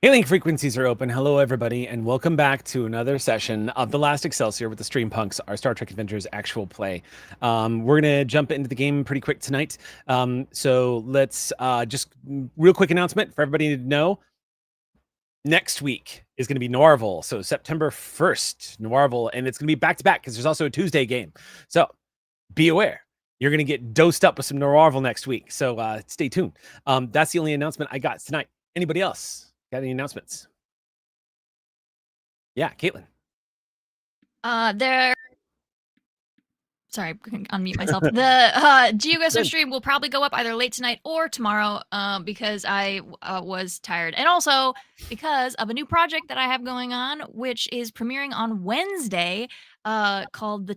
Hailing frequencies are open. Hello, everybody, and welcome back to another session of the Last Excelsior with the StreamPunks, our Star Trek Adventures actual play. We're going to jump into the game pretty quick tonight. So let's just real quick announcement for everybody to know. Next week is going to be Noirville. So September 1st, Noirville, and it's going to be back-to-back because there's also a Tuesday game. So be aware. You're going to get dosed up with some Noirville next week. So stay tuned. That's the only announcement I got tonight. Anybody else? Got any announcements? Yeah, Caitlin. Sorry, I couldn't unmute myself. The GeoGuessr stream will probably go up either late tonight or tomorrow because I was tired. And also because of a new project that I have going on, which is premiering on Wednesday called the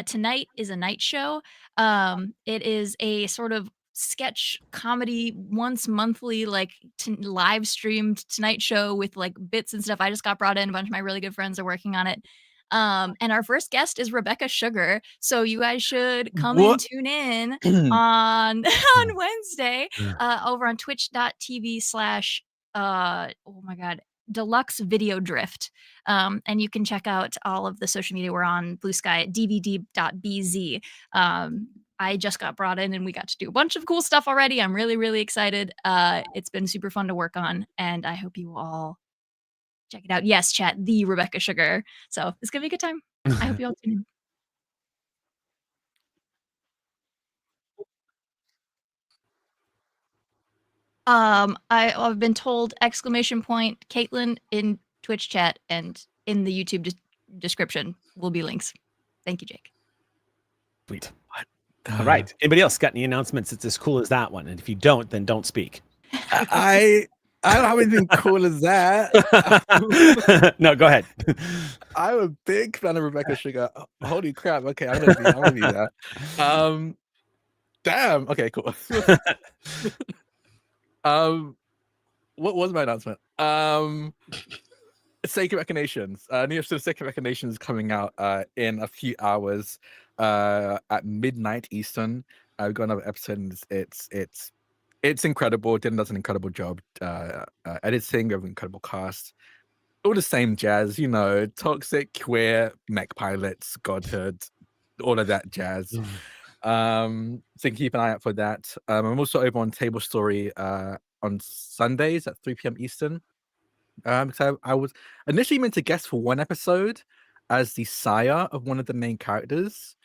Tonight is a Night Show. It is a sort of sketch comedy once monthly, like live streamed Tonight Show with like bits and stuff. I just got brought in. A bunch of my really good friends are working on it. And our first guest is Rebecca Sugar. So you guys should come and tune in on Wednesday over on twitch.tv/ oh my God, Deluxe Video Drift. And you can check out all of the social media. We're on Blue Sky at dvd.bz. I just got brought in and we got to do a bunch of cool stuff already. I'm really, really excited. It's been super fun to work on, and I hope you all check it out. Yes, chat, the Rebecca Sugar. So it's gonna be a good time. I hope you all tune in. I've been told ! Caitlin in Twitch chat, and in the YouTube description will be links. Thank you, Jake. Sweet. All right. Anybody else got any announcements that's as cool as that one? And if you don't, then don't speak. I don't have anything cool as that. No, go ahead. I'm a big fan of Rebecca Sugar. Holy crap. Okay, I'm gonna be that. Damn. Okay, cool. What was my announcement? Sacred Machinations. New episode of Sacred Machinations is coming out in a few hours at midnight Eastern. We've got another episode, and it's incredible. Dylan does an incredible job editing. We have an incredible cast. All the same jazz, you know, toxic, queer, mech pilots, godhood, all of that jazz. So keep an eye out for that. I'm also over on Table Story on Sundays at 3 p.m. Eastern. So I was initially meant to guest for one episode as the sire of one of the main characters.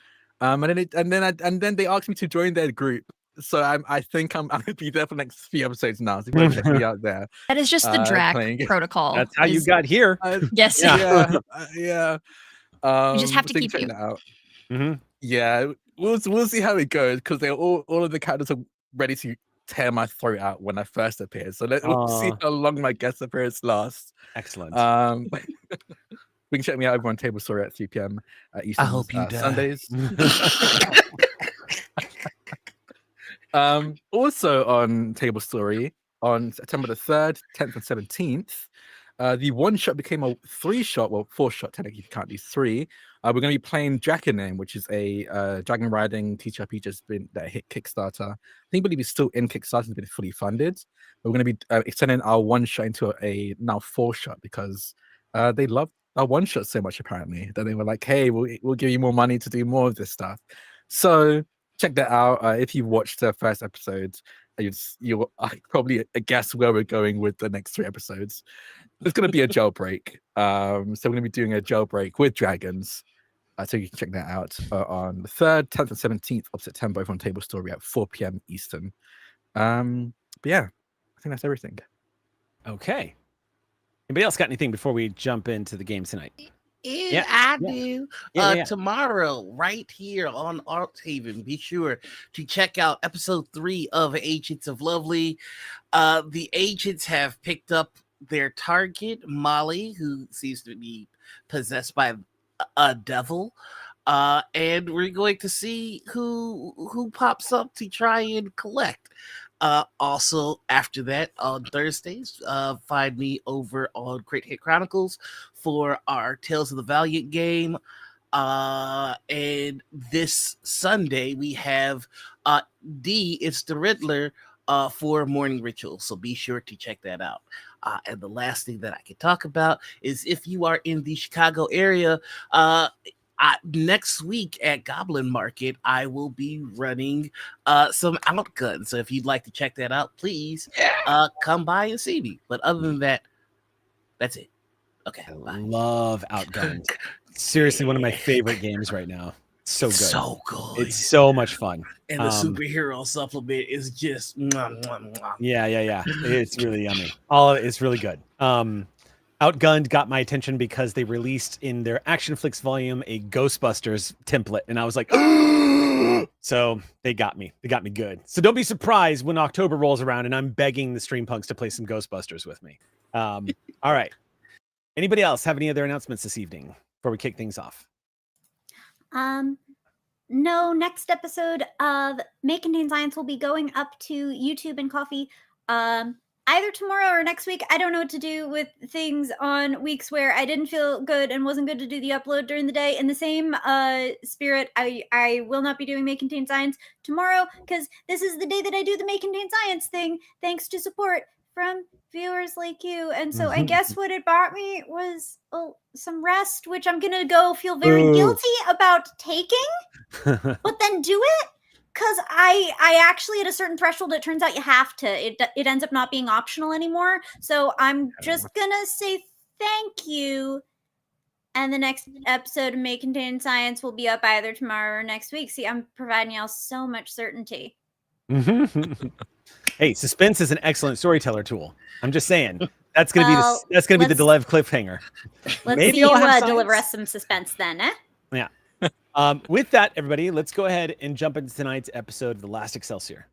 And then they asked me to join their group. So I think I'm gonna be there for the next few episodes now. So you can check me out there. That is just the Drac protocol. That's how you got here. Yes. Yeah. You just have to keep check you. that out. Yeah, we'll see how it goes, because they're all of the characters are ready to tear my throat out when I first appear. So we'll see how long my guest appearance lasts. Excellent. We can check me out over on Table Story at 3 p.m. Eastern. I hope you die. Sundays. Also on Table Story on September the 3rd, 10th, and 17th, the one shot became a 3-shot, well, 4-shot technically if you count these 3. We're going to be playing Dragonin, which is a dragon riding ttrpg that hit Kickstarter. I believe it's still in Kickstarter, it's been fully funded. But we're going to be extending our one shot into a now 4-shot because they love our one shot so much apparently that they were like, hey, we'll give you more money to do more of this stuff. So check that out. If you watched the first episode, you'll probably guess where we're going with the next 3 episodes. It's going to be a jailbreak. So we're going to be doing a jailbreak with dragons. So you can check that out on the 3rd, 10th, and 17th of September over on Table Story at 4 p.m. Eastern. But yeah, I think that's everything. Okay. Anybody else got anything before we jump into the game tonight? I do. Tomorrow, right here on Arthaven, be sure to check out episode 3 of Agents of Lovely. The agents have picked up their target, Molly, who seems to be possessed by a devil. And we're going to see who pops up to try and collect. Also, after that, on Thursdays, find me over on Great Hit Chronicles for our Tales of the Valiant game. And this Sunday, we have D, it's the Riddler, for morning rituals. So be sure to check that out. And the last thing that I can talk about is if you are in the Chicago area, next week at Goblin Market, I will be running some outguns. So if you'd like to check that out, please come by and see me. But other than that, that's it. Okay. I Bye. love Outgunned. Seriously, one of my favorite games right now. So good. So good. It's so much fun. And the superhero supplement is just mwah, mwah, mwah. Yeah. It's really yummy. It's really good. Outgunned got my attention because they released in their Action Flicks volume a Ghostbusters template, and I was like, so they got me. They got me good. So don't be surprised when October rolls around and I'm begging the StreamPunks to play some Ghostbusters with me. All right. Anybody else have any other announcements this evening before we kick things off? No, next episode of May Contain Science will be going up to YouTube and Coffee either tomorrow or next week. I don't know what to do with things on weeks where I didn't feel good and wasn't good to do the upload during the day. In the same spirit, I will not be doing May Contain Science tomorrow because this is the day that I do the May Contain Science thing, thanks to support from viewers like you. And so I guess what it brought me was some rest, which I'm gonna go feel very guilty about taking, but then do it. Because I actually, at a certain threshold, it turns out you have to. It ends up not being optional anymore. So I'm just going to say thank you. And the next episode of May Contain Science will be up either tomorrow or next week. See, I'm providing y'all so much certainty. Hey, suspense is an excellent storyteller tool. I'm just saying. That's going to be the Delev cliffhanger. Let's see you deliver us some suspense then, eh? Yeah. With that, everybody, let's go ahead and jump into tonight's episode of The Last Excelsior.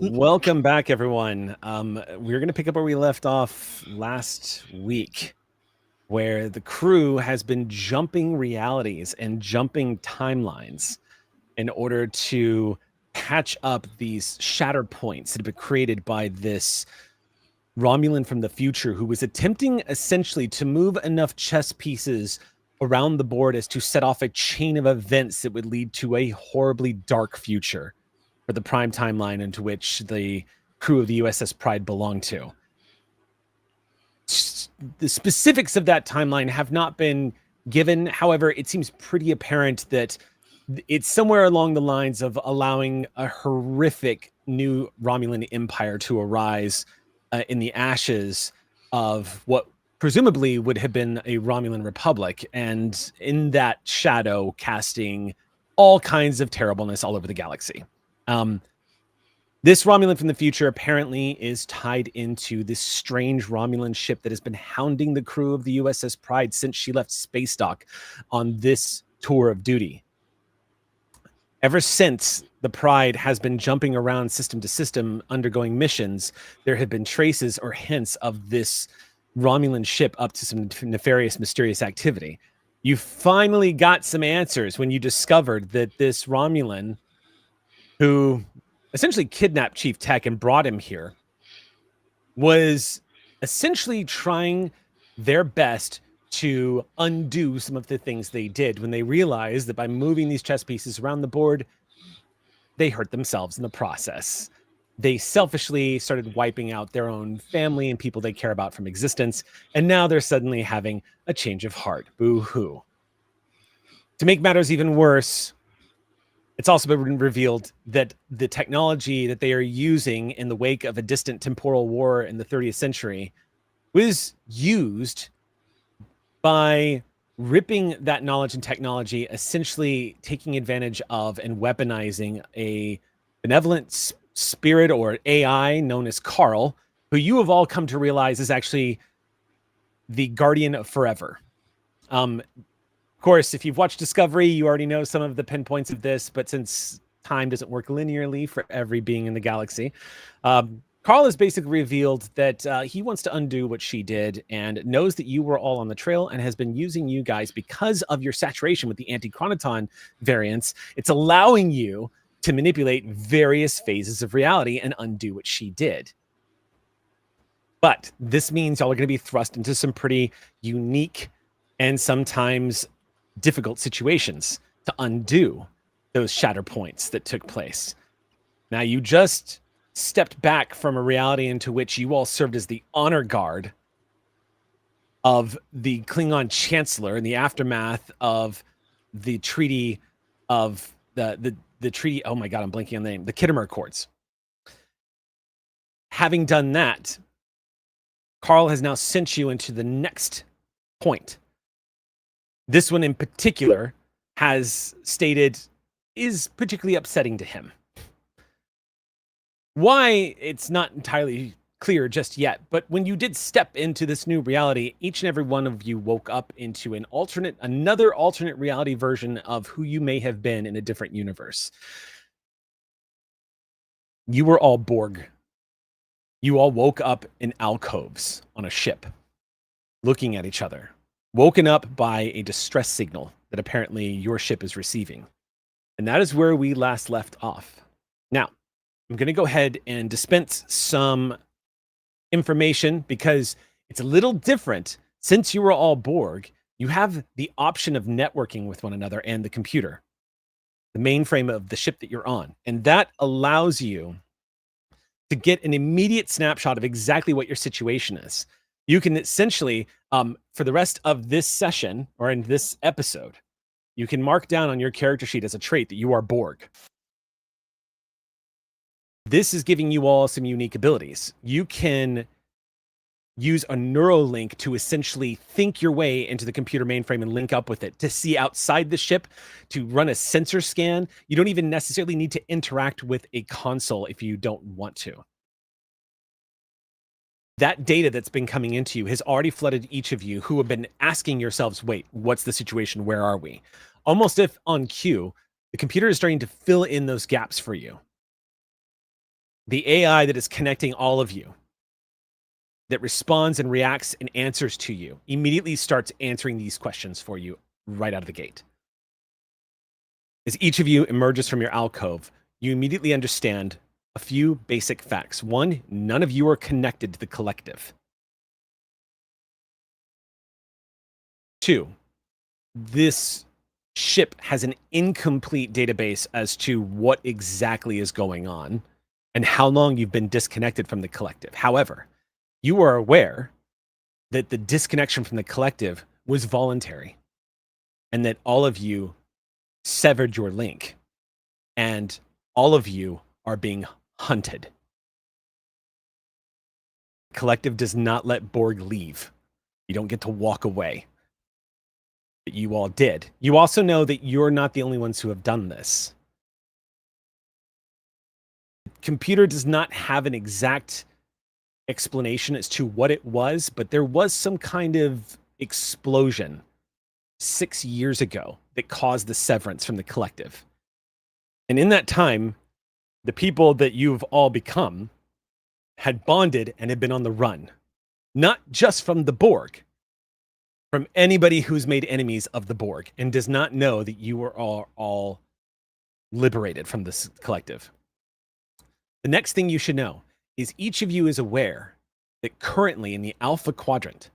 Welcome back, everyone. We're going to pick up where we left off last week, where the crew has been jumping realities and jumping timelines in order to patch up these shatter points that have been created by this Romulan from the future who was attempting essentially to move enough chess pieces around the board as to set off a chain of events that would lead to a horribly dark future for the prime timeline into which the crew of the USS Pride belonged to. The specifics of that timeline have not been given. However, it seems pretty apparent that it's somewhere along the lines of allowing a horrific new Romulan empire to arise in the ashes of what presumably would have been a Romulan republic, and in that shadow casting all kinds of terribleness all over the galaxy. This Romulan from the future apparently is tied into this strange Romulan ship that has been hounding the crew of the USS Pride since she left space dock on this tour of duty. Ever since the Pride has been jumping around system to system, undergoing missions, there have been traces or hints of this Romulan ship up to some nefarious, mysterious activity. You finally got some answers when you discovered that this Romulan, who essentially kidnapped Chief Tech and brought him here, was essentially trying their best to undo some of the things they did when they realized that by moving these chess pieces around the board, they hurt themselves in the process. They selfishly started wiping out their own family and people they care about from existence, and now they're suddenly having a change of heart. Boo-hoo. To make matters even worse, it's also been revealed that the technology that they are using in the wake of a distant temporal war in the 30th century was used by ripping that knowledge and technology, essentially taking advantage of and weaponizing a benevolent spirit or AI known as Carl, who you have all come to realize is actually the guardian of forever. Of course, if you've watched Discovery, you already know some of the pinpoints of this, but since time doesn't work linearly for every being in the galaxy, Carl has basically revealed that he wants to undo what she did and knows that you were all on the trail and has been using you guys because of your saturation with the anti-chronoton variants. It's allowing you to manipulate various phases of reality and undo what she did. But this means y'all are going to be thrust into some pretty unique and sometimes difficult situations to undo those shatter points that took place. Now, you just stepped back from a reality into which you all served as the honor guard of the Klingon Chancellor in the aftermath of the treaty of the treaty. Oh my God, I'm blanking on the name. The Kittimer Accords. Having done that, Carl has now sent you into the next point. This one in particular has stated is particularly upsetting to him. Why, it's not entirely clear just yet, but when you did step into this new reality, each and every one of you woke up into another alternate reality version of who you may have been in a different universe. You were all Borg. You all woke up in alcoves on a ship, looking at each other, woken up by a distress signal that apparently your ship is receiving. And that is where we last left off. Now, I'm going to go ahead and dispense some information because it's a little different. Since you were all Borg, you have the option of networking with one another and the computer, the mainframe of the ship that you're on. And that allows you to get an immediate snapshot of exactly what your situation is. You can essentially, for the rest of this session or in this episode, you can mark down on your character sheet as a trait that you are Borg. This is giving you all some unique abilities. You can use a Neuralink to essentially think your way into the computer mainframe and link up with it to see outside the ship, to run a sensor scan. You don't even necessarily need to interact with a console if you don't want to. That data that's been coming into you has already flooded each of you who have been asking yourselves, wait, what's the situation? Where are we? Almost if on cue, the computer is starting to fill in those gaps for you. The AI that is connecting all of you, that responds and reacts and answers to you, immediately starts answering these questions for you right out of the gate. As each of you emerges from your alcove, you immediately understand a few basic facts. One, none of you are connected to the collective. Two, this ship has an incomplete database as to what exactly is going on and how long you've been disconnected from the collective. However, you are aware that the disconnection from the collective was voluntary and that all of you severed your link and all of you are being hunted. The collective does not let Borg leave. You don't get to walk away. But you all did. You also know that you're not the only ones who have done this. computer does not have an exact explanation as to what it was, but there was some kind of explosion 6 years ago that caused the severance from the collective. And in that time, the people that you've all become had bonded and had been on the run, not just from the Borg, from anybody who's made enemies of the Borg and does not know that you are all liberated from this collective. The next thing you should know is each of you is aware that currently in the Alpha Quadrant,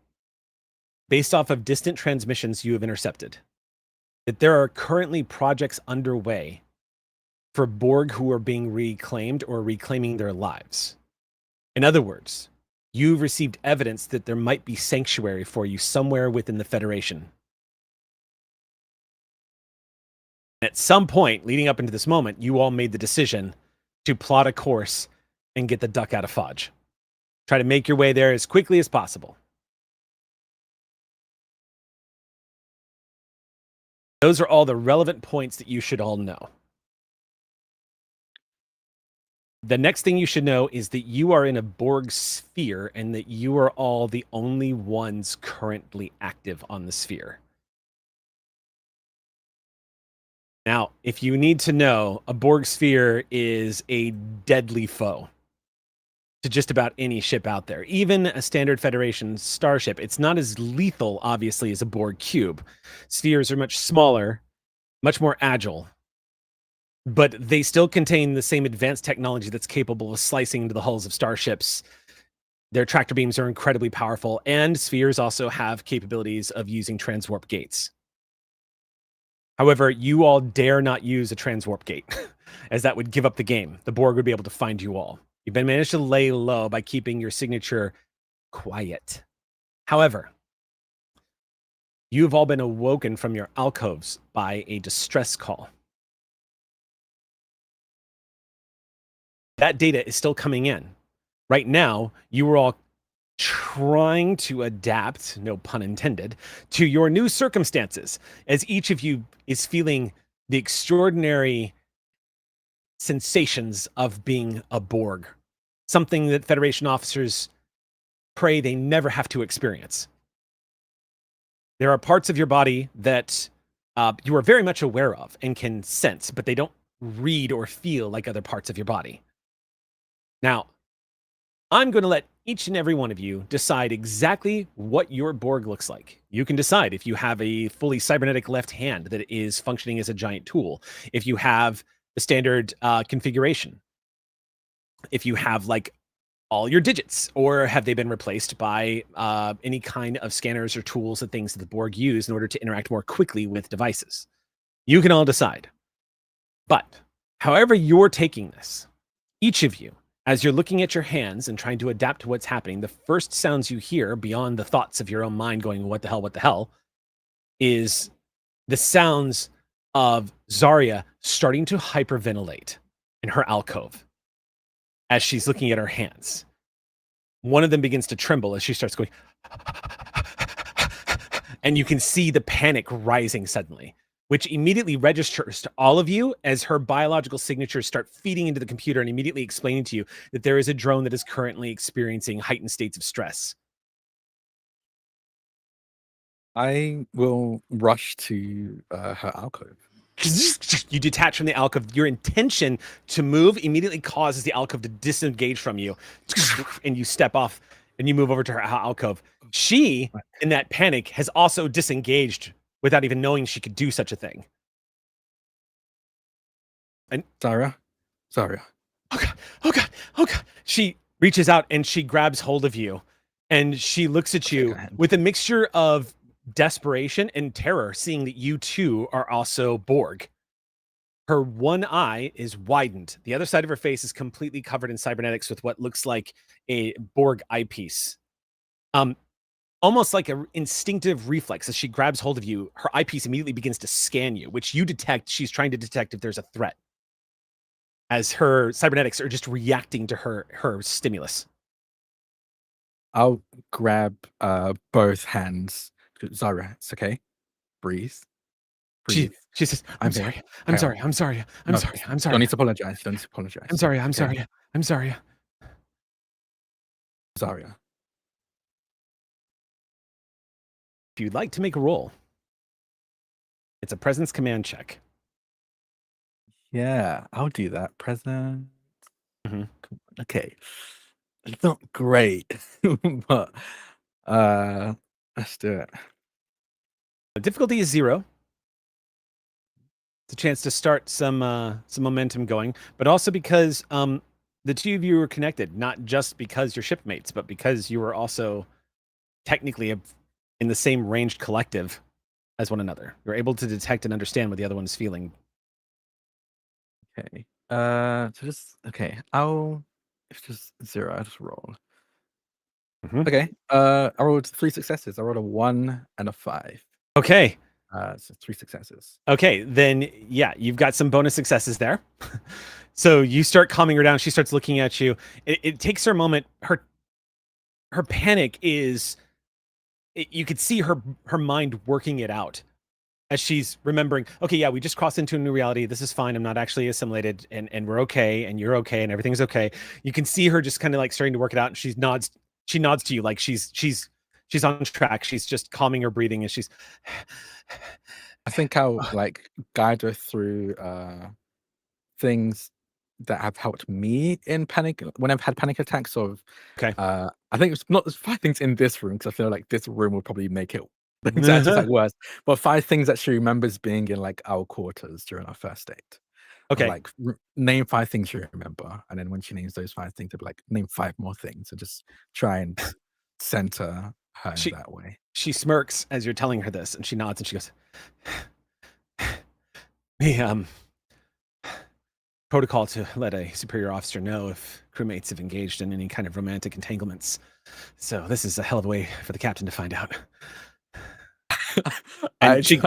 based off of distant transmissions you have intercepted, that there are currently projects underway for Borg who are being reclaimed or reclaiming their lives. In other words, you've received evidence that there might be sanctuary for you somewhere within the Federation. At some point leading up into this moment, you all made the decision to plot a course and get the duck out of Fudge. Try to make your way there as quickly as possible. Those are all the relevant points that you should all know. The next thing you should know is that you are in a Borg sphere and that you are all the only ones currently active on the sphere. Now, if you need to know, a Borg sphere is a deadly foe to just about any ship out there. Even a standard Federation starship, it's not as lethal, obviously, as a Borg cube. Spheres are much smaller, much more agile, but they still contain the same advanced technology that's capable of slicing into the hulls of starships. Their tractor beams are incredibly powerful, and spheres also have capabilities of using transwarp gates. However, you all dare not use a transwarp gate, as that would give up the game. The Borg would be able to find you all. You've been managed to lay low by keeping your signature quiet. However, you've all been awoken from your alcoves by a distress call. That data is still coming in. Right now, you are all trying to adapt, no pun intended, to your new circumstances, as each of you is feeling the extraordinary sensations of being a Borg, something that Federation officers pray they never have to experience. There are parts of your body that you are very much aware of and can sense, but they don't read or feel like other parts of your body. Now, I'm going to let each and every one of you decide exactly what your Borg looks like. You can decide if you have a fully cybernetic left hand that is functioning as a giant tool, if you have the standard configuration, if you have like all your digits, or have they been replaced by any kind of scanners or tools and things that the Borg use in order to interact more quickly with devices. You can all decide. But however you're taking this, each of you, as you're looking at your hands and trying to adapt to what's happening, the first sounds you hear beyond the thoughts of your own mind going, what the hell, is the sounds of Zarya starting to hyperventilate in her alcove as she's looking at her hands. One of them begins to tremble as she starts going, and you can see the panic rising suddenly, which immediately registers to all of you as her biological signatures start feeding into the computer and immediately explaining to you that there is a drone that is currently experiencing heightened states of stress. I will rush to her alcove. You detach from the alcove. Your intention to move immediately causes the alcove to disengage from you, and you step off and you move over to her alcove. She, in that panic, has also disengaged without even knowing she could do such a thing. And Zarya. Oh God. She reaches out and she grabs hold of you, and she looks at you with a mixture of desperation and terror, seeing that you too are also Borg. Her one eye is widened. The other side of her face is completely covered in cybernetics with what looks like a Borg eyepiece. Almost like an instinctive reflex, as she grabs hold of you, her eyepiece immediately begins to scan you, which you detect. She's trying to detect if there's a threat, as her cybernetics are just reacting to her stimulus. I'll grab both hands. Zarya, it's okay. Breathe. Breathe. She says, I'm Okay. sorry. I'm sorry. I'm sorry. I'm No, sorry. I'm Don't sorry. need to apologize. Don't need to apologize. I'm sorry. I'm Okay. sorry. I'm sorry. Zarya. If you'd like to make a roll, it's a presence command check. Yeah, I'll do that. Present. Mhm. Okay. It's not great, but let's do it. The difficulty is 0. It's a chance to start some momentum going, but also because the two of you were connected, not just because you're shipmates, but because you were also technically in the same ranged collective as one another. You're able to detect and understand what the other one is feeling. Okay. It's just 0. I just roll. Mhm. Okay. I rolled 3 successes. I rolled a 1 and a 5. Okay. So 3 successes. Okay, then yeah, you've got some bonus successes there. So you start calming her down. She starts looking at you. It takes her a moment. Her panic is. You could see her mind working it out as she's remembering. Okay, yeah, we just crossed into a new reality. This is fine. I'm not actually assimilated, and we're okay, and you're okay, and everything's okay. You can see her just kind of like starting to work it out, and she nods to you like she's on track. She's just calming her breathing, and she's. I think I'll like guide her through things that have helped me in panic when I've had panic attacks. Of Okay. I think it's not there's 5 things in this room because I feel like this room will probably make it just like worse. But 5 things that she remembers being in like our quarters during our first date. Okay. Like name 5 things you remember, and then when she names those 5 things, they'll be like name 5 more things. So just try and center her in that way. She smirks as you're telling her this, and she nods and she goes, "The protocol to let a superior officer know if crewmates have engaged in any kind of romantic entanglements. So this is a hell of a way for the captain to find out." And she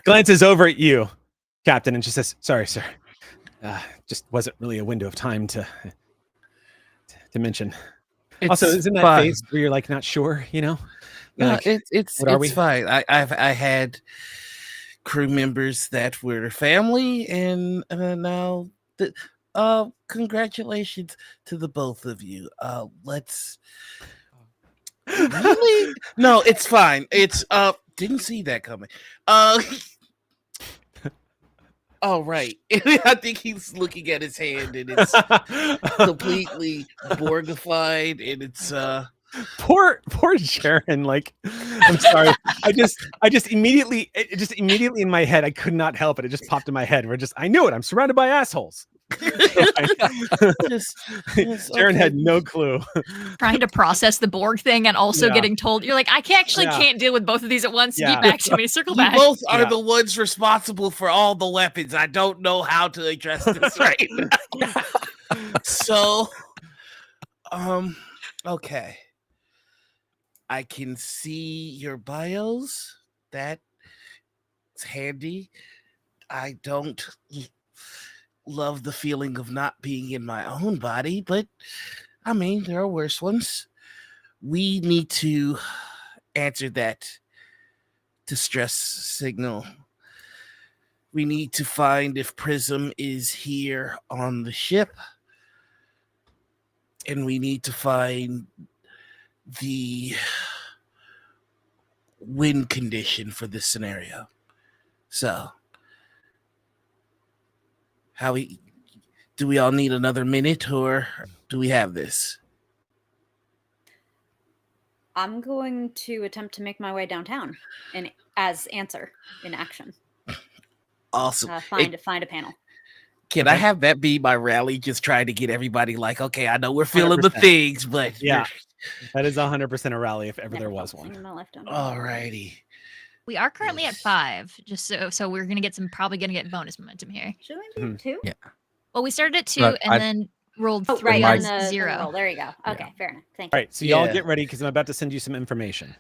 glances over at you, Captain, and she says, "Sorry, sir. Just wasn't really a window of time to mention." Also, isn't that phase where you're like not sure, you know? No, like, it's fine. I had crew members that were family, and now congratulations to the both of you. Let's really no, it's fine. It's didn't see that coming. Oh, right. I think he's looking at his hand and it's completely Borgified, and it's poor Sharon. Like, I'm sorry. I just immediately in my head, I could not help it. It just popped in my head. I knew it. I'm surrounded by assholes. Sharon had no clue. Trying to process the Borg thing and also getting told, you're like, I can't deal with both of these at once. Get back to me. Circle back. You both are the ones responsible for all the weapons. I don't know how to address this right now. So, okay. I can see your bios. That's handy. I don't love the feeling of not being in my own body, but I mean, there are worse ones. We need to answer that distress signal. We need to find if Prism is here on the ship, and we need to find the win condition for this scenario. So, do we all need another minute, or do we have this? I'm going to attempt to make my way downtown as answer in action. Awesome. Find a panel. Can I have that be my rally? Just trying to get everybody like, okay, I know we're feeling 100%. The things, but yeah, that is 100% a rally if ever there was one. Alrighty. We are currently at 5, just so we're probably gonna get bonus momentum here. Should we do 2? Yeah. Well, we started at 2 then rolled 3 right on the 0. Roll. There you go. Okay, fair enough. Thank you. All right, so y'all get ready because I'm about to send you some information.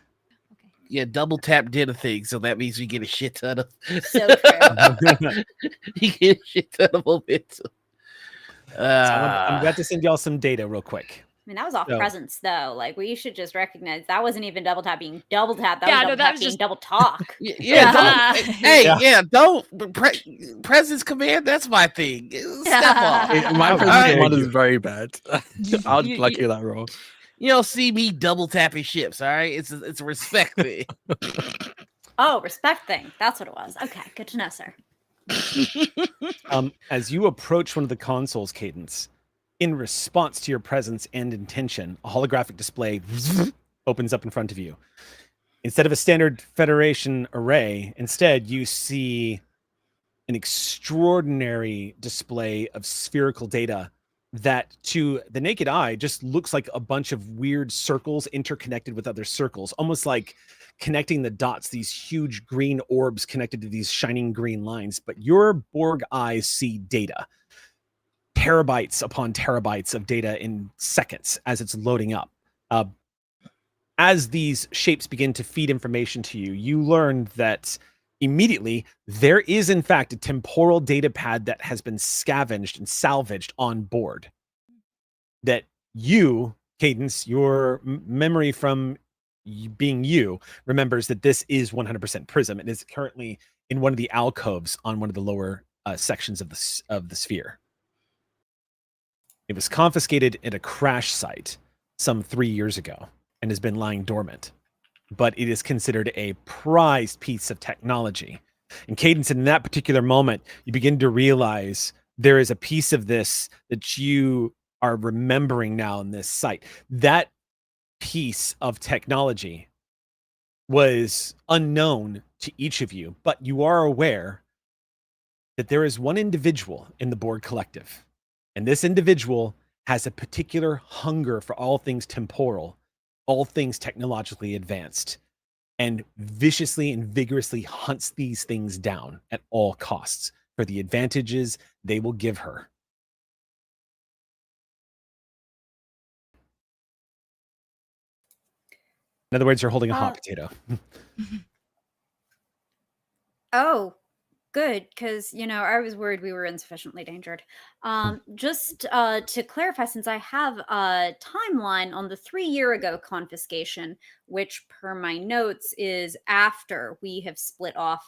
Yeah, double tap did a thing, so that means we get a shit ton of. So true. You get a shit ton of momentum. So I'm about to send y'all some data real quick. mean, that was off So- presence though. Like we should just recognize that wasn't even double tap being double tap. That Yeah, was no, double that tap was being just- double talk. Yeah, don't. Hey, Yeah. yeah, don't. Presence command. That's my thing. Step off. My How presence dare command you. is very bad. I'll like you that role. You don't see me double tapping ships. All right, it's a respect thing. Oh, respect thing. That's what it was. Okay, good to know, sir. As you approach one of the consoles, Cadence, in response to your presence and intention, a holographic display opens up in front of you. Instead of a standard Federation array, instead you see an extraordinary display of spherical data that to the naked eye just looks like a bunch of weird circles interconnected with other circles, almost like connecting the dots, these huge green orbs connected to these shining green lines. But your Borg eyes see data, terabytes upon terabytes of data in seconds as it's loading up. As these shapes begin to feed information to you, you learn that immediately there is in fact a temporal data pad that has been scavenged and salvaged on board. That you, Cadence, your memory from being you remembers that this is 100% Prism. It is currently in one of the alcoves on one of the lower sections of the sphere. It was confiscated at a crash site some 3 years ago and has been lying dormant, but it is considered a prized piece of technology. And Cadence, in that particular moment, you begin to realize there is a piece of this that you are remembering now in this site. That piece of technology was unknown to each of you, but you are aware that there is one individual in the Borg collective, and this individual has a particular hunger for all things temporal, all things technologically advanced, and viciously and vigorously hunts these things down at all costs for the advantages they will give her. In other words, you're holding a hot potato. Oh, good, because I was worried we were insufficiently endangered. Just to clarify, since I have a timeline on the 3-year ago confiscation, which per my notes is after we have split off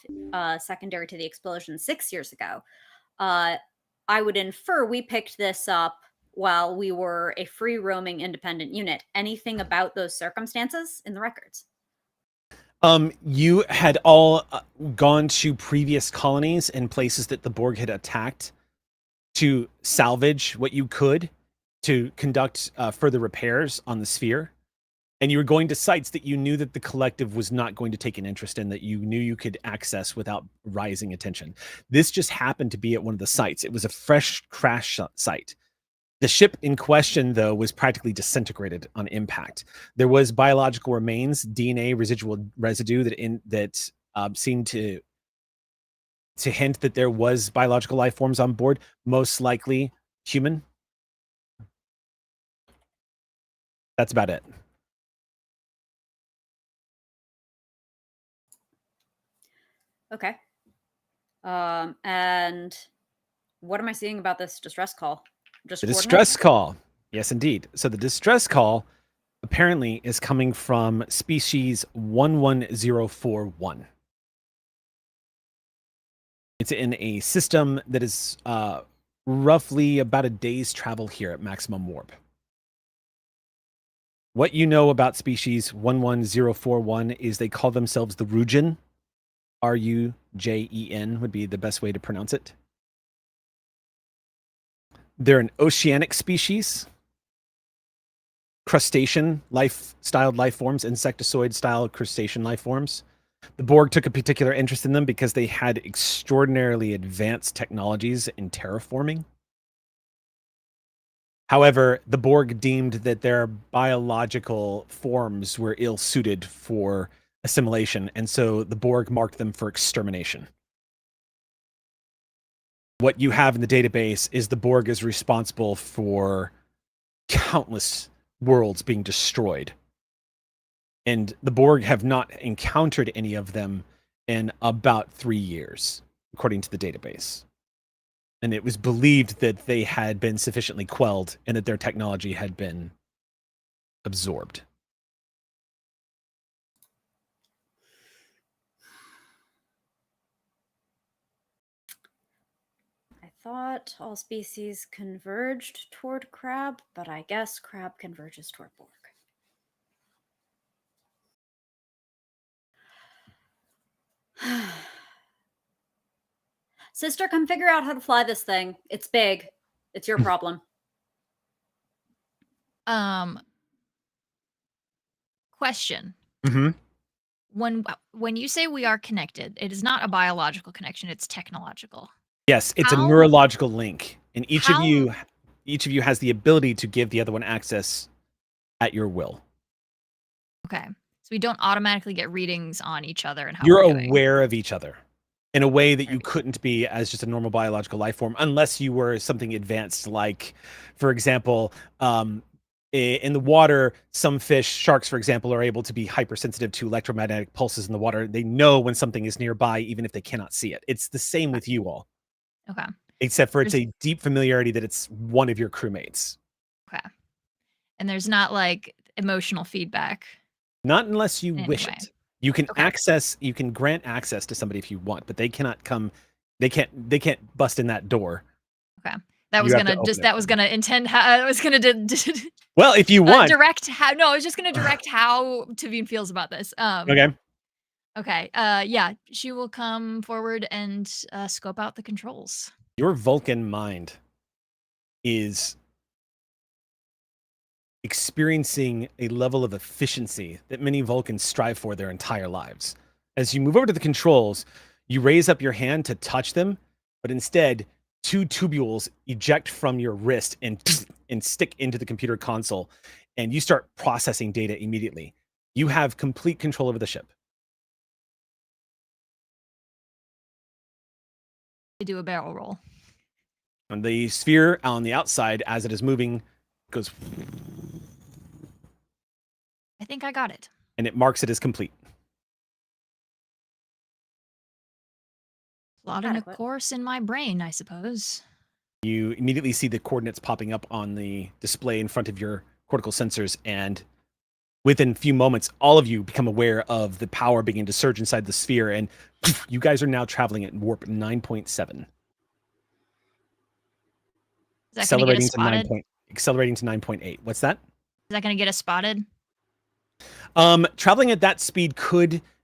secondary to the explosion 6 years ago, I would infer we picked this up while we were a free roaming independent unit. Anything about those circumstances in the records? You had all gone to previous colonies and places that the Borg had attacked to salvage what you could to conduct further repairs on the sphere. And you were going to sites that you knew that the collective was not going to take an interest in, that you knew you could access without rising attention. This just happened to be at one of the sites. It was a fresh crash site. The ship in question, though, was practically disintegrated on impact. There was biological remains, DNA residual residue that seemed to hint that there was biological life forms on board, most likely human. That's about it. Okay. And what am I seeing about this distress call? Just The coordinates? distress call. Yes, indeed. So the distress call apparently is coming from species 11041. It's in a system that is roughly about a day's travel here at maximum warp. What you know about species 11041 is they call themselves the Rugen. Rujen would be the best way to pronounce it. They're an oceanic species, crustacean styled life forms, insectoid style crustacean life forms. The Borg took a particular interest in them because they had extraordinarily advanced technologies in terraforming. However, the Borg deemed that their biological forms were ill-suited for assimilation, and so the Borg marked them for extermination. What you have in the database is the Borg is responsible for countless worlds being destroyed. And the Borg have not encountered any of them in about 3 years, according to the database. And it was believed that they had been sufficiently quelled and that their technology had been absorbed. I thought all species converged toward crab, but I guess crab converges toward Borg. Sister, come figure out how to fly this thing. It's big. It's your problem. Question. Mm-hmm. When you say we are connected, it is not a biological connection, it's technological. Yes, it's a How- neurological link, and each of how- you has the ability to give the other one access at your will. Okay. So we don't automatically get readings on each other and how You're we're doing. aware of each other in a way that you Right. couldn't be as just a normal biological life form, unless you were something advanced, like, for example, in the water, some fish, sharks, for example, are able to be hypersensitive to electromagnetic pulses in the water. They know when something is nearby, even if they cannot see it. It's the same with you all, Okay. except for it's There's- a deep familiarity that it's one of your crewmates. Okay. And there's not like emotional feedback. Not unless you wish Anyway. it. You can Okay. you can grant access to somebody if you want, but they cannot come. They can't bust in that door. Okay. That You was have to gonna open just it that for was them. gonna intend how I was gonna Well, if you want. direct how no, I was just gonna direct how Tavine feels about this. Okay. Okay. Yeah, she will come forward and scope out the controls. Your Vulcan mind is experiencing a level of efficiency that many Vulcans strive for their entire lives. As you move over to the controls, you raise up your hand to touch them, but instead, two tubules eject from your wrist and stick into the computer console, and you start processing data immediately. You have complete control over the ship. They do a barrel roll. And the sphere on the outside, as it is moving, goes, I think I got it. and it marks it as complete. Plotting a Adequate. course in my brain, I suppose. You immediately see the coordinates popping up on the display in front of your cortical sensors, and within a few moments, all of you become aware of the power beginning to surge inside the sphere, and you guys are now traveling at warp 9.7. Is that going to get us Accelerating spotted? accelerating to 9.8. What's that? Is that going to get us spotted? Traveling at that speed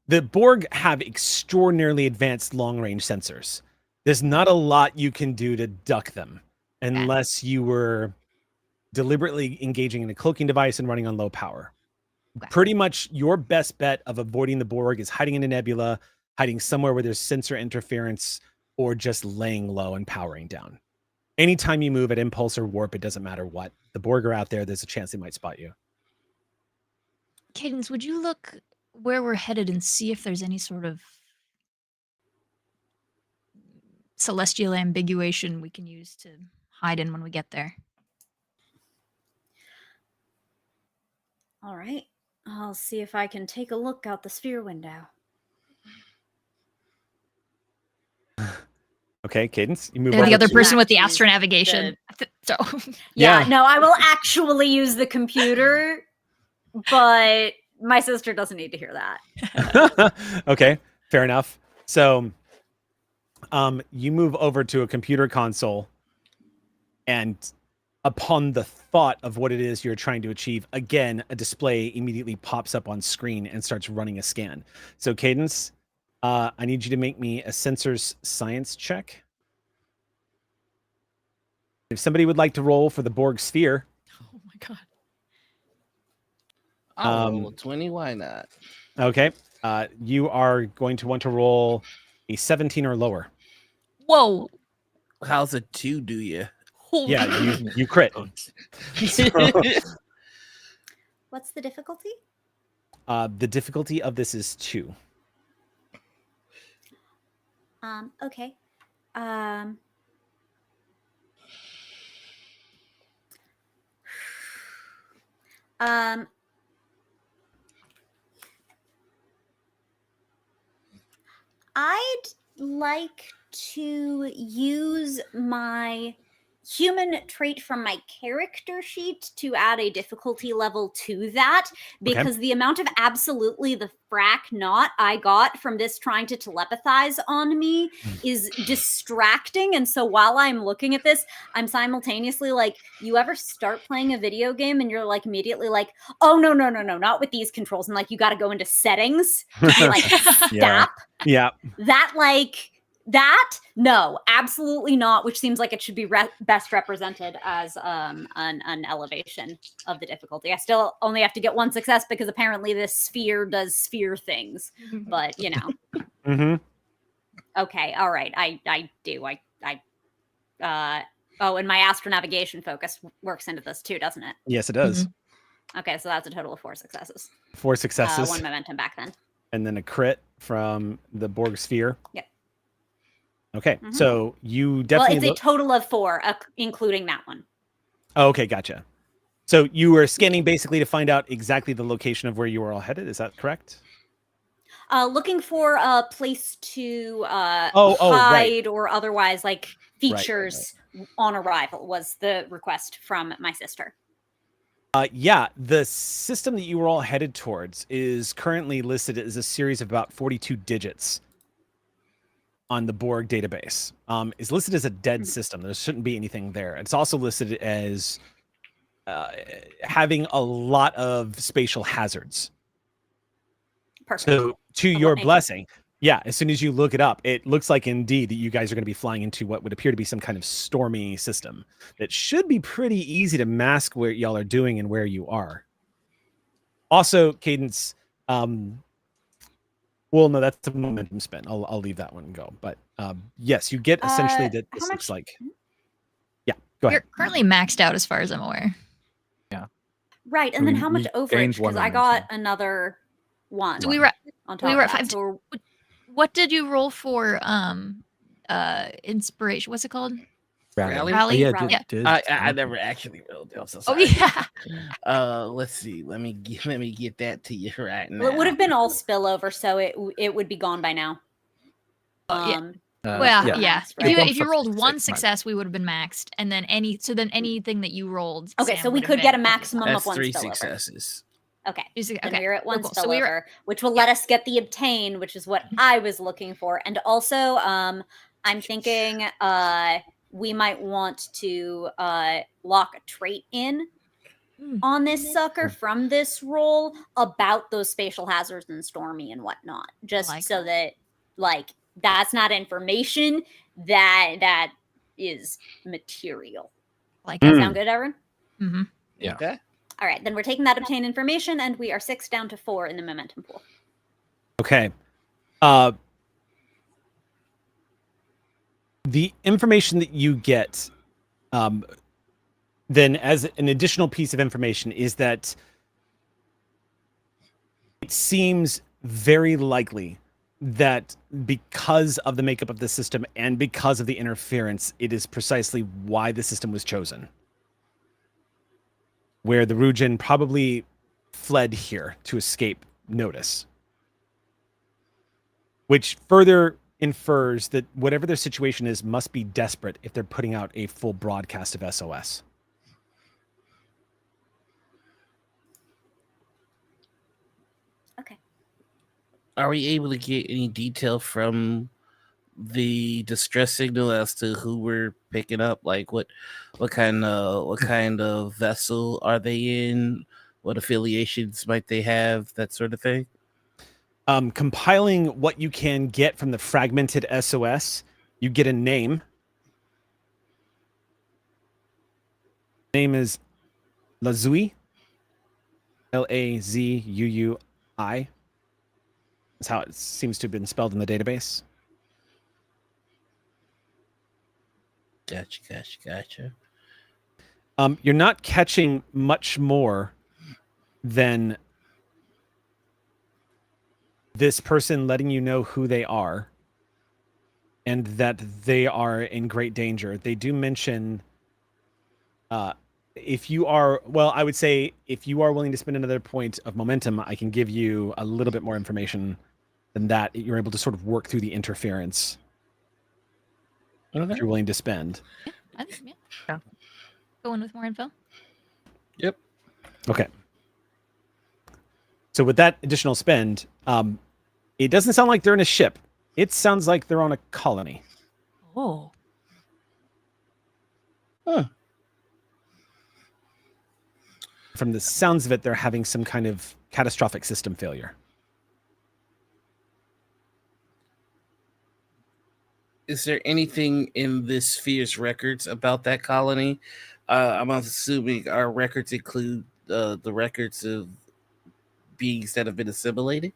the Borg have extraordinarily advanced long-range sensors. There's not a lot you can do to duck them unless you were deliberately engaging in a cloaking device and running on low power. Okay. Pretty much your best bet of avoiding the Borg is hiding in a nebula, hiding somewhere where there's sensor interference, or just laying low and powering down. Anytime you move at impulse or warp, it doesn't matter what. The Borg are out there. There's a chance they might spot you. Cadence, would you look where we're headed and see if there's any sort of celestial ambiguation we can use to hide in when we get there? All right. I'll see if I can take a look out the sphere window. Okay, Cadence, you move And over the other to- person with the Use astronavigation. So Yeah, Yeah. no, I will actually use the computer, but my sister doesn't need to hear that. Okay, fair enough. So, you move over to a computer console, and upon the thought of what it is you're trying to achieve, again, a display immediately pops up on screen and starts running a scan. So, Cadence, I need you to make me a sensors science check. If somebody would like to roll for the Borg sphere, Oh my god. I'll roll a 20. Why not? okay, you are going to want to roll a 17 or lower. Whoa. How's a 2 do you? Holy Yeah, you crit. What's the difficulty? The difficulty of this is 2. Okay. I'd like to use my human trait from my character sheet to add a difficulty level to that, because the amount of absolutely the frack not I got from this trying to telepathize on me is distracting. And so while I'm looking at this, I'm simultaneously like, you ever start playing a video game and you're like immediately like, oh no, not with these controls. And like, you got to go into settings to be like, stop. Yeah. That like, that no, absolutely not, which seems like it should be best represented as an elevation of the difficulty. I still only have to get 1 success because apparently this sphere does sphere things, but you know. Okay, all right, I do. Oh, and my astronavigation focus works into this too, doesn't it? Yes, it does. Okay, so that's a total of 4 successes. 4 successes. 1 momentum back then. And then a crit from the Borg sphere. Yep. Okay, so you definitely... Well, it's a total of 4, including that one. Oh, okay, gotcha. So you were scanning basically to find out exactly the location of where you were all headed. Is that correct? Looking for a place to hide right. or otherwise like features on arrival was the request from my sister. Yeah, the system that you were all headed towards is currently listed as a series of about 42 digits on the Borg database. Is listed as a dead system. There shouldn't be anything there. It's also listed as having a lot of spatial hazards. Perfect. So to your blessing, yeah, as soon as you look it up, it looks like indeed that you guys are going to be flying into what would appear to be some kind of stormy system that should be pretty easy to mask what y'all are doing and where you are. Also, Cadence, well, no, that's a momentum spin. I'll leave that one go. But yes, you get essentially that this looks like... Yeah, go ahead. You're currently maxed out as far as I'm aware. Yeah. Right, and then how much overage? Because I got another 1. So we were on top at of 5. So What did you roll for inspiration? What's it called? Rally? Rally? Oh, Yeah. I never actually rolled. I'm so Oh sorry. yeah. Let's see. Let me get that to you right now. well, it would have been all spillover, so it would be gone by now. Yeah. Yeah. Yeah. Right. If you rolled 1 success, success, we would have been maxed, and then anything that you rolled. Okay, Sam so we would have could get a been- maximum That's of 1 3 spillover. successes. Okay. Then Okay. we're at 1 Cool. spillover, So we were- which will let us get the obtain, which is what I was looking for. And also, I'm thinking we might want to lock a trait in on this sucker from this roll about those spatial hazards and stormy and whatnot. Just like so that, like, that's not information that is material. Like Does that sound good, everyone? Mm-hmm. Yeah. Okay. All right, then we're taking that obtain information, and we are 6 down to 4 in the momentum pool. Okay. The information that you get then as an additional piece of information is that it seems very likely that because of the makeup of the system and because of the interference, it is precisely why the system was chosen. Where the Rujin probably fled here to escape notice. Which further infers that whatever their situation is must be desperate if they're putting out a full broadcast of SOS. Okay. Are we able to get any detail from the distress signal as to who we're picking up? Like what kind of vessel are they in? What affiliations might they have? That sort of thing. Compiling what you can get from the fragmented SOS, you get a name. Name is Lazui. Lazui. That's how it seems to have been spelled in the database. Gotcha. You're not catching much more than this person letting you know who they are and that they are in great danger. They do mention if you are, well, I would say if you are willing to spend another point of momentum, I can give you a little bit more information than that. You're able to sort of work through the interference. Okay. If you're willing to spend. I think, yeah. Yeah. Go in with more info. Yep. Okay. So with that additional spend, it doesn't sound like they're in a ship. It sounds like they're on a colony. Oh. Huh. From the sounds of it, they're having some kind of catastrophic system failure. Is there anything in this sphere's records about that colony? I'm assuming our records include the records of beings that have been assimilated.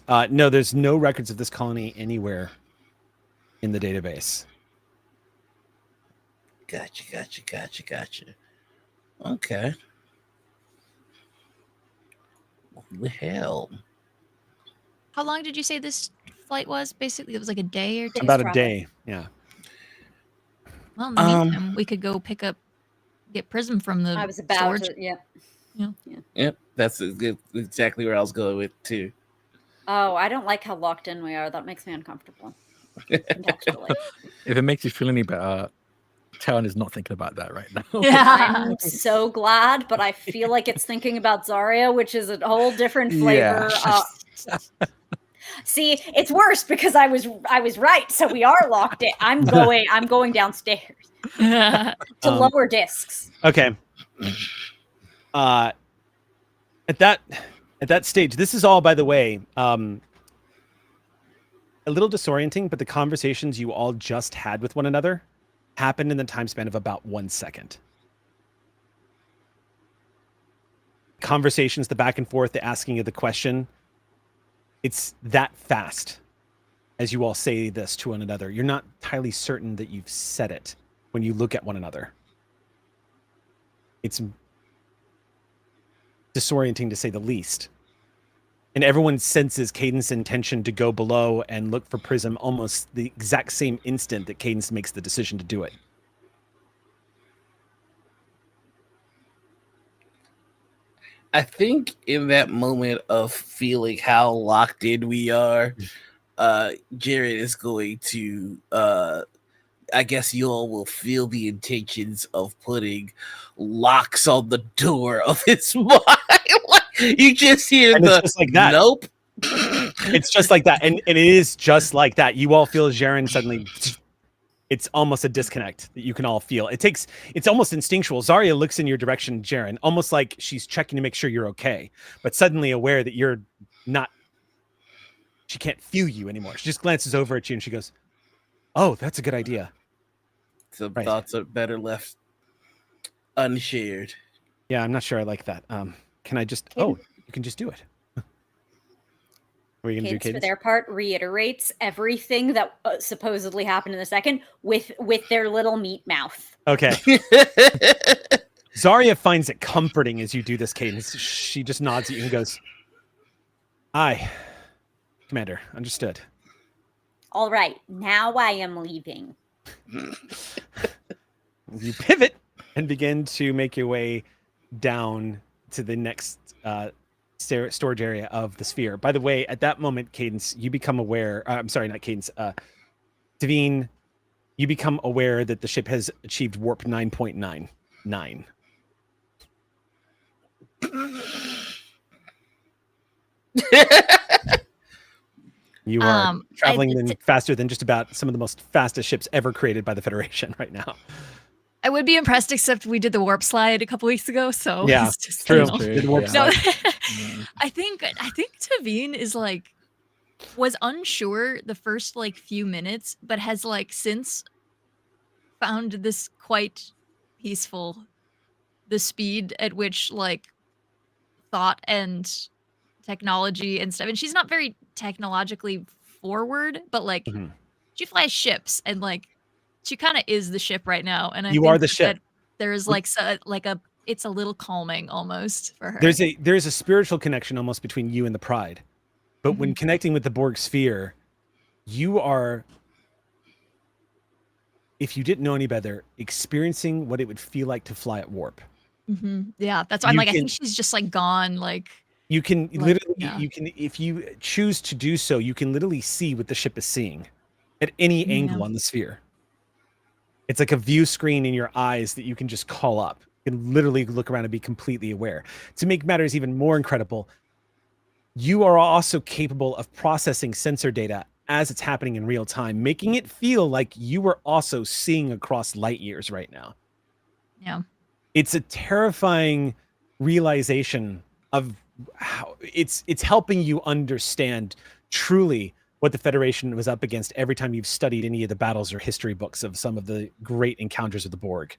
No, there's no records of this colony anywhere in the database. Gotcha. Okay. Well, How long did you say this flight was? Basically, it was like a day or two. About a probably. day. Yeah. Well, in the meantime, we could go get Prism from the I was about storage. to, yeah. yep, that's exactly where I was going with too. Oh, I don't like how locked in we are. That makes me uncomfortable. Contextually. If it makes you feel any better, Talon is not thinking about that right now. Yeah. I'm so glad, but I feel like it's thinking about Zarya, which is a whole different flavor. Yeah. See, it's worse because I was right. So we are locked in. I'm going downstairs to lower discs. Okay. At that stage, this is all, by the way, a little disorienting, but the conversations you all just had with one another happened in the time span of about 1 second. Conversations, the back and forth, the asking of the question, it's that fast as you all say this to one another. You're not entirely certain that you've said it when you look at one another. It's disorienting to say the least. And everyone senses Cadence' intention to go below and look for Prism almost the exact same instant that Cadence makes the decision to do it. I think in that moment of feeling how locked in we are, Jared is going to, I guess you all will feel the intentions of putting locks on the door of his mind. You just hear And it's just like that. Nope. It's just like that. And it is just like that. You all feel Jaren suddenly, it's almost a disconnect that you can all feel. It's almost instinctual. Zarya looks in your direction, Jaren, almost like she's checking to make sure you're okay, but suddenly aware that you're not, she can't feel you anymore. She just glances over at you and she goes, "Oh, that's a good idea." Some Right. thoughts are better left unshared. Yeah, I'm not sure I like that. Can I just, Cadence. oh, you can just do it. What are you going to do, Cadence, for Cadence? their part, reiterates everything that supposedly happened in the second with their little meat mouth. Okay. Zarya finds it comforting as you do this, Cadence. She just nods at you and goes, "Aye, Commander, understood." All right, now I am leaving. You pivot and begin to make your way down to the next storage area of the sphere. By the way, at that moment, Cadence, you become aware, I'm sorry, not Cadence, Devine, you become aware that the ship has achieved warp 9.99. You are traveling faster than just about some of the most fastest ships ever created by the Federation right now. I would be impressed, except we did the warp slide a couple weeks ago, so yeah, it's just, true. you know. Did the warp No, slide. I think Tavine is was unsure the first few minutes, but has since found this quite peaceful, the speed at which thought and technology and stuff, and she's not very technologically forward, but she flies ships and she kind of is the ship right now, and I You think are the ship. that there's it's a little calming almost for her. There's a spiritual connection almost between you and the Pride, but when connecting with the Borg sphere, you are, if you didn't know any better, experiencing what it would feel like to fly at warp. Yeah, that's why I'm I think she's just gone. You can literally, yeah. you can, if you choose to do so, you can literally see what the ship is seeing at any angle on the sphere. It's like a view screen in your eyes that you can just call up. You can literally look around and be completely aware. To make matters even more incredible, you are also capable of processing sensor data as it's happening in real time, making it feel like you are also seeing across light years right now. Yeah. It's a terrifying realization of how it's helping you understand truly what the Federation was up against every time you've studied any of the battles or history books of some of the great encounters of the Borg.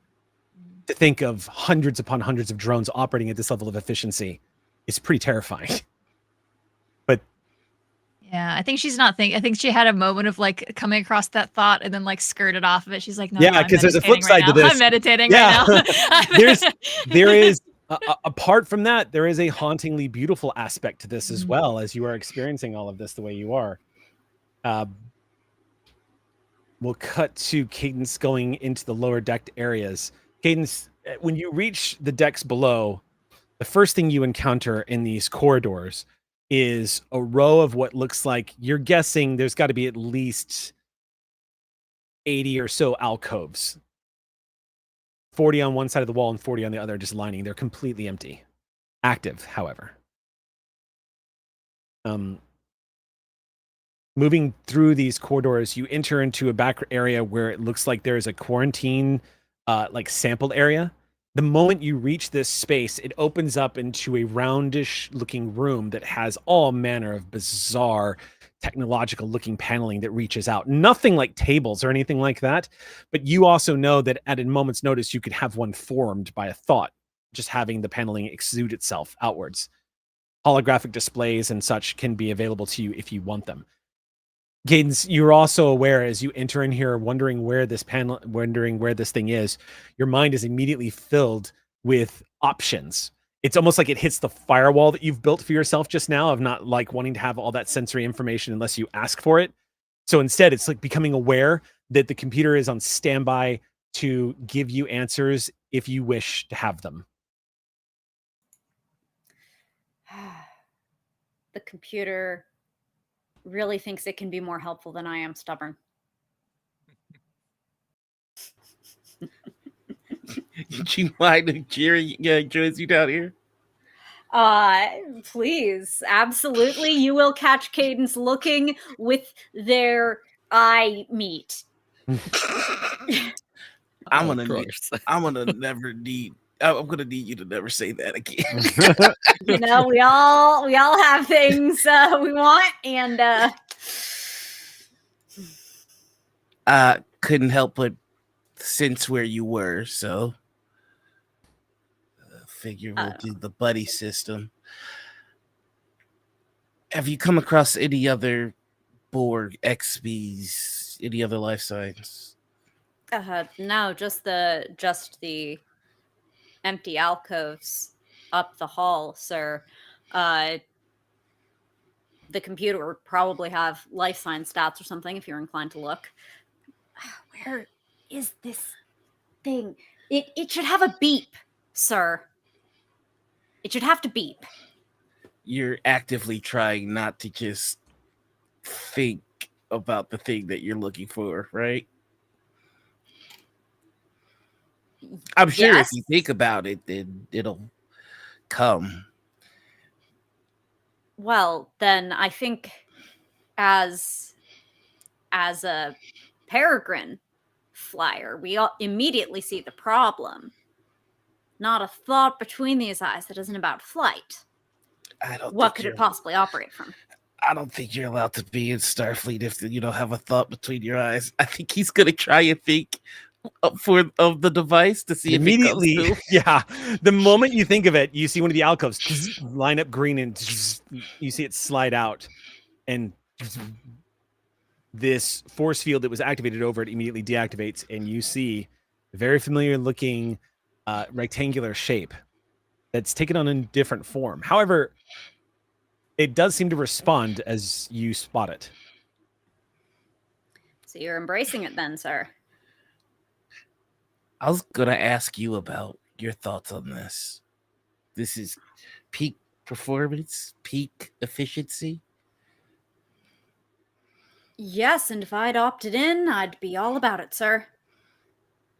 To think of hundreds upon hundreds of drones operating at this level of efficiency is pretty terrifying. But Yeah, I think she's not thinking. I think she had a moment of like coming across that thought and then like skirted off of it. She's like, no, yeah, no, I'm because there's a flip meditating right side to now. this. I'm meditating Yeah. right now. there is apart from that, there is a hauntingly beautiful aspect to this as Mhm. well, as you are experiencing all of this the way you are. We'll cut to Cadence going into the lower decked areas. Cadence, when you reach the decks below, the first thing you encounter in these corridors is a row of what looks like, you're guessing there's got to be at least 80 or so alcoves. 40 on one side of the wall and 40 on the other, just lining. They're completely empty. Active, however. Moving through these corridors, you enter into a back area where it looks like there's a quarantine, like sample area. The moment you reach this space, it opens up into a roundish looking room that has all manner of bizarre technological looking paneling that reaches out. Nothing like tables or anything like that, but you also know that at a moment's notice, you could have one formed by a thought, just having the paneling exude itself outwards. Holographic displays and such can be available to you if you want them. Cadence, you're also aware as you enter in here, wondering where this thing is, your mind is immediately filled with options. It's almost like it hits the firewall that you've built for yourself just now of not like wanting to have all that sensory information unless you ask for it. So instead, it's like becoming aware that the computer is on standby to give you answers if you wish to have them. The computer really thinks it can be more helpful than I am stubborn. Did you mind if Jerry joins you down here? Please, absolutely. You will catch Cadence looking with their eye meet. I'm gonna never need. I'm gonna need you to never say that again. You know, we all have things we want, and couldn't help but sense where you were, so figure we'll do the buddy system. Have you come across any other Borg XBs, any other life signs? no, just the empty alcoves up the hall, sir. The computer would probably have life sign stats or something if you're inclined to look. Where is this thing? It should have a beep, sir. It should have to beep. You're actively trying not to just think about the thing that you're looking for, right? I'm sure if you think about it, then it'll come. Well, then I think as a peregrine flyer, we all immediately see the problem. Not a thought between these eyes that isn't about flight. What could it possibly operate from? I don't think you're allowed to be in Starfleet if you don't have a thought between your eyes. I think he's gonna try and think of the device to see immediately, if it comes yeah. The moment you think of it, you see one of the alcoves line up green and you see it slide out, and this force field that was activated over it immediately deactivates, and you see a very familiar looking rectangular shape that's taken on a different form. However, it does seem to respond as you spot it. So you're embracing it then, sir? I was gonna ask you about your thoughts on this. This is peak performance, peak efficiency. Yes, and if I'd opted in, I'd be all about it, sir.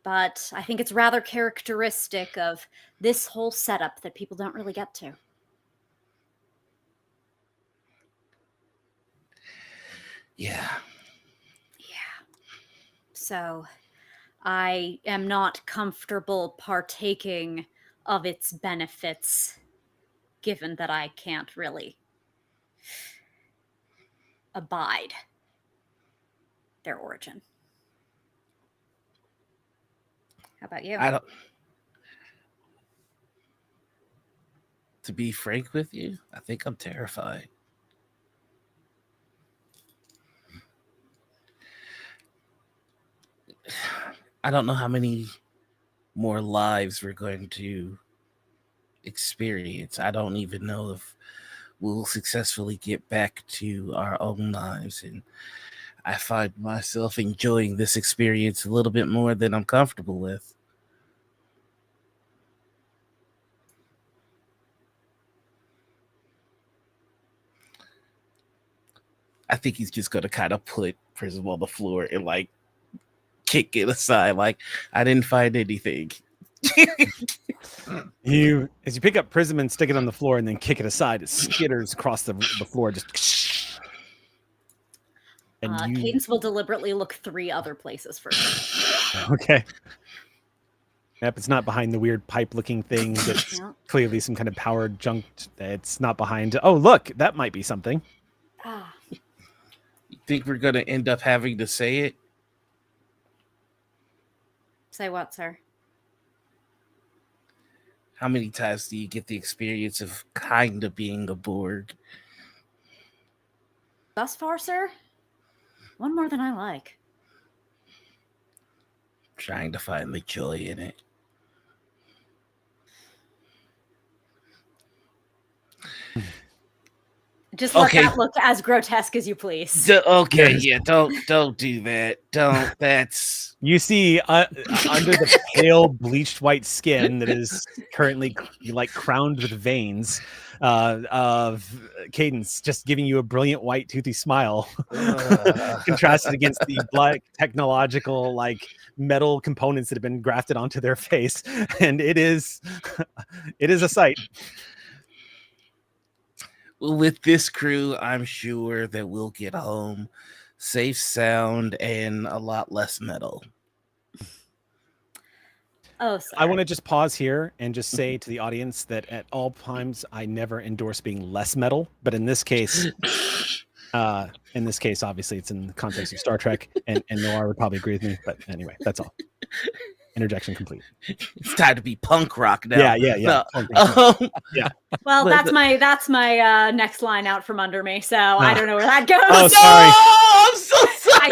but I think it's rather characteristic of this whole setup that people don't really get to. Yeah. So I am not comfortable partaking of its benefits, given that I can't really abide their origin. How about you? I don't. To be frank with you, I think I'm terrified. I don't know how many more lives we're going to experience. I don't even know if we'll successfully get back to our own lives. And I find myself enjoying this experience a little bit more than I'm comfortable with. I think he's just going to kind of put Prism on the floor and like kick it aside. Like, I didn't find anything. As you pick up Prism and stick it on the floor and then kick it aside, it skitters across the floor. Just. And Cadence will deliberately look 3 other places first. Okay. Yep, it's not behind the weird pipe-looking thing that's clearly some kind of powered junk. It's not behind. Oh, look, that might be something. You think we're going to end up having to say it? Say what, sir? How many times do you get the experience of kind of being aboard? Thus far, sir? One more than I like. Trying to find the joy in it. Just let that look as grotesque as you please. Okay, yeah, don't do that. Don't. That's. You see under the pale bleached white skin that is currently like crowned with veins of Cadence, just giving you a brilliant white toothy smile, contrasted against the black technological like metal components that have been grafted onto their face, and it is a sight. With this crew, I'm sure that we'll get home safe, sound, and a lot less metal. Oh, sorry. I want to just pause here and just say to the audience that at all times I never endorse being less metal, but in this case, obviously it's in the context of Star Trek, and Noir would probably agree with me. But anyway, that's all. Interjection complete. It's time to be punk rock now. Yeah. Yeah. Well, that's my next line out from under me, so I don't know where that goes. Oh, sorry. I'm so sorry.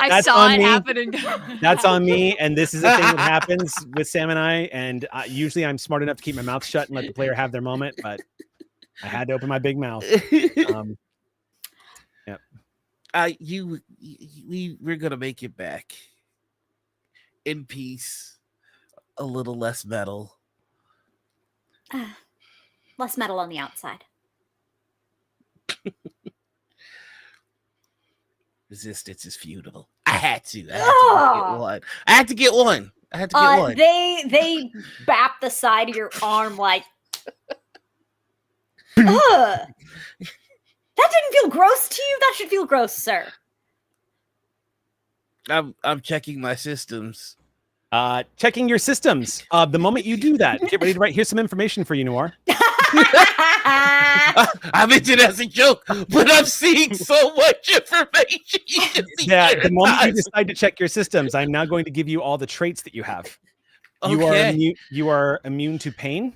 I saw it happen. That's on me, and this is a thing that happens with Sam and I, and usually I'm smart enough to keep my mouth shut and let the player have their moment, but I had to open my big mouth. We're gonna make it back in peace, a little less metal. Less metal on the outside. Resistance is futile. I had to get one. They bap the side of your arm like. That didn't feel gross to you? That should feel gross, sir. I'm checking my systems. Checking your systems. The moment you do that, get ready to write. Here's some information for you, Noir. I meant it as a joke, but I'm seeing so much information. Yeah, the moment you decide to check your systems, I'm now going to give you all the traits that you have. Okay. You are immune to pain.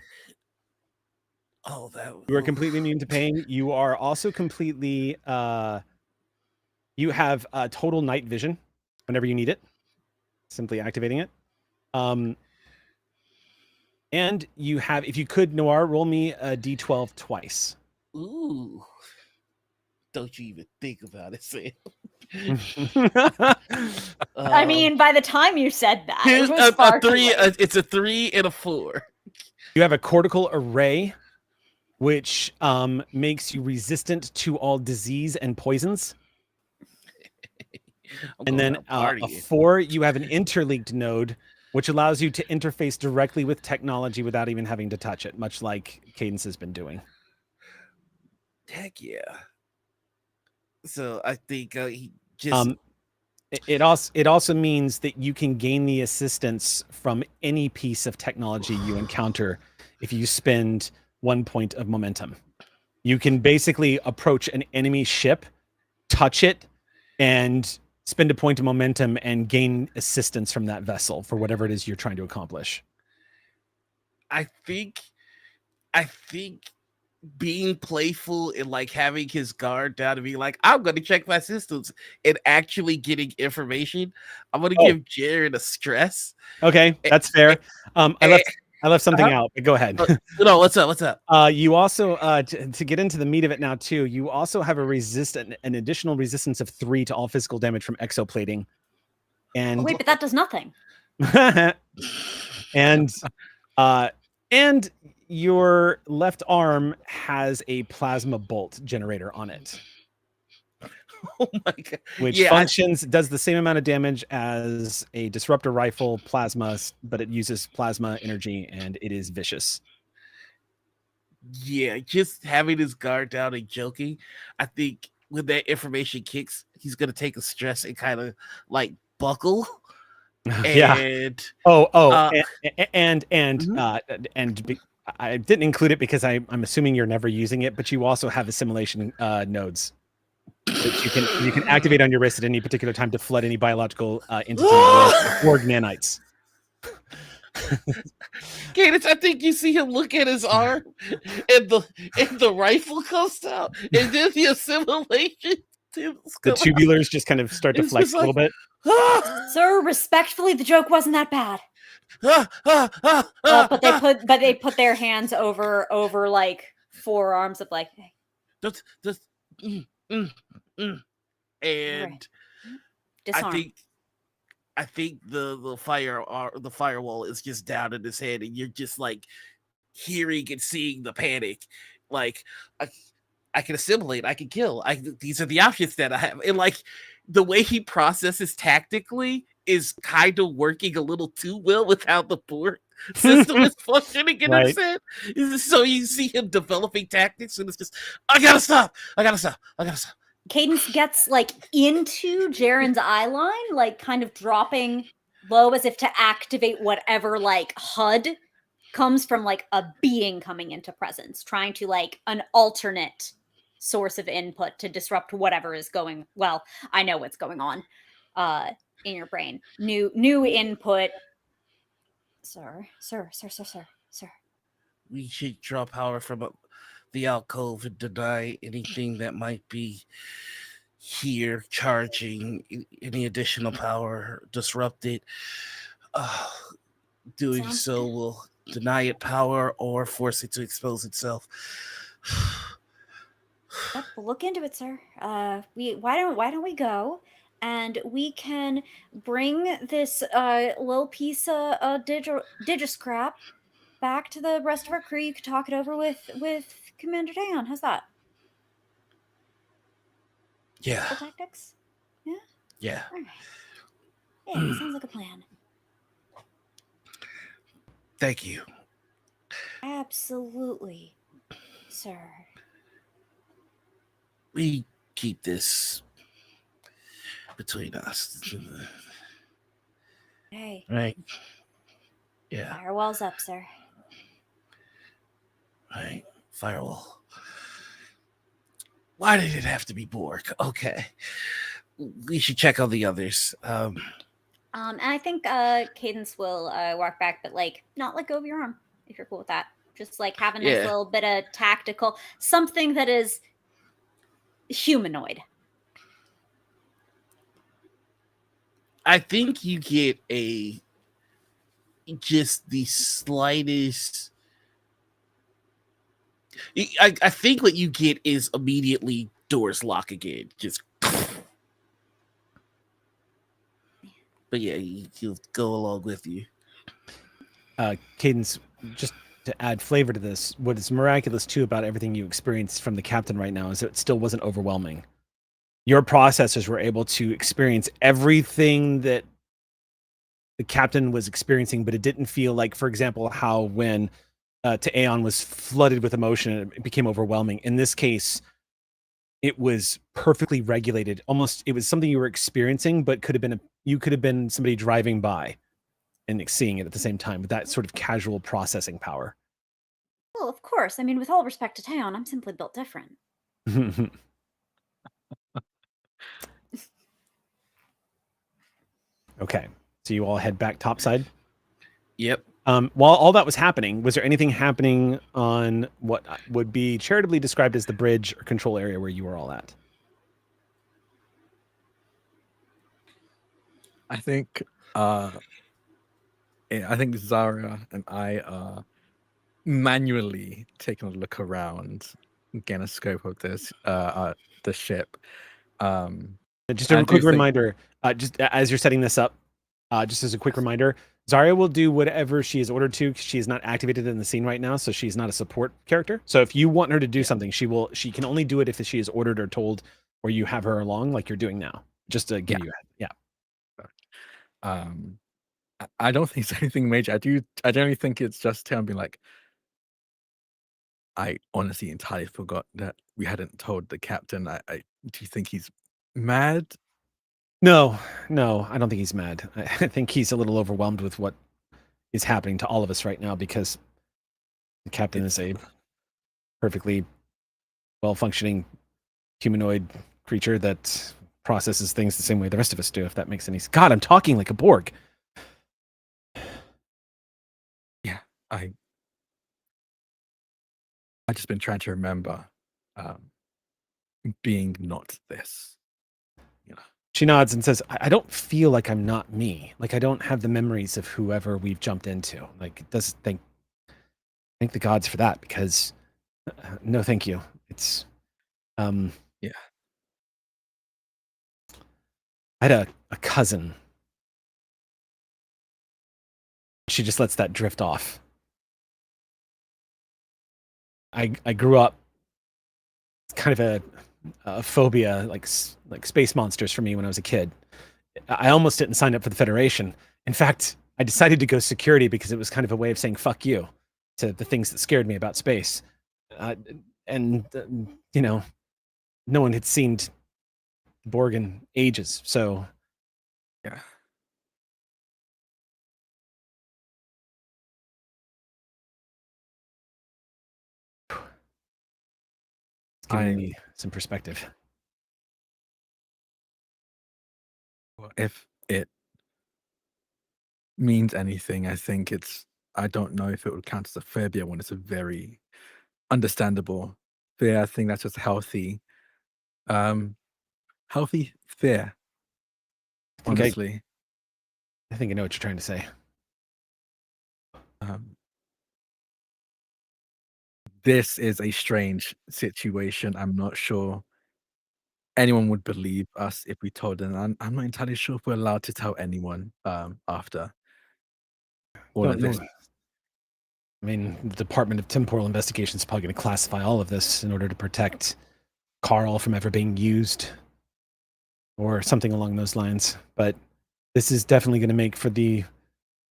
Oh, You are completely immune to pain. You are also completely. You have total night vision whenever you need it. Simply activating it. And you have, if you could, Noir, roll me a d12 twice. Ooh. Don't you even think about it, Sam. I mean, by the time you said that, Here's it was far too late. it's a 3 and a 4. You have a cortical array, which makes you resistant to all disease and poisons. I'm And going then out a partying. 4, you have an interlinked node, which allows you to interface directly with technology without even having to touch it, much like Cadence has been doing. Heck yeah. So I think he just It also means that you can gain the assistance from any piece of technology you encounter if you spend 1 point of momentum. You can basically approach an enemy ship, touch it, and spend a point of momentum and gain assistance from that vessel for whatever it is you're trying to accomplish. I think being playful and like having his guard down and being like, I'm gonna check my systems and actually getting information. I'm gonna give Jared a stress. Okay, that's fair. I left something out, but go ahead. No, what's up? What's up? You also to get into the meat of it now too, you also have an additional resistance of 3 to all physical damage from exoplating. And Wait, but that does nothing. and your left arm has a plasma bolt generator on it. Oh my god! Which does the same amount of damage as a disruptor rifle plasma, but it uses plasma energy and it is vicious. Yeah, just having his guard down and joking. I think when that information kicks, he's gonna take a stress and kind of like buckle. Yeah. And I didn't include it because I'm assuming you're never using it, but you also have assimilation nodes that you can activate on your wrist at any particular time to flood any biological entity or nanites. Cadence, I think you see him look at his arm, and the rifle comes out, and then the assimilation. The tubulars just kind of start to flex a little bit. Sir, respectfully, the joke wasn't that bad. But they put their hands over like forearms of like, hey. And Disarm. I think the firewall is just down in his head, and you're just like hearing and seeing the panic. Like I can assimilate, I can kill. These are the options that I have, and like the way he processes tactically is kind of working a little too well with how the board system is functioning in his head. So you see him developing tactics, and it's just I gotta stop. Cadence gets like into Jaren's eye line, like kind of dropping low as if to activate whatever like HUD comes from like a being coming into presence, trying to like an alternate source of input to disrupt whatever is going. Well, I know what's going on in your brain. New input. Sir. We should draw power from the alcove and deny anything that might be here charging. Any additional power disrupted. Doing so will deny it power or force it to expose itself. Yep, we'll look into it, sir. Why don't we go and we can bring this little piece of digiscrap back to the rest of our crew. You could talk it over with Commander Dan. How's that? Yeah. Tactics? Yeah? Yeah. All right. Yeah, sounds like a plan. Thank you. Absolutely, sir. We keep this between us. Hey. Right? Yeah. Firewall's up, sir. Right. Firewall. Why did it have to be Borg? Okay. We should check on the others. And I think Cadence will walk back, but like not let go of your arm, if you're cool with that. Just like have a nice little bit of tactical, something that is humanoid. I think you get just the slightest. I think what you get is immediately doors lock again. Just. But yeah, he'll go along with you. Cadence, just to add flavor to this, what is miraculous too about everything you experienced from the captain right now is that it still wasn't overwhelming. your processors were able to experience everything that the captain was experiencing, but it didn't feel like, for example, how when Aeon was flooded with emotion, it became overwhelming. In this case, it was perfectly regulated. Almost, it was something you were experiencing, but you could have been somebody driving by and seeing it at the same time with that sort of casual processing power. Well, of course. I mean, with all respect to Taeyeon, I'm simply built different. Okay, so you all head back topside. Yep. While all that was happening, was there anything happening on what would be charitably described as the bridge or control area where you were all at? I think Zara and I are manually taking a look around, getting a scope of this the ship. Just a quick reminder, just as you're setting this up, just as a quick reminder, Zarya will do whatever she is ordered to. She is not activated in the scene right now, so she's not a support character. So if you want her to do something, she can only do it if she is ordered or told, or you have her along like you're doing now. Just to give you I don't think it's anything major. I generally think it's just him being like, I honestly entirely forgot that we hadn't told the captain. Do you think he's mad? No, I don't think he's mad. I think he's a little overwhelmed with what is happening to all of us right now because the captain is a perfectly well-functioning humanoid creature that processes things the same way the rest of us do, if that makes any sense. God, I'm talking like a Borg. Yeah, I just been trying to remember being not this. You know. She nods and says, I don't feel like I'm not me. Like I don't have the memories of whoever we've jumped into. Like it does thank the gods for that because no thank you. It's yeah. I had a cousin. She just lets that drift off. I grew up kind of a phobia, like space monsters for me when I was a kid. I almost didn't sign up for the Federation. In fact, I decided to go security because it was kind of a way of saying fuck you to the things that scared me about space. You know, no one had seen Borg in ages, so yeah. It's giving me some perspective. If it means anything, I think I don't know if it would count as a phobia when it's a very understandable fear. I think that's just healthy. Healthy fear. Honestly. I think I know what you're trying to say. This is a strange situation. I'm not sure anyone would believe us if we told them. I'm not entirely sure if we're allowed to tell anyone after all of this. I mean, the Department of Temporal Investigation is probably going to classify all of this in order to protect Carl from ever being used or something along those lines. But this is definitely going to make for the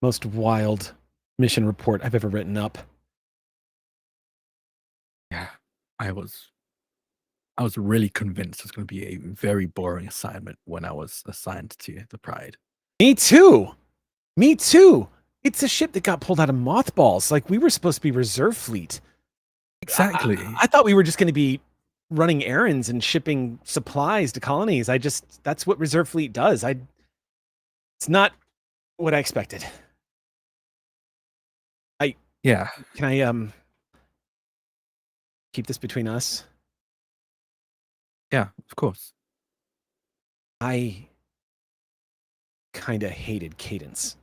most wild mission report I've ever written up. Yeah, I was really convinced it was going to be a very boring assignment when I was assigned to the Pride. Me too. It's a ship that got pulled out of mothballs. Like we were supposed to be reserve fleet. Exactly. I thought we were just going to be running errands and shipping supplies to colonies. That's what reserve fleet does. It's not what I expected. Yeah. Can I keep this between us? Yeah, of course. I kind of hated Cadence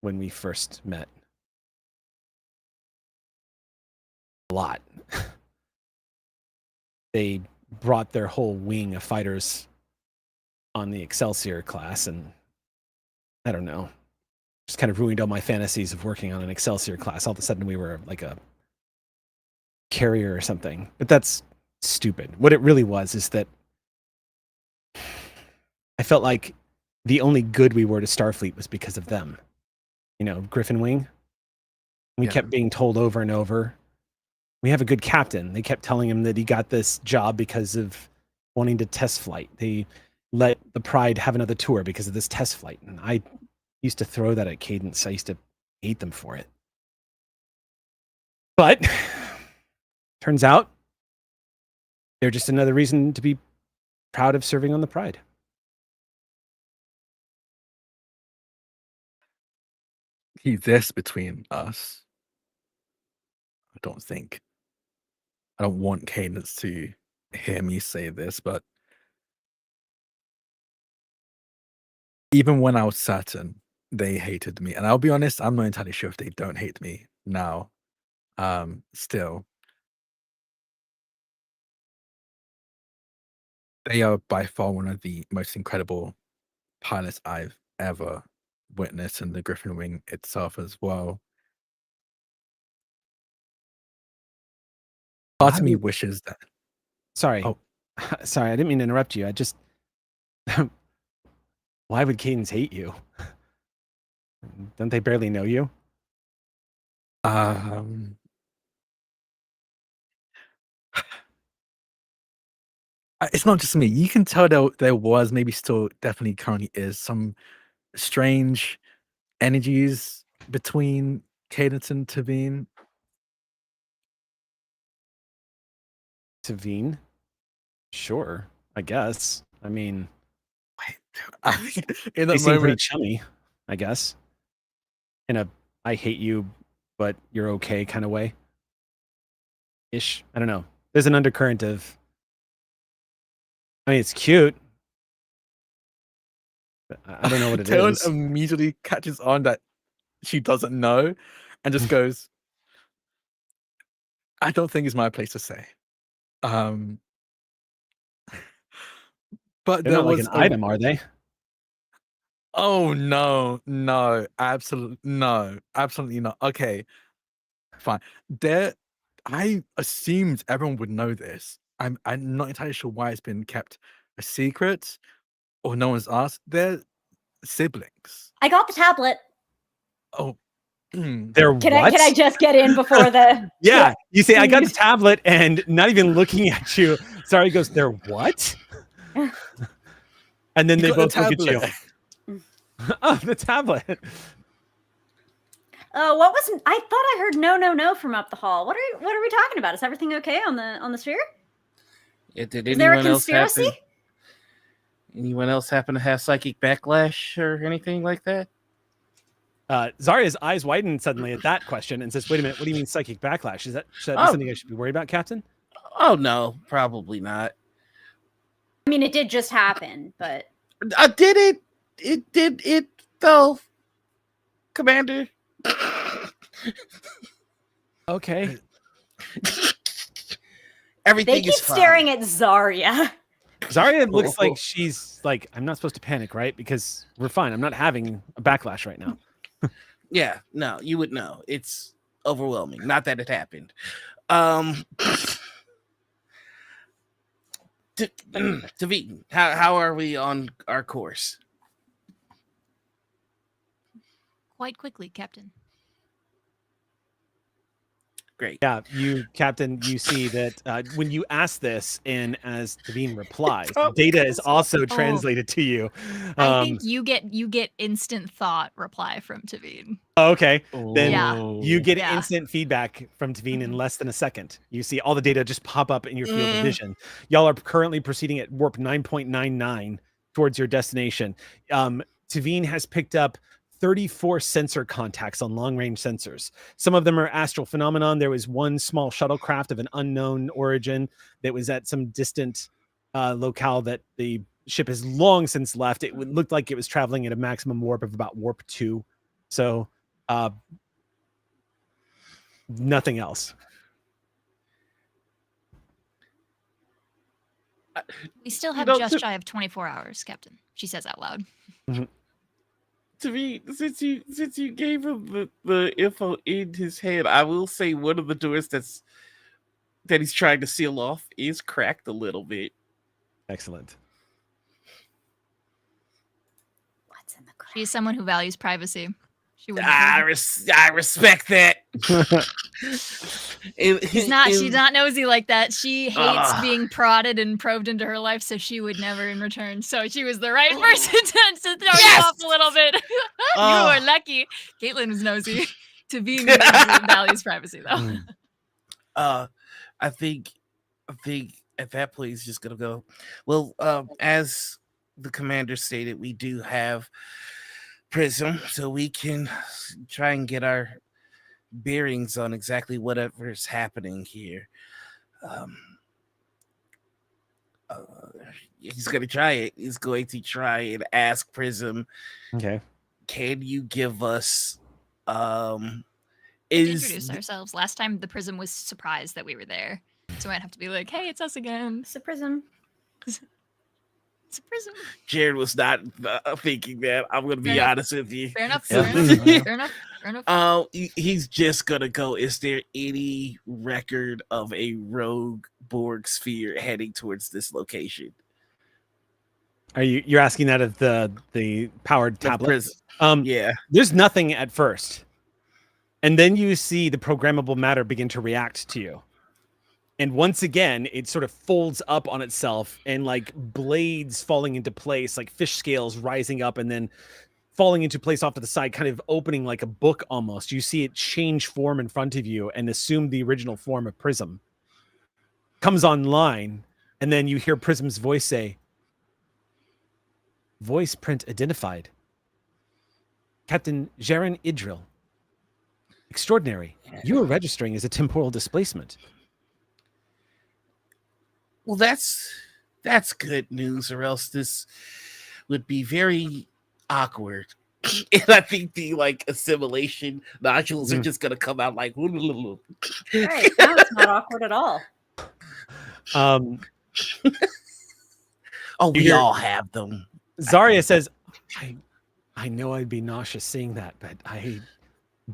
when we first met. A lot. They brought their whole wing of fighters on the Excelsior class, and I don't know, just kind of ruined all my fantasies of working on an Excelsior class. All of a sudden we were like a carrier or something, but that's stupid. What it really was is that I felt like the only good we were to Starfleet was because of them. You know, Griffin Wing. We kept being told over and over, we have a good captain. They kept telling him that he got this job because of wanting to test flight. They let the Pride have another tour because of this test flight. And I used to throw that at Cadence. I used to hate them for it. But turns out they're just another reason to be proud of serving on the Pride. He's this between us. I don't think. I don't want Cadence to hear me say this, but even when I was certain they hated me, and I'll be honest, I'm not entirely sure if they don't hate me now. Still, they are by far one of the most incredible pilots I've ever witnessed, and the Griffin Wing itself as well. Part of me wishes that. Sorry. Oh. Sorry, I didn't mean to interrupt you. I just. Why would Cadence hate you? Don't they barely know you? It's not just me. You can tell there was, maybe still definitely currently is, some strange energies between Cadence and Tavine. Tavine? Sure, I guess. I mean, In they that seem pretty moment, chummy, I guess. In a I hate you, but you're okay kind of way. Ish. I don't know. There's an undercurrent of. I mean, it's cute. But I don't know what it Talon is. immediately catches on that she doesn't know and just goes, I don't think it's my place to say. But They're there not like was an item, are they? Oh no, absolutely not. Okay, fine. I assumed everyone would know this. I'm not entirely sure why it's been kept a secret or no one's asked. They're siblings. I got the tablet. Oh, They're Can what? I just get in before the Yeah, you say I got the Please. tablet and not even looking at you. Sorry, goes, they're what? And then You they got the both look at you. tablet. Oh, the tablet. what was I thought I heard no from up the hall. What are we talking about? Is everything okay on the sphere? Yeah, did Is there a anyone else conspiracy? happen? Anyone else happen to have psychic backlash or anything like that? Zarya's eyes widen suddenly at that question and says, wait a minute, what do you mean psychic backlash? Should that be something I should be worried about, Captain? Oh, no, probably not. I mean, it did just happen, but... Did it? It did it, though, Commander. Okay. Everything They keep is fine. staring at Zarya. Zarya looks like she's like, I'm not supposed to panic, right? Because we're fine. I'm not having a backlash right now. Yeah, no, you would know. It's overwhelming. Not that it happened. Tavine, how are we on our course? Quite quickly, Captain. Great. Yeah, Captain, you see that when you ask this, and as Tavine replies, data is also translated to you. I think you get instant thought reply from Tavine. Okay, then Yeah. you get Yeah. instant feedback from Tavine in less than a second. You see all the data just pop up in your field of vision. Y'all are currently proceeding at warp 9.99 towards your destination. Tavine has picked up 34 sensor contacts on long-range sensors. Some of them are astral phenomenon. There was one small shuttlecraft of an unknown origin that was at some distant locale that the ship has long since left. It looked like it was traveling at a maximum warp of about warp 2. So nothing else. We still have just shy of 24 hours, Captain. She says out loud. To me, since you gave him the info in his head, I will say one of the doors that he's trying to seal off is cracked a little bit. Excellent. It's in the crack. She's someone who values privacy. She would. I respect that. She's not nosy like that. She hates Ah. being prodded and probed into her life, so she would never in return. So she was the right person to throw you off a little bit. You were lucky. Caitlin was nosy. To be nosy values privacy, though. I think at that point he's just gonna go. Well, as the commander stated, we do have Prism, so we can try and get our bearings on exactly whatever's happening here. He's gonna try it. He's going to try and ask Prism. Okay. Can you give us Introduce ourselves. Last time the Prism was surprised that we were there. So I might have to be like, hey, it's us again. It's a prism. It's a Prism. Jared was not thinking that. I'm gonna be honest with you. Fair enough. Yeah. Fair enough. He's just gonna go. Is there any record of a rogue Borg sphere heading towards this location? Are you're asking that of the powered tablet? Yeah. There's nothing at first. And then you see the programmable matter begin to react to you. And once again, it sort of folds up on itself and like blades falling into place, like fish scales rising up and then falling into place off to the side, kind of opening like a book almost. You see it change form in front of you and assume the original form of Prism. Comes online, and then you hear Prism's voice say, voice print identified. Captain Jaren Idril. Extraordinary. You are registering as a temporal displacement. Well, that's good news, or else this would be very awkward. And I think the like assimilation nodules are just gonna come out like. Right, now it's not awkward at all. We all have them. Zarya says, I know I'd be nauseous seeing that, but I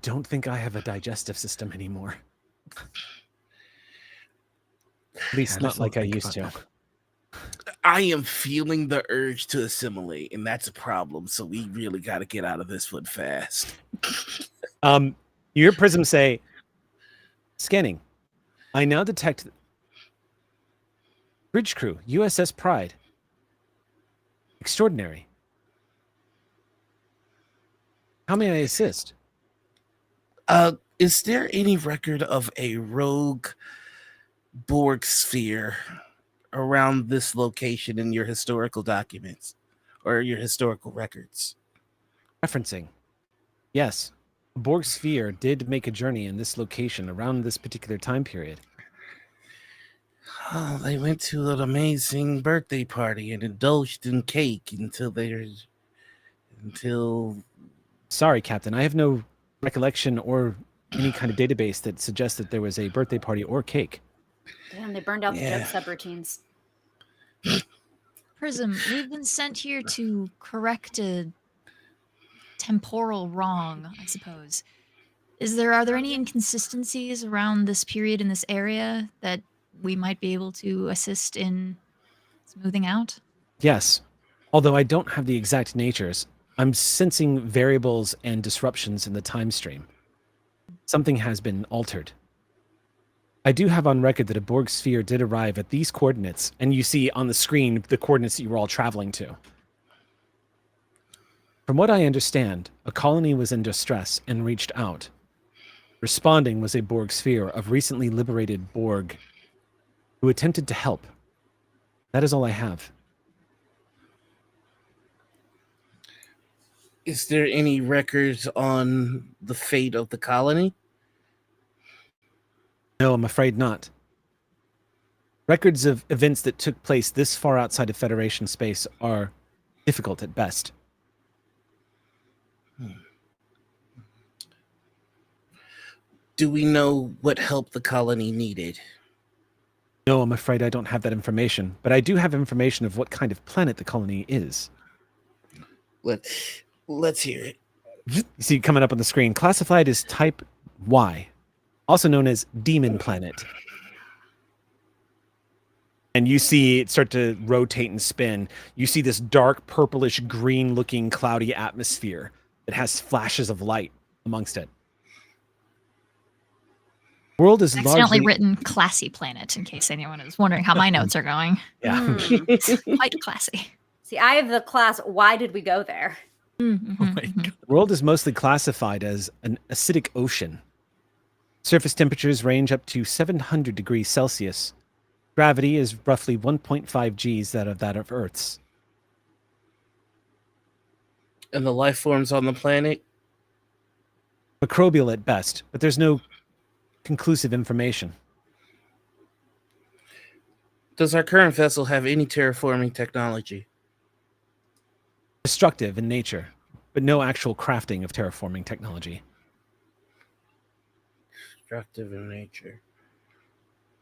don't think I have a digestive system anymore. At least not like I used to. I am feeling the urge to assimilate, and that's a problem. So we really got to get out of this one fast. You hear Prism say, scanning. I now detect bridge crew, USS Pride. Extraordinary. How may I assist? Is there any record of a rogue Borg sphere around this location in your historical documents or your historical records? Referencing. Yes. A Borg sphere did make a journey in this location around this particular time period. Oh, they went to an amazing birthday party and indulged in cake until Sorry, Captain. I have no recollection or any kind of database that suggests that there was a birthday party or cake. Damn, they burned out the joke subroutines. Prism, we've been sent here to correct a temporal wrong, I suppose. Are there any inconsistencies around this period in this area that we might be able to assist in smoothing out? Yes. Although I don't have the exact natures, I'm sensing variables and disruptions in the time stream. Something has been altered. I do have on record that a Borg sphere did arrive at these coordinates, and you see on the screen the coordinates that you were all traveling to. From what I understand, a colony was in distress and reached out. Responding was a Borg sphere of recently liberated Borg who attempted to help. That is all I have. Is there any records on the fate of the colony? No, I'm afraid not. Records of events that took place this far outside of Federation space are difficult at best. Do we know what help the colony needed? No, I'm afraid I don't have that information, but I do have information of what kind of planet the colony is. Let's hear it. You see coming up on the screen, classified as Type Y, also known as Demon Planet. and you see it start to rotate and spin. You see this dark purplish green looking cloudy atmosphere that has flashes of light amongst it. World is Accidentally largely written classy planet, in case anyone is wondering how my notes are going. yeah. Mm. Quite classy. See, I have the class. Why did we go there? Mhm, Oh my mhm. God. World is mostly classified as an acidic ocean. Surface temperatures range up to 700 degrees Celsius. Gravity is roughly 1.5 Gs that of Earth's. And the life forms on the planet? Microbial at best, but there's no conclusive information. Does our current vessel have any terraforming technology? Destructive in nature, but no actual crafting of terraforming technology. Destructive in nature.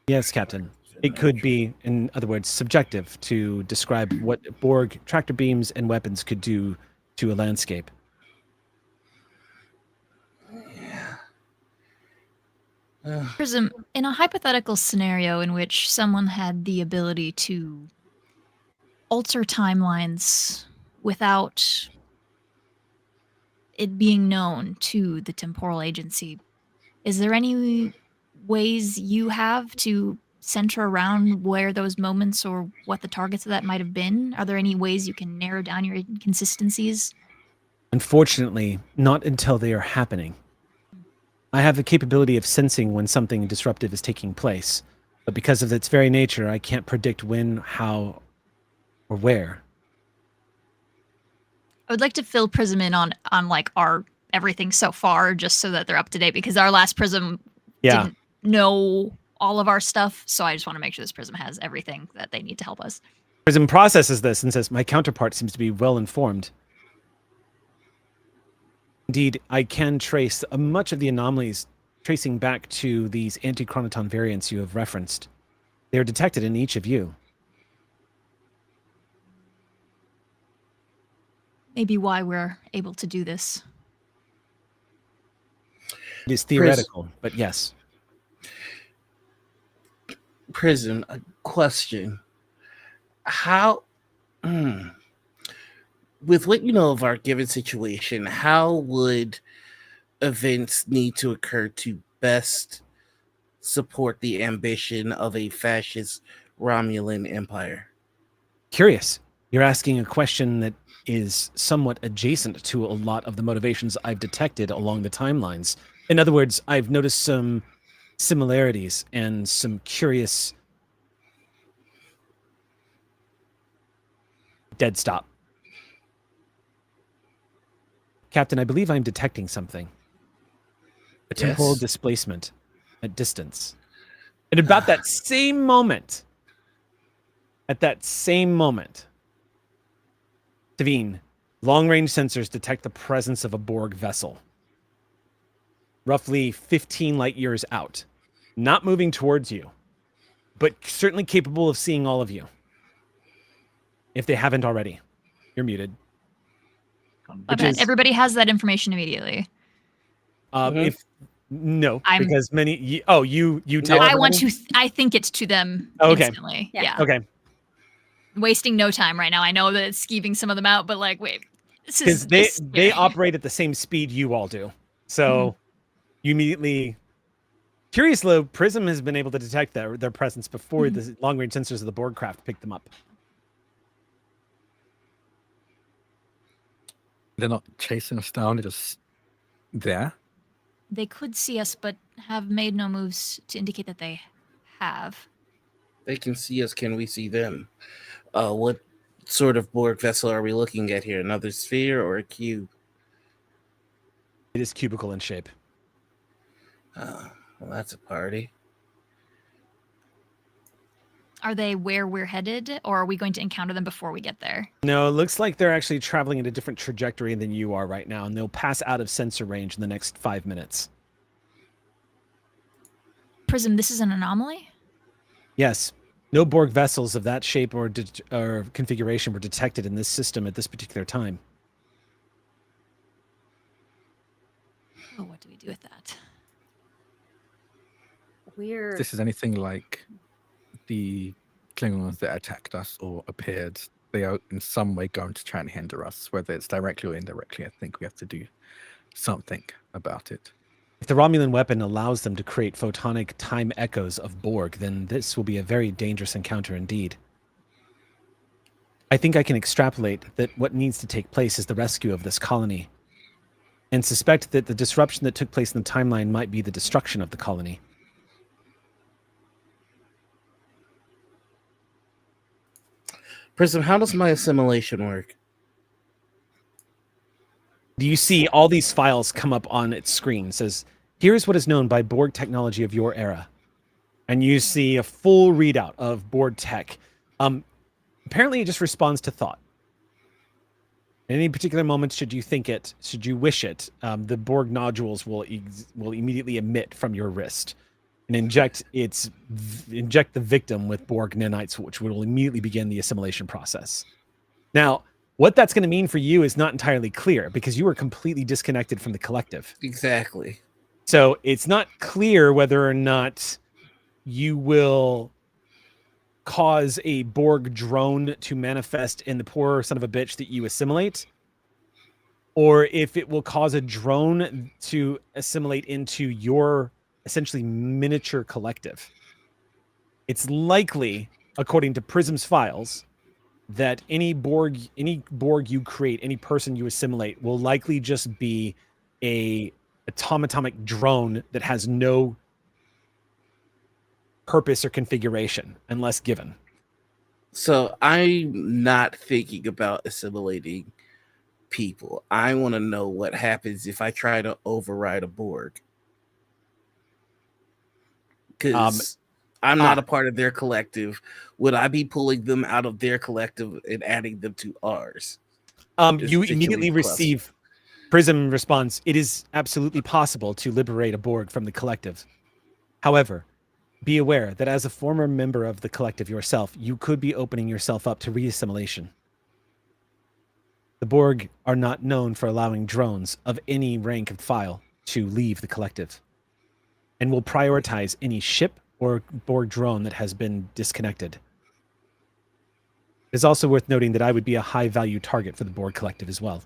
Yes, Captain. It could be, in other words, subjective to describe what Borg tractor beams and weapons could do to a landscape. Prism, in a hypothetical scenario in which someone had the ability to alter timelines without it being known to the temporal agency, is there any ways you have to center around where those moments or what the targets of that might have been? Are there any ways you can narrow down your inconsistencies? Unfortunately, not until they are happening. I have the capability of sensing when something disruptive is taking place, but because of its very nature, I can't predict when, how, or where. I would like to fill Prism in on like our everything so far, just so that they're up to date, because our last Prism Yeah. didn't know all of our stuff. So I just want to make sure this Prism has everything that they need to help us. Prism processes this and says, my counterpart seems to be well informed. Indeed, I can trace much of the anomalies tracing back to these anti-chronoton variants you have referenced. They are detected in each of you. Maybe why we're able to do this. It is theoretical, but yes. Prism, a question. How, with what you know of our given situation, how would events need to occur to best support the ambition of a fascist Romulan empire? Curious. You're asking a question that is somewhat adjacent to a lot of the motivations I've detected along the timelines. In other words, I've noticed some similarities and some curious dead stop. Captain, I believe I'm detecting something. A temporal Yes. displacement at distance. And about that same moment, Devine, long-range sensors detect the presence of a Borg vessel. Roughly 15 light years out. Not moving towards you, but certainly capable of seeing all of you. If they haven't already. You're muted. I bet everybody has that information immediately. If no, I'm- because many. You tell. I want everybody? to. I think it's to them Okay. instantly. Yeah. Yeah. Okay, Wasting no time right now. I know that it's skeeving some of them out, but like, wait, this is because they scary. operate at the same speed you all do. So you immediately. Curious though, Prism has been able to detect their presence before the long-range sensors of the Borg craft picked them up. They're not chasing us down, they're just there. They could see us, but have made no moves to indicate that they have. They can see us. Can we see them? What sort of Borg vessel are we looking at here? Another sphere or a cube? It is cubical in shape. Well, that's a party. Are they where we're headed, or are we going to encounter them before we get there? No, it looks like they're actually traveling at a different trajectory than you are right now, and they'll pass out of sensor range in the next 5 minutes. Prism, this is an anomaly? Yes. No Borg vessels of that shape or configuration were detected in this system at this particular time. Oh, what do we do with that? Weird. If this is anything like the Klingons that attacked us or appeared, they are in some way going to try and hinder us, whether it's directly or indirectly. I think we have to do something about it. If the Romulan weapon allows them to create photonic time echoes of Borg, then this will be a very dangerous encounter indeed. I think I can extrapolate that what needs to take place is the rescue of this colony, and suspect that the disruption that took place in the timeline might be the destruction of the colony. Prism, how does my assimilation work? Do you see all these files come up on its screen? It says, here's what is known by Borg technology of your era. And you see a full readout of Borg tech. Apparently it just responds to thought. At any particular moment, should you wish it, the Borg nodules will immediately emit from your wrist and inject the victim with Borg nanites, which will immediately begin the assimilation process. Now, what that's going to mean for you is not entirely clear because you are completely disconnected from the collective. Exactly. So it's not clear whether or not you will cause a Borg drone to manifest in the poor son of a bitch that you assimilate, or if it will cause a drone to assimilate into your essentially miniature collective. It's likely, according to Prism's files, that any Borg you create, any person you assimilate, will likely just be a atomic drone that has no purpose or configuration unless given. So I'm not thinking about assimilating people. I want to know what happens if I try to override a Borg. Because I'm not a part of their collective. Would I be pulling them out of their collective and adding them to ours? You immediately receive Prism response. It is absolutely possible to liberate a Borg from the collective. However, be aware that as a former member of the collective yourself, you could be opening yourself up to reassimilation. The Borg are not known for allowing drones of any rank and file to leave the collective, and will prioritize any ship or Borg drone that has been disconnected. It's also worth noting that I would be a high-value target for the Borg collective as well.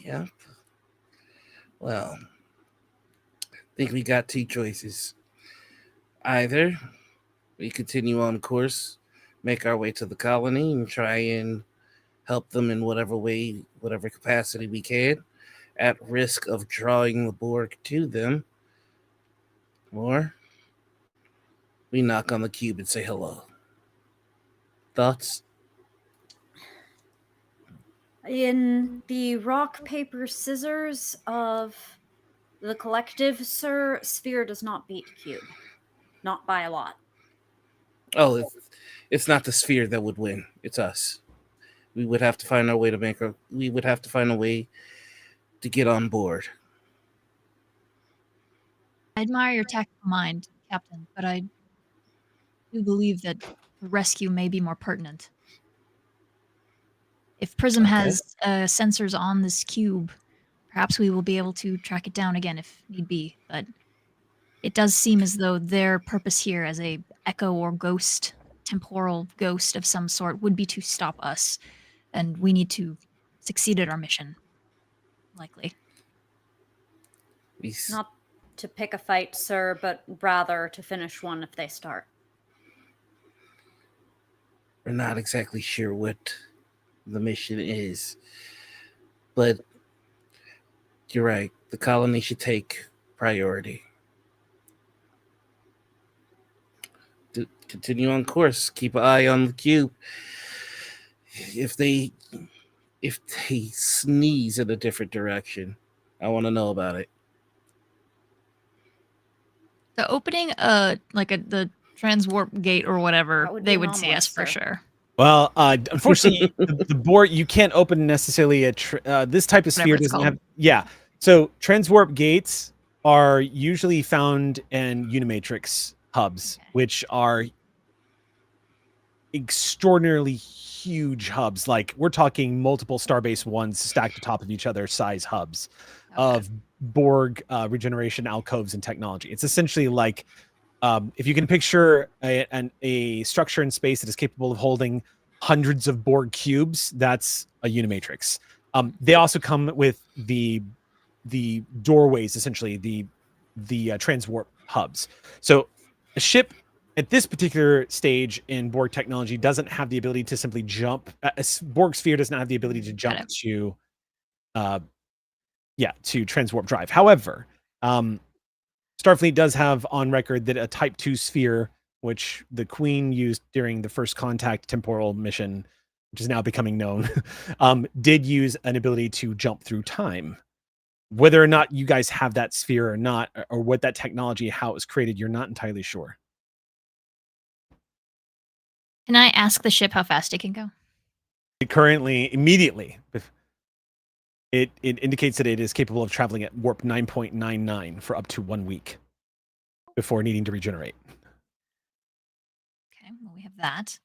Yep. Well, I think we got two choices. Either we continue on course, make our way to the colony, and try and help them in whatever way, whatever capacity we can, at risk of drawing the Borg to them, or we knock on the cube and say hello. Thoughts? In the rock, paper, scissors of the collective, sir, sphere does not beat cube. Not by a lot. Oh, it's not the sphere that would win. It's us. We would have to find our way to we would have to find a way to get on board. I admire your tactical mind, Captain, but I do believe that the rescue may be more pertinent. If Prism has sensors on this cube, perhaps we will be able to track it down again if need be. But it does seem as though their purpose here as a echo or ghost, temporal ghost of some sort, would be to stop us. And we need to succeed at our mission, likely. Not to pick a fight, sir, but rather to finish one if they start. We're not exactly sure what the mission is, but you're right. The colony should take priority. Continue on course. Keep an eye on the cube. If they sneeze in a different direction, I want to know about it. The opening, the transwarp gate or whatever, they would see us for sure. Well, unfortunately, the Borg, you can't open necessarily this type of sphere doesn't have. Yeah, so transwarp gates are usually found in Unimatrix hubs, which are extraordinarily huge hubs. Like we're talking multiple Starbase ones stacked atop of each other size hubs of Borg regeneration alcoves and technology. It's essentially like if you can picture a structure in space that is capable of holding hundreds of Borg cubes, that's a Unimatrix. They also come with the doorways, essentially the transwarp hubs. So a ship at this particular stage in Borg technology doesn't have the ability to simply jump. A Borg sphere does not have the ability to jump to transwarp drive. However, Starfleet does have on record that a Type 2 sphere, which the Queen used during the First Contact temporal mission, which is now becoming known, did use an ability to jump through time. Whether or not you guys have that sphere or not, or what that technology, how it was created, you're not entirely sure. Can I ask the ship how fast it can go? Immediately, it indicates that it is capable of traveling at warp 9.99 for up to 1 week before needing to regenerate. Okay, well, we have that.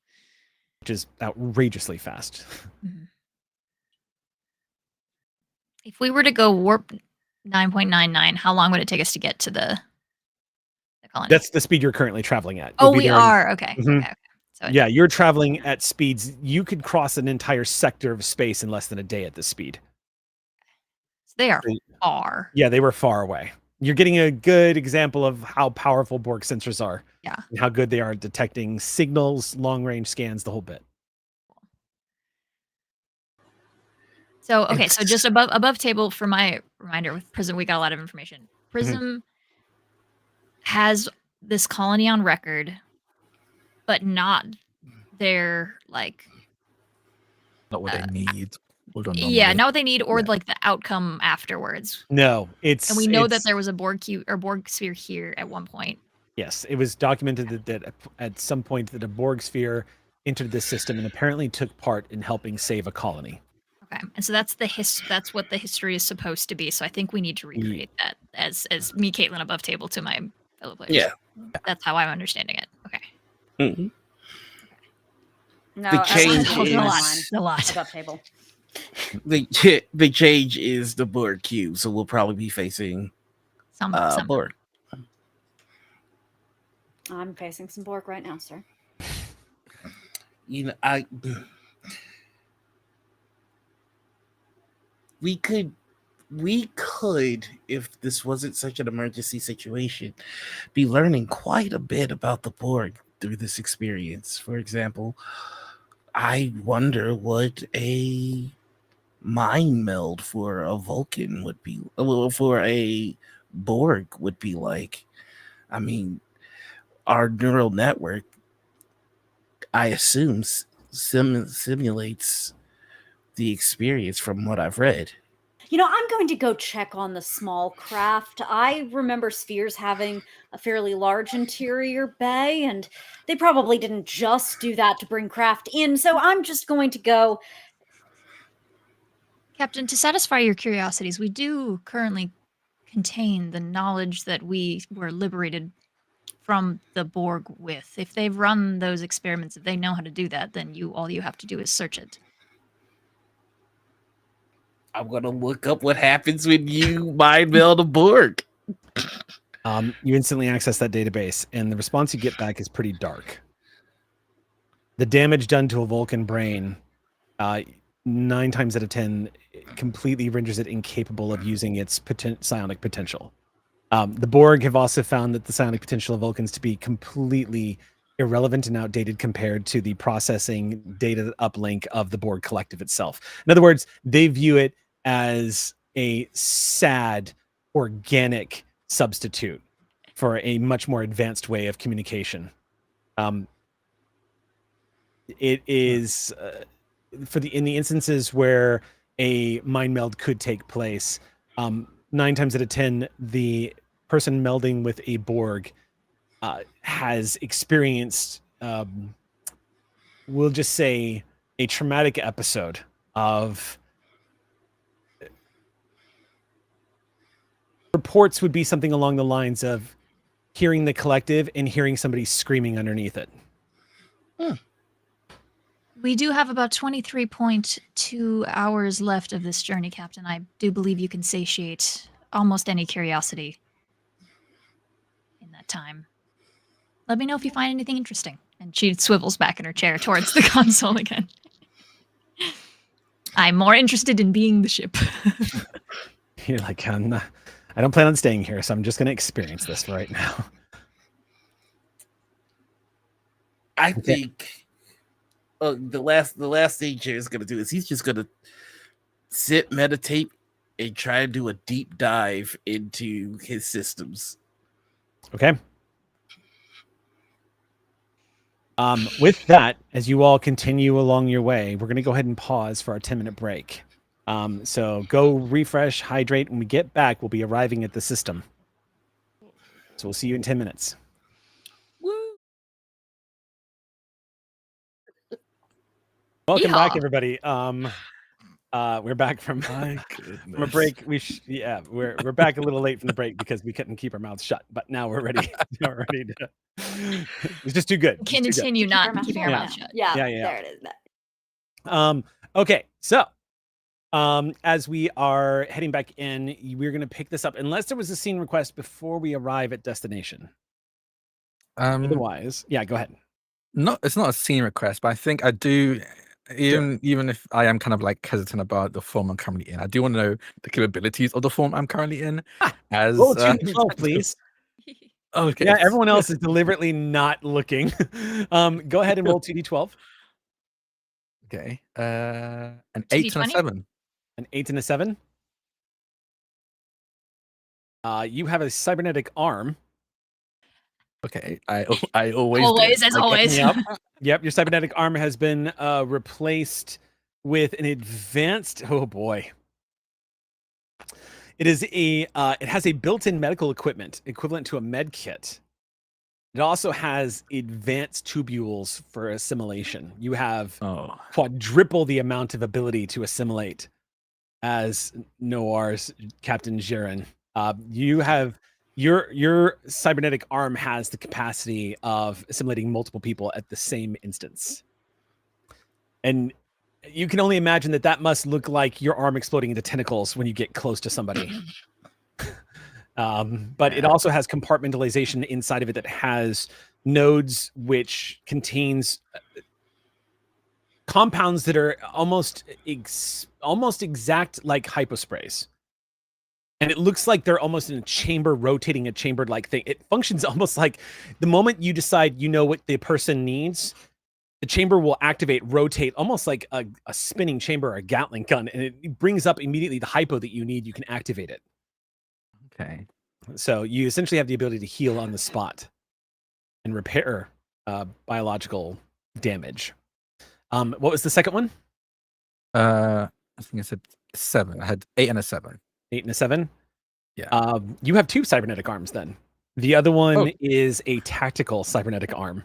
Which is outrageously fast. Mm-hmm. If we were to go warp 9.99, how long would it take us to get to the colony? That's the speed you're currently traveling at. Oh, we are. Okay. Mm-hmm. Okay. So yeah, you're traveling at speeds. You could cross an entire sector of space in less than a day at this speed. So they are far. Yeah, they were far away. You're getting a good example of how powerful Borg sensors are. Yeah. And how good they are at detecting signals, long-range scans, the whole bit. So, okay, so just above table for my reminder, with Prism, we got a lot of information. Prism has this colony on record, but not their, like... Not what they need. Yeah, not what they need, or like the outcome afterwards. No, and we know that there was a Borg cube or Borg sphere here at one point. Yes, it was documented that at some point that a Borg sphere entered this system and apparently took part in helping save a colony. Okay, and so that's that's what the history is supposed to be. So I think we need to recreate that as me, Caitlin, above table to my fellow players. Yeah, that's how I'm understanding it. Okay. Mm-hmm. No, the change is a lot. Above table. The change is the Borg cube, so we'll probably be facing some Borg. I'm facing some Borg right now, sir. You know, we could, if this wasn't such an emergency situation, be learning quite a bit about the Borg through this experience. For example, I wonder what a mind meld for a Vulcan would be, for a Borg would be like. I mean, our neural network, I assume, simulates the experience from what I've read. You know, I'm going to go check on the small craft. I remember spheres having a fairly large interior bay, and they probably didn't just do that to bring craft in, so I'm just going to go. Captain, to satisfy your curiosities, we do currently contain the knowledge that we were liberated from the Borg with. If they've run those experiments, if they know how to do that, then all you have to do is search it. I'm gonna look up what happens when you mind meld a Borg. You instantly access that database, and the response you get back is pretty dark. The damage done to a Vulcan brain, 9 times out of 10, completely renders it incapable of using its psionic potential. The Borg have also found that the psionic potential of Vulcans to be completely irrelevant and outdated compared to the processing data uplink of the Borg collective itself. In other words, they view it as a sad, organic substitute for a much more advanced way of communication. It is in the instances where a mind meld could take place, 9 times out of 10, the person melding with a Borg has experienced, we'll just say, a traumatic episode of. Reports would be something along the lines of hearing the collective and hearing somebody screaming underneath it. We do have about 23.2 hours left of this journey, Captain. I do believe you can satiate almost any curiosity in that time. Let me know if you find anything interesting. And she swivels back in her chair towards the console again. I'm more interested in being the ship. You're like, I don't plan on staying here, so I'm just going to experience this right now. I think the last thing Jerry's gonna do is he's just gonna sit, meditate, and try to do a deep dive into his systems. Okay. With that, as you all continue along your way, we're going to go ahead and pause for our 10-minute break. So go refresh, hydrate. When we get back, we'll be arriving at the system. So we'll see you in 10 minutes. Welcome back, everybody. We're back from a break. We're back a little late from the break because we couldn't keep our mouths shut. But now we're ready. Now we're ready to. It's just too good. Continue not keeping our mouth shut. Yeah, there it is. Okay, so as we are heading back in, we're going to pick this up unless there was a scene request before we arrive at destination. Otherwise, go ahead. No, it's not a scene request, but I think I do. Even if I am kind of like hesitant about the form I'm currently in, I do want to know the capabilities of the form I'm currently in. As roll 2d12, please. Okay. Yeah, everyone else is deliberately not looking. Go ahead and roll 2d12. Okay. An 8 and a 7. An 8 and a 7. You have a cybernetic arm. Okay, I always always. Yep, your cybernetic arm has been replaced with an advanced. Oh boy, it is it has a built-in medical equipment equivalent to a med kit. It also has advanced tubules for assimilation. You have quadruple the amount of ability to assimilate as Noir's Captain Jiren. You have. Your cybernetic arm has the capacity of assimilating multiple people at the same instance. And you can only imagine that must look like your arm exploding into tentacles when you get close to somebody. But it also has compartmentalization inside of it that has nodes which contains compounds that are almost exact like hyposprays. And it looks like they're almost in a chamber, rotating a chambered-like thing. It functions almost like the moment you decide you know what the person needs, the chamber will activate, rotate, almost like a spinning chamber or a Gatling gun, and it brings up immediately the hypo that you need. You can activate it. Okay. So you essentially have the ability to heal on the spot and repair biological damage. What was the second one? I think I said 7. I had 8 and a 7. 8 and a 7? Yeah. You have 2 cybernetic arms then. The other one is a tactical cybernetic arm.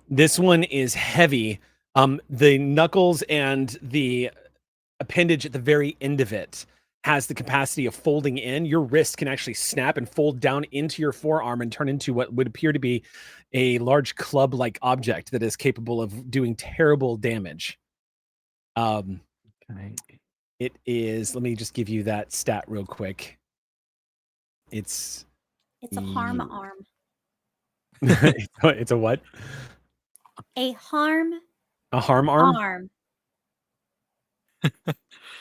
This one is heavy. The knuckles and the appendage at the very end of it has the capacity of folding in. Your wrist can actually snap and fold down into your forearm and turn into what would appear to be a large club-like object that is capable of doing terrible damage. Okay. It is, let me just give you that stat real quick. It's a harm arm. It's a what? A harm arm? Arm.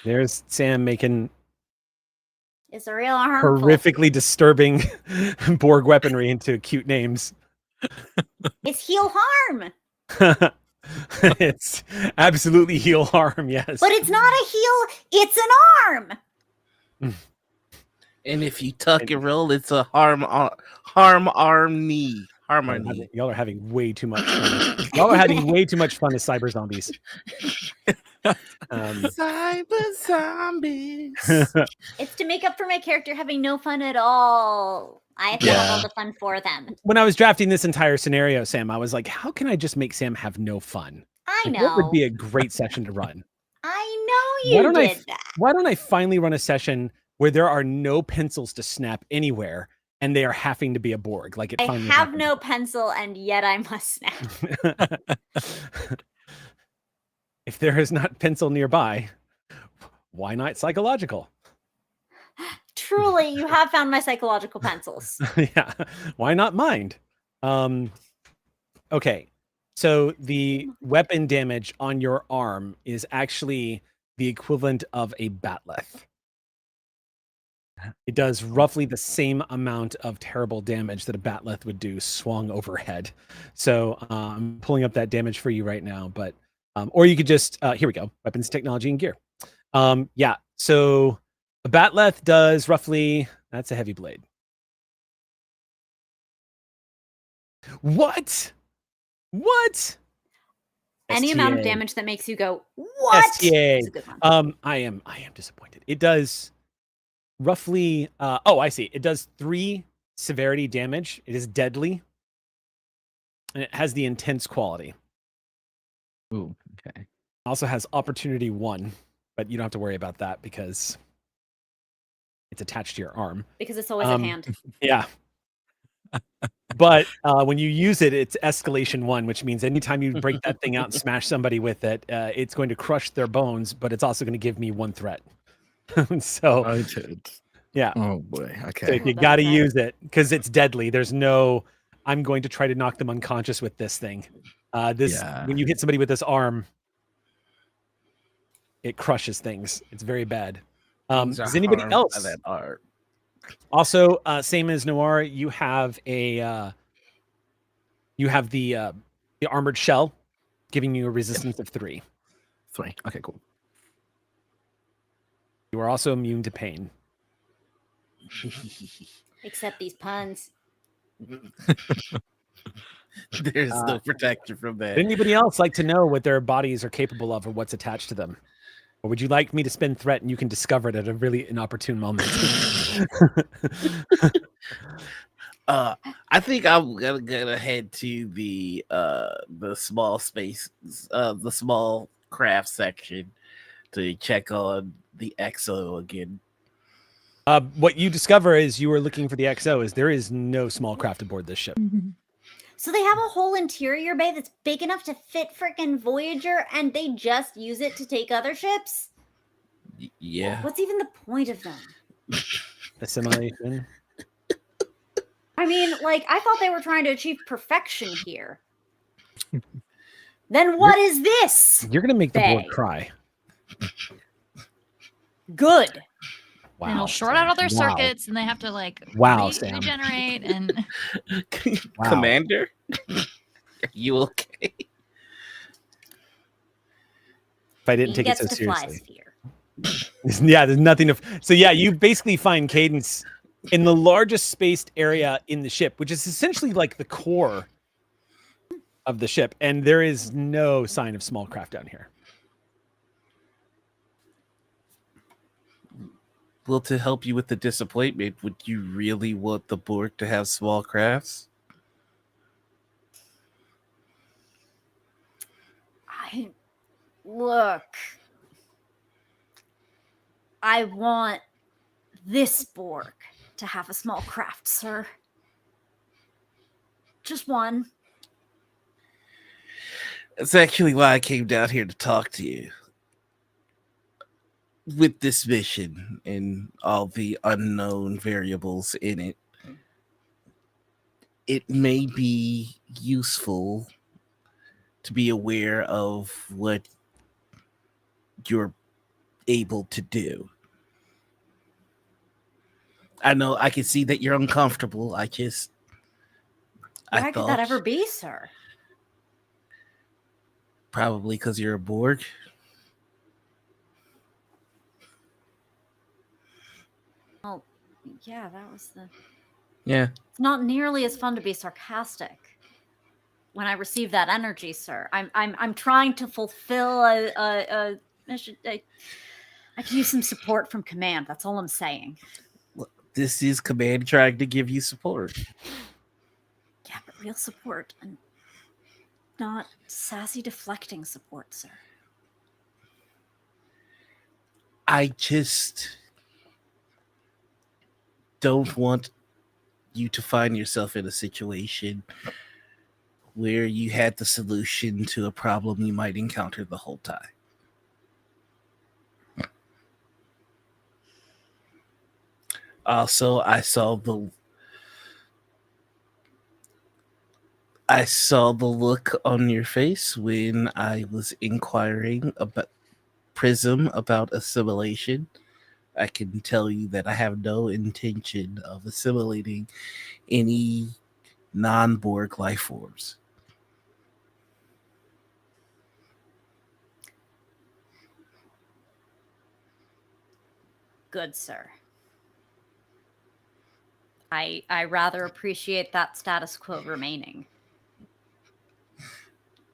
There's Sam making It's a real harmful. horrifically disturbing Borg weaponry into cute names. It's heel harm. It's absolutely heel harm, yes. But it's not a heel, it's an arm. And if you tuck and roll, it's a harm arm knee. Harmony. Y'all are having way too much fun. Y'all are having way too much fun as cyber zombies. Cyber zombies. It's to make up for my character having no fun at all. I have to have all the fun for them. When I was drafting this entire scenario, Sam, I was like, how can I just make Sam have no fun? I know. What would be a great session to run? I know you did that. Why don't I finally run a session where there are no pencils to snap anywhere and they are having to be a Borg? Like I have no pencil and yet I must snap. If there is not pencil nearby, why not psychological? Truly, you have found my psychological pencils. Yeah, why not mind? Okay. So the weapon damage on your arm is actually the equivalent of a batleth. It does roughly the same amount of terrible damage that a batleth would do swung overhead. So I'm pulling up that damage for you right now, but or you could just here we go, weapons, technology, and gear. Yeah, so a batleth does roughly, that's a heavy blade. What? Any amount of STA. damage that makes you go, what? STA. It's a good one. I am disappointed. It does roughly oh, I see. It does 3 severity damage. It is deadly. And it has the intense quality. Ooh, okay. Also has opportunity 1, but you don't have to worry about that because it's attached to your arm. Because it's always at hand. Yeah. But when you use it, it's escalation 1, which means anytime you break that thing out and smash somebody with it, it's going to crush their bones, but it's also going to give me 1 threat. So, Noted. yeah. Oh boy. So Okay. you got to use it because it's deadly. There's no, I'm going to try to knock them unconscious with this thing. When you hit somebody with this arm, it crushes things. It's very bad. Does anybody else? That are Also, same as Noir, you have a the armored shell, giving you a resistance of 3. 3. Okay, cool. You are also immune to pain. Except these puns. There's no protection from that. Would anybody else like to know what their bodies are capable of or what's attached to them? Or would you like me to spin threat and you can discover it at a really inopportune moment? I think I'm gonna head to the small space, the small craft section to check on the XO again. What you discover as you are looking for the XO is there is no small craft aboard this ship. So they have a whole interior bay that's big enough to fit frickin' Voyager, and they just use it to take other ships? Yeah. What's even the point of them? Assimilation. I mean, like, I thought they were trying to achieve perfection here. Then what is this? You're going to make the board bay? cry. Good. Wow. And it'll short out all their Wow. circuits, and they have to like Sam. regenerate. And Wow. Commander, are you okay? If I didn't He take it gets so to fly seriously. sphere. Yeah, there's nothing to. So yeah, you basically find Cadence in the largest spaced area in the ship, which is essentially like the core of the ship, and there is no sign of small craft down here. Well, to help you with the disappointment, would you really want the Borg to have small crafts? Look. I want this Borg to have a small craft, sir. Just one. That's actually why I came down here to talk to you. With this mission and all the unknown variables in it, it may be useful to be aware of what you're able to do. I know I can see that you're uncomfortable. Why could that ever be, sir? Probably because you're a Borg. Oh, yeah, that was the... Yeah. It's not nearly as fun to be sarcastic when I receive that energy, sir. I'm trying to fulfill a mission. I could use some support from command. That's all I'm saying. This is command trying to give you support. Yeah, but real support and not sassy deflecting support, sir. I just don't want you to find yourself in a situation where you had the solution to a problem you might encounter the whole time. Also, I saw I saw the look on your face when I was inquiring about Prism about assimilation. I can tell you that I have no intention of assimilating any non-Borg life forms. Good, sir. I rather appreciate that status quo remaining.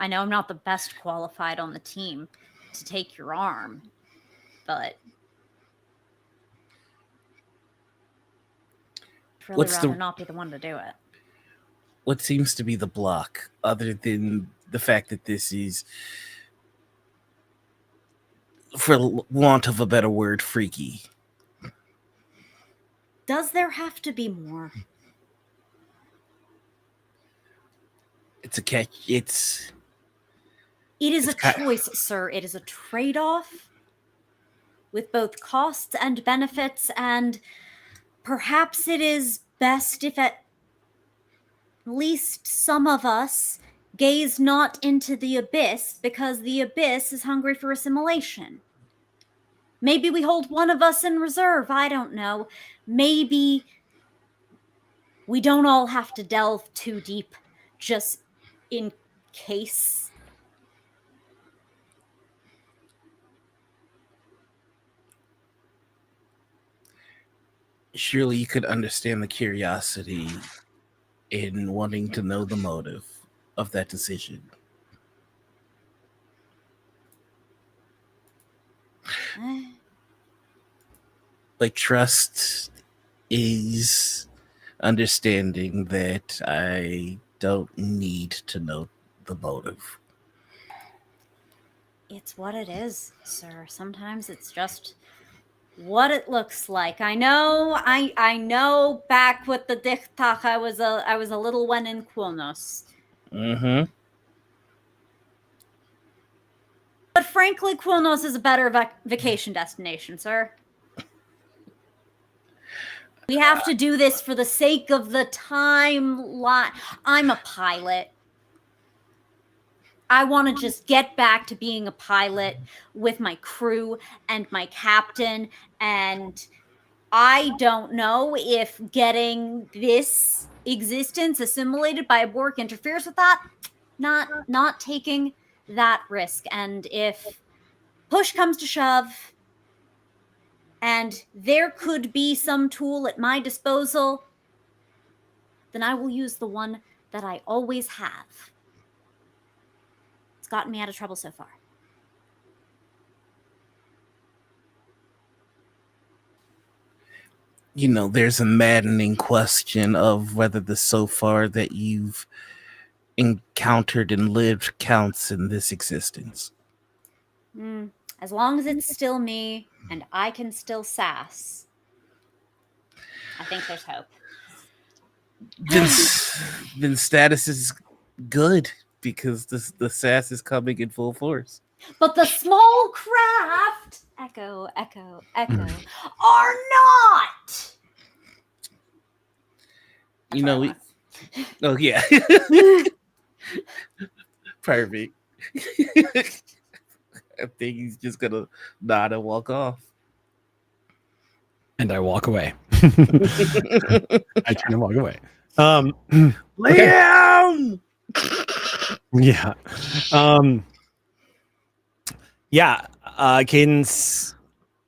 I know I'm not the best qualified on the team to take your arm, but I'd really rather not be the one to do it. What seems to be the block, other than the fact that this is, for want of a better word, freaky? Does there have to be more? It's a catch. It is a choice, sir. It is a trade-off with both costs and benefits, and perhaps it is best if at least some of us gaze not into the abyss, because the abyss is hungry for assimilation. Maybe we hold one of us in reserve. I don't know. Maybe we don't all have to delve too deep just in case. Surely you could understand the curiosity in wanting to know the motive of that decision. Like, trust is understanding that I don't need to know the motive. It's what it is, sir. Sometimes it's just what it looks like. I know back with the Dichtach, I was a little one in Quilnos. Mm-hmm. But frankly, Quilnos is a better vacation destination, sir. We have to do this for the sake of the timeline. I'm a pilot. I want to just get back to being a pilot with my crew and my captain. And I don't know if getting this existence assimilated by a Borg interferes with that. Not taking that risk. And if push comes to shove, and there could be some tool at my disposal, then I will use the one that I always have. It's gotten me out of trouble so far. You know, there's a maddening question of whether the so far that you've encountered and lived counts in this existence. As long as it's still me and I can still sass, I think there's hope. Then status is good, because the sass is coming in full force. But the small craft, echo, are not. You know, oh yeah. Perfect. I think he's just gonna nod and walk off. And I walk away. I turn and walk away. Liam! Yeah. Cadence,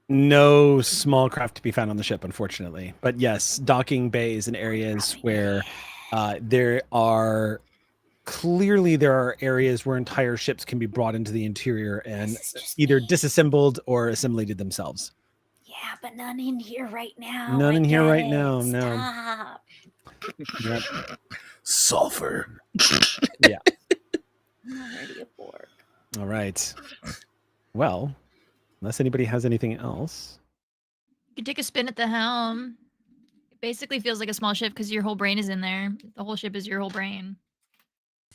no small craft to be found on the ship, unfortunately. But yes, docking bays and areas where there are areas where entire ships can be brought into the interior and either disassembled or assimilated themselves. Yeah, but none in here right now. None in here right now. No. Yep. Sulfur. Yeah. I'm already a Borg. All right. Well, unless anybody has anything else. You can take a spin at the helm. It basically feels like a small ship because your whole brain is in there. The whole ship is your whole brain.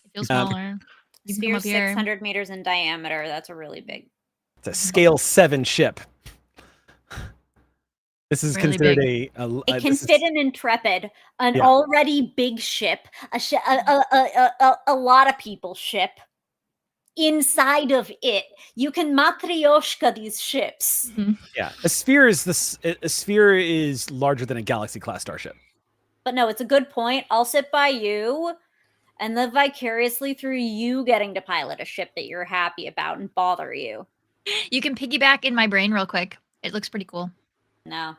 It feels smaller. You can come Sphere up here. 600 meters in diameter. That's a really big. It's a scale 7 ship. This is Really considered big. It can fit an intrepid, an Yeah. already big ship, a lot of people ship. Inside of it, you can matryoshka these ships. Yeah, a sphere is larger than a galaxy class starship. But no, it's a good point. I'll sit by you and live vicariously through you getting to pilot a ship that you're happy about and bother you. You can piggyback in my brain real quick. It looks pretty cool. No.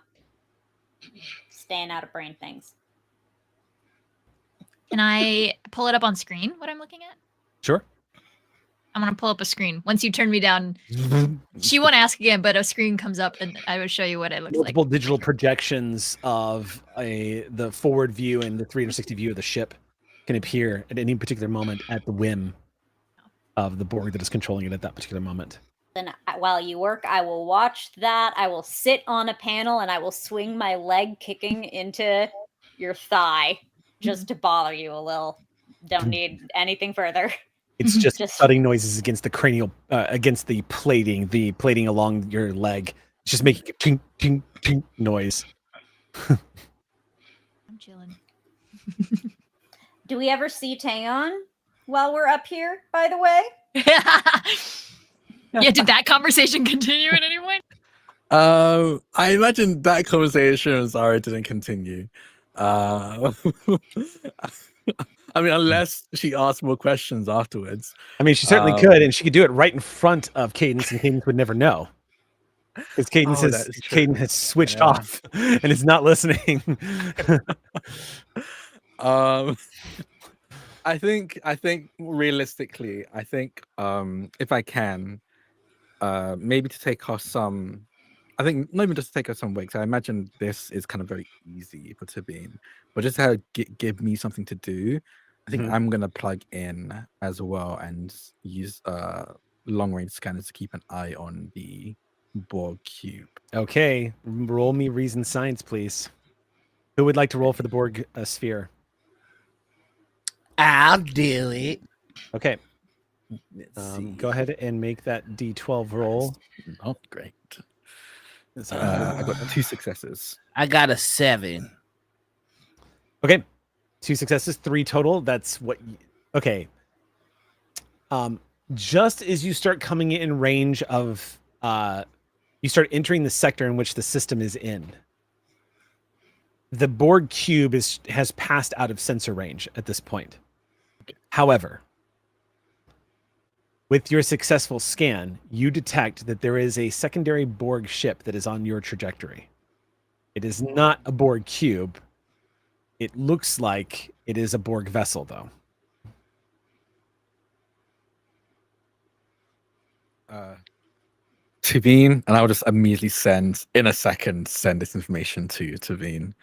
Staying out of brain things. Can I pull it up on screen, what I'm looking at? Sure. I'm going to pull up a screen. Once you turn me down, she won't ask again, but a screen comes up and I will show you what it looks Multiple like. digital projections of the forward view and the 360 view of the ship can appear at any particular moment at the whim of the Borg that is controlling it at that particular moment. Then while you work, I will watch that. I will sit on a panel and I will swing my leg kicking into your thigh just to bother you a little. Don't need anything further. It's just, Just- thudding noises against the cranial, against the plating along your leg. It's just making a tink, tink, tink noise. I'm chilling. Do we ever see Taeyeon while we're up here, by the way? Yeah, did that conversation continue at any point? I imagine that conversation sorry didn't continue. I mean, unless she asked more questions afterwards. I mean, she certainly could, and she could do it right in front of Cadence, and Cadence would never know. Because Cadence, Cadence has switched off and is not listening. I think realistically, if I can, maybe to take off some. I think not even just to take off some weight. I imagine this is kind of very easy for Tabine, but just to give me something to do. I think I'm gonna plug in as well and use long range scanners to keep an eye on the Borg cube. Okay, roll me reason science, please. Who would like to roll for the Borg sphere? I'll do it. Okay, Let's see. go ahead and make that D12 roll. Oh, great. I got 2 successes. I got a 7. Okay, 2 successes, 3 total. That's what. Okay. Just as you start coming in range of, you start entering the sector in which the system is in. The Borg cube has passed out of sensor range at this point. However, with your successful scan, you detect that there is a secondary Borg ship that is on your trajectory. It is not a Borg cube. It looks like it is a Borg vessel, though. Tavine, and I'll just immediately send this information to Tavine.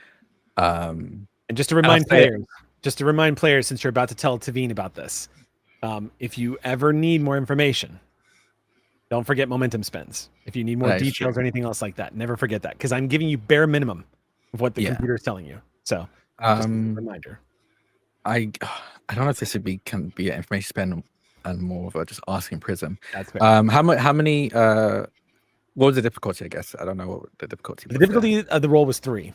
And just to remind players, since you're about to tell Tavine about this, if you ever need more information, don't forget momentum spends. If you need more details or anything else like that, never forget that, because I'm giving you bare minimum of what the computer is telling you. So, just a reminder. I don't know if this can be an information spend and more of a just asking Prism. That's fair. How many? What was the difficulty? I guess I don't know what the difficulty. The difficulty of the roll was 3.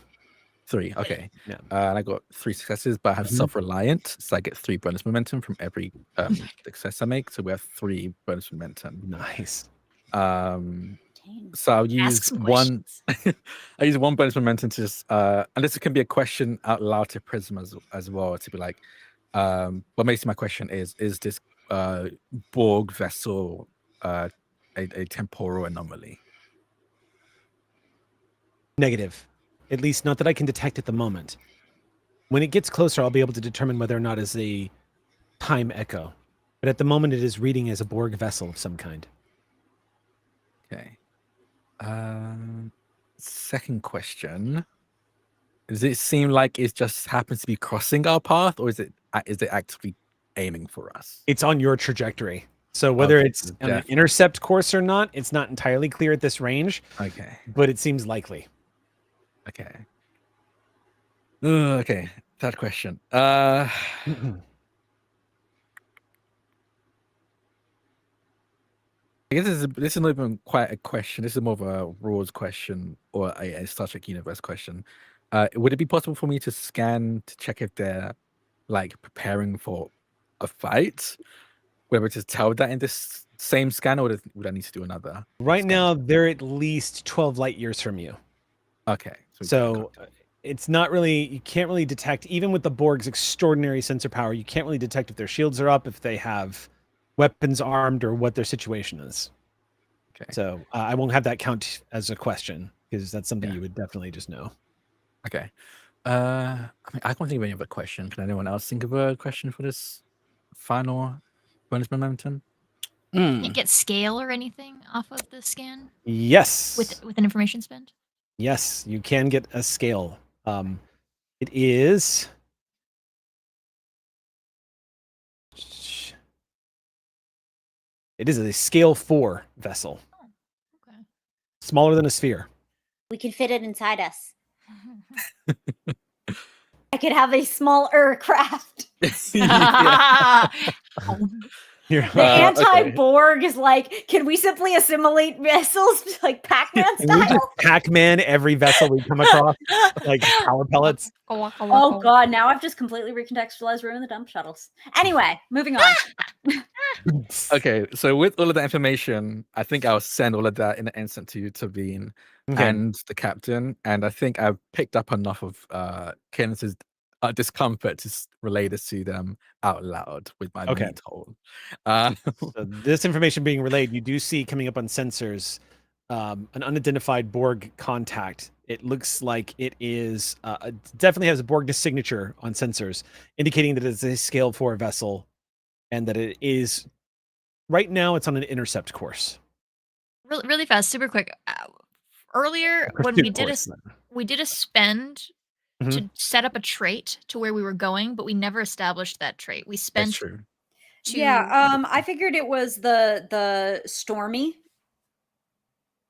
3. Okay. Yeah. And I got 3 successes, but I have self-reliant, so I get 3 bonus momentum from every success I make. So we have 3 bonus momentum. Nice. So I'll use one. I use 1 bonus momentum to just, and this can be a question out loud to Prism as well, to be like, what makes my question is this Borg vessel a temporal anomaly? Negative. At least not that I can detect at the moment. When it gets closer, I'll be able to determine whether or not it's a time echo. But at the moment, it is reading as a Borg vessel of some kind. Okay. Second question. Does it seem like it just happens to be crossing our path, or is it actively aiming for us? It's on your trajectory. So whether it's an intercept course or not, it's not entirely clear at this range. Okay. But it seems likely. Okay. Okay. Third question. I guess this is not even quite a question. This is more of a rules question or a Star Trek universe question. Would it be possible for me to scan to check if they're like preparing for a fight? Would I be able to tell that in this same scan, or would I need to do another? Right scan? now, they're at least 12 light years from you. Okay. So it's not really, you can't really detect, even with the Borg's extraordinary sensor power, you can't really detect if their shields are up, if they have weapons armed, or what their situation is. Okay. So I won't have that count as a question, because that's something you would definitely just know. Okay. I mean, I can't think of any other question. Can anyone else think of a question for this final bonus momentum? Can you get scale or anything off of the scan Yes. with an information spend? Yes, you can get a scale. It is. It is a scale 4 vessel. Oh, okay. Smaller than a sphere. We can fit it inside us. I could have a smaller craft. The anti-Borg is like, can we simply assimilate vessels like Pac-Man style? We just Pac-Man every vessel we come across, like power pellets. Oh god, now I've just completely recontextualized Ruin the Dump Shuttles. Anyway, moving on. Okay, so with all of that information, I think I'll send all of that in an instant to you, Taveen, and the captain. And I think I've picked up enough of Kenneth's discomfort to relay this to them out loud with my me told. So this information being relayed, you do see coming up on sensors an unidentified Borg contact. It looks like it is definitely has a Borg signature on sensors, indicating that it's a scale 4 vessel, and that it is right now it's on an intercept course. Really fast, super quick. Earlier when we did a spend to set up a trait to where we were going, but we never established that trait. We spent. That's true. I figured it was the Stormy.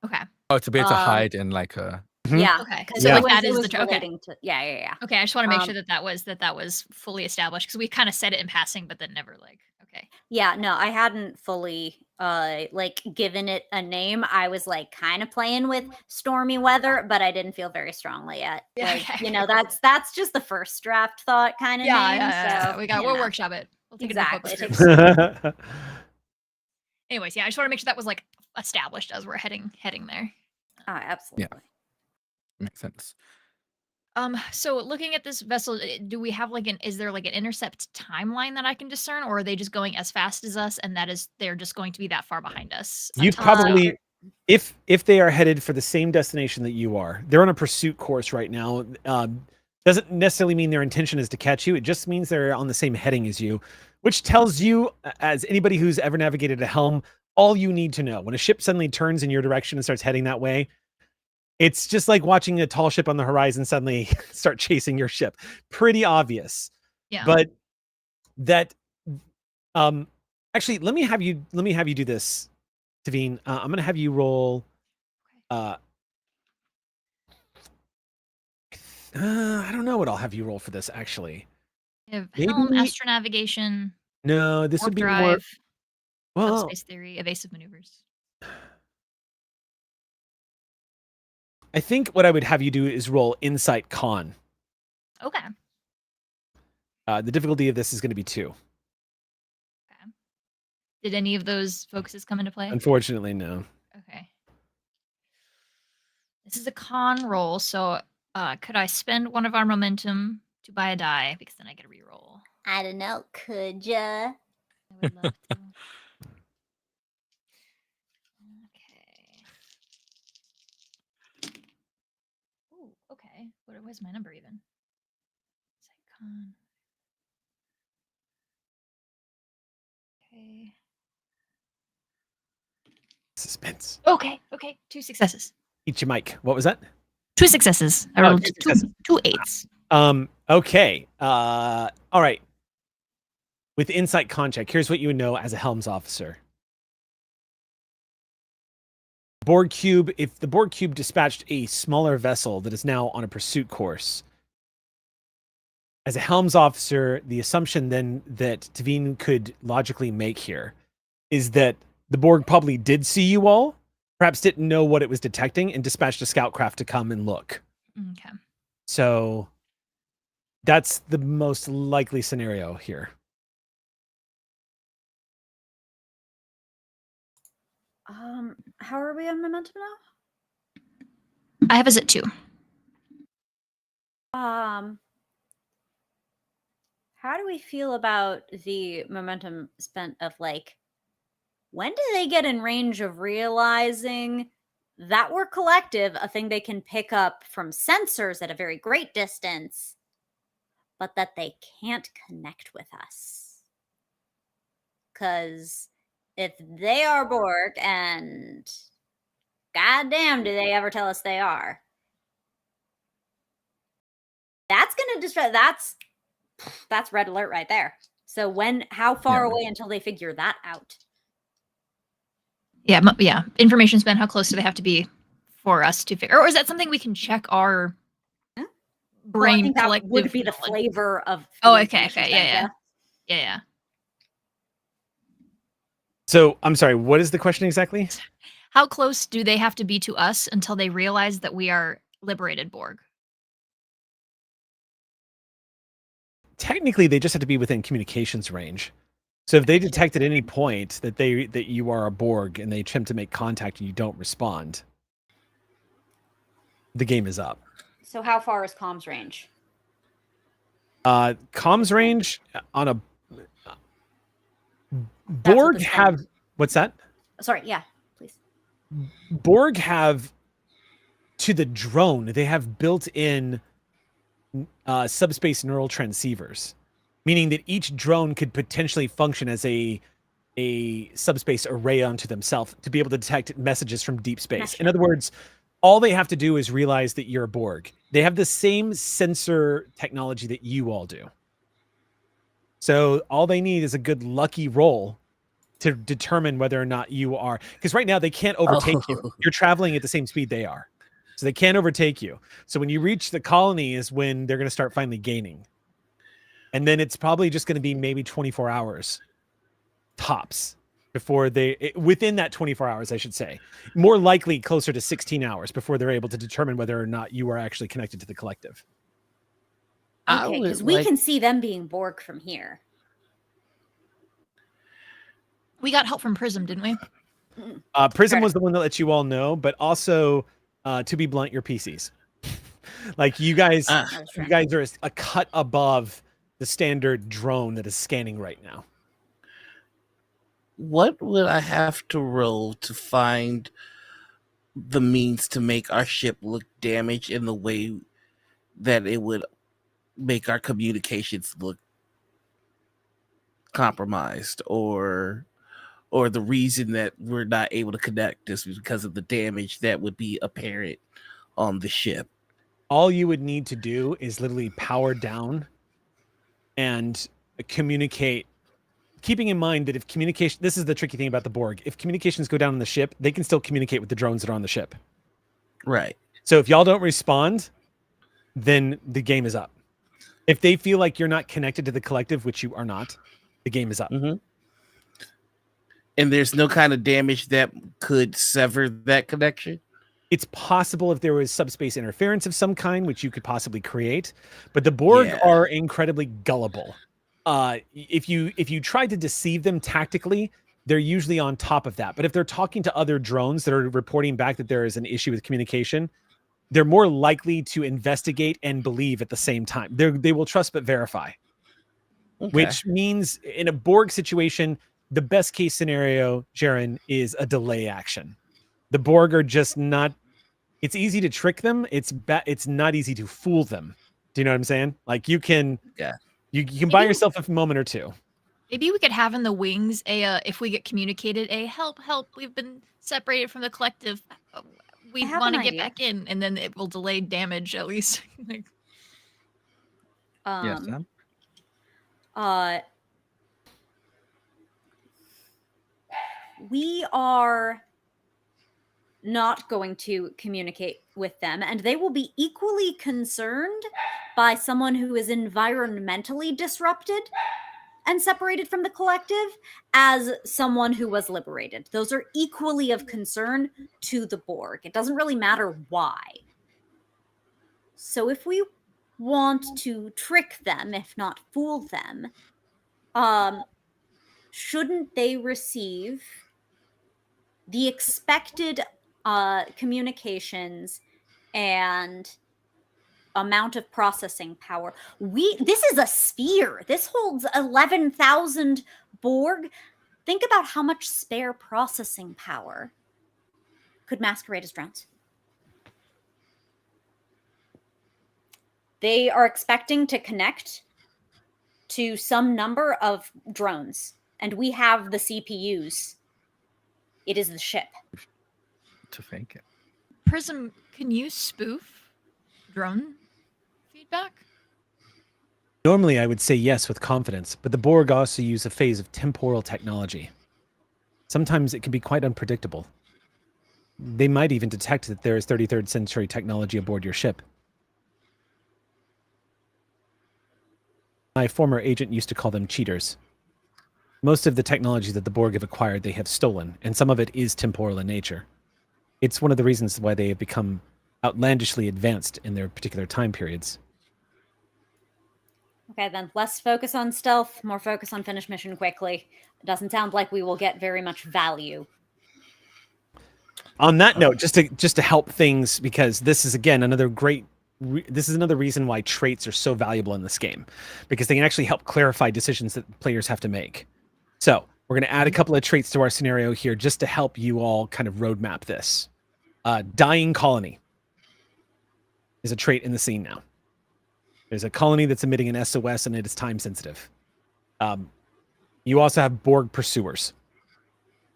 Okay. Oh, to be able to hide in like a. Yeah. Okay. So like that is the trait. Okay. Yeah. Okay, I just want to make sure that was fully established, because we kind of said it in passing, but then never like. Okay. Yeah. No, I hadn't fully like given it a name. I was like kind of playing with stormy weather, but I didn't feel very strongly yet. Like, you know, that's just the first draft thought kind of name. Yeah. So we'll workshop it. We'll take exactly. it. Anyways, yeah, I just want to make sure that was like established as we're heading there. Oh, absolutely. Yeah. Makes sense. So looking at this vessel, do we have is there like an intercept timeline that I can discern, or are they just going as fast as us, and they're just going to be that far behind us? You probably, if they are headed for the same destination that you are, they're on a pursuit course right now. Doesn't necessarily mean their intention is to catch you. It just means they're on the same heading as you, which tells you, as anybody who's ever navigated a helm, all you need to know. When a ship suddenly turns in your direction and starts heading that way, it's just like watching a tall ship on the horizon suddenly start chasing your ship. Pretty obvious. Yeah. But that, actually, let me have you do this, Taveen. I'm going to have you roll. I don't know what I'll have you roll for this, actually. Helm, astronavigation. No, this would be drive, more. Space theory, evasive maneuvers. I think what I would have you do is roll Insight Con. Okay. The difficulty of this is going to be 2. Okay. Did any of those focuses come into play? Unfortunately, no. Okay. This is a con roll, so could I spend one of our momentum to buy a die, because then I get a reroll? I don't know. Could ya? I would love to. Okay. Where's my number even? Con. Okay. Suspense. Okay. 2 successes. Eat your mic. What was that? 2 successes. I rolled 2 8s. Okay. All right. With Insight Con check, here's what you would know as a Helms officer. Borg cube. If the Borg cube dispatched a smaller vessel that is now on a pursuit course, as a Helms officer, the assumption then that Taveen could logically make here is that The Borg probably did see you all, perhaps didn't know what it was detecting, and dispatched a scout craft to come and look. Okay. So that's the most likely scenario here. How are we on momentum now? I have us at 2. How do we feel about the momentum spent of like, when do they get in range of realizing that we're collective, a thing they can pick up from sensors at a very great distance, but that they can't connect with us? Because if they are Borg, and goddamn, do they ever tell us they are? That's gonna distract. That's red alert right there. So how far away until they figure that out? Yeah, yeah. Information spent. How close do they have to be for us to figure? Or is that something we can check our brain Well, I think that collective would be the knowledge? flavor of. Oh, okay, yeah. So I'm sorry, what is the question exactly? How close do they have to be to us until they realize that we are liberated Borg? Technically, they just have to be within communications range. So if they detect at any point that you are a Borg and they attempt to make contact and you don't respond, the game is up. So how far is comms range? Comms range on a Borg have what's that? Sorry, yeah, please. Borg have to the drone. They have built-in subspace neural transceivers, meaning that each drone could potentially function as a subspace array unto themselves to be able to detect messages from deep space. In other words, all they have to do is realize that you're a Borg. They have the same sensor technology that you all do. So all they need is a good lucky roll to determine whether or not you are, because right now they can't overtake you. You're traveling at the same speed they are. So they can't overtake you. So when you reach the colony is when they're going to start finally gaining. And then it's probably just going to be maybe 24 hours tops before within that 24 hours, I should say, more likely closer to 16 hours before they're able to determine whether or not you are actually connected to the collective. Okay, because we can see them being Borg from here. We got help from Prism, didn't we? Prism was the one that let you all know, but also, to be blunt, your PCs. Like you guys are a cut above the standard drone that is scanning right now. What would I have to roll to find the means to make our ship look damaged in the way that it would make our communications look compromised, or the reason that we're not able to connect is because of the damage that would be apparent on the ship? All you would need to do is literally power down and communicate, keeping in mind that if communication, this is the tricky thing about the Borg, if communications go down on the ship, they can still communicate with the drones that are on the ship. Right. So if y'all don't respond, then the game is up. If they feel like you're not connected to the collective, which you are not, the game is up. Mm-hmm. And there's no kind of damage that could sever that connection? It's possible if there was subspace interference of some kind, which you could possibly create, but the Borg are incredibly gullible. If you try to deceive them tactically, they're usually on top of that. But if they're talking to other drones that are reporting back that there is an issue with communication, they're more likely to investigate and believe at the same time. They will trust but verify. Okay. Which means in a Borg situation, the best case scenario, Jaren, is a delay action. The Borg are just not, it's easy to trick them. It's not easy to fool them. Do you know what I'm saying? Like you can buy yourself a moment or two. Maybe we could have in the wings if we get communicated help, we've been separated from the collective. We want to get back in, and then it will delay damage at least. Yes, Sam? We are not going to communicate with them, and they will be equally concerned by someone who is environmentally disrupted and separated from the collective as someone who was liberated. Those are equally of concern to the Borg. It doesn't really matter why. So if we want to trick them, if not fool them, shouldn't they receive the expected communications and amount of processing power? This is a sphere. This holds 11,000 Borg. Think about how much spare processing power could masquerade as drones. They are expecting to connect to some number of drones, and we have the CPUs. It is the ship. To fake it. Prism, can you spoof drone feedback? Normally, I would say yes with confidence, but the Borg also use a phase of temporal technology. Sometimes it can be quite unpredictable. They might even detect that there is 33rd century technology aboard your ship. My former agent used to call them cheaters. Most of the technology that the Borg have acquired, they have stolen, and some of it is temporal in nature. It's one of the reasons why they have become outlandishly advanced in their particular time periods. Okay, then less focus on stealth, more focus on finish mission quickly. It doesn't sound like we will get very much value. On that note, just to help things, because this is again another great. This is another reason why traits are so valuable in this game, because they can actually help clarify decisions that players have to make. So we're going to add a couple of traits to our scenario here just to help you all kind of roadmap this. Dying colony is a trait in the scene now. There's a colony that's emitting an SOS and it is time sensitive. You also have Borg pursuers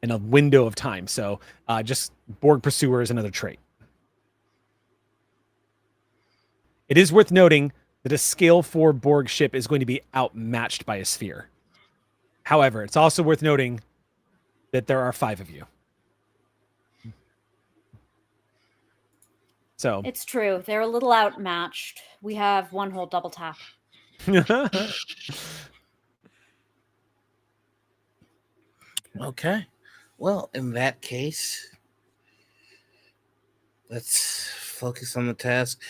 in a window of time. So just Borg pursuer is another trait. It is worth noting that a scale 4 Borg ship is going to be outmatched by a sphere. However, it's also worth noting that there are 5 of you. So It's true. They're a little outmatched. We have one whole double tap. Okay. Well, in that case, let's focus on the task.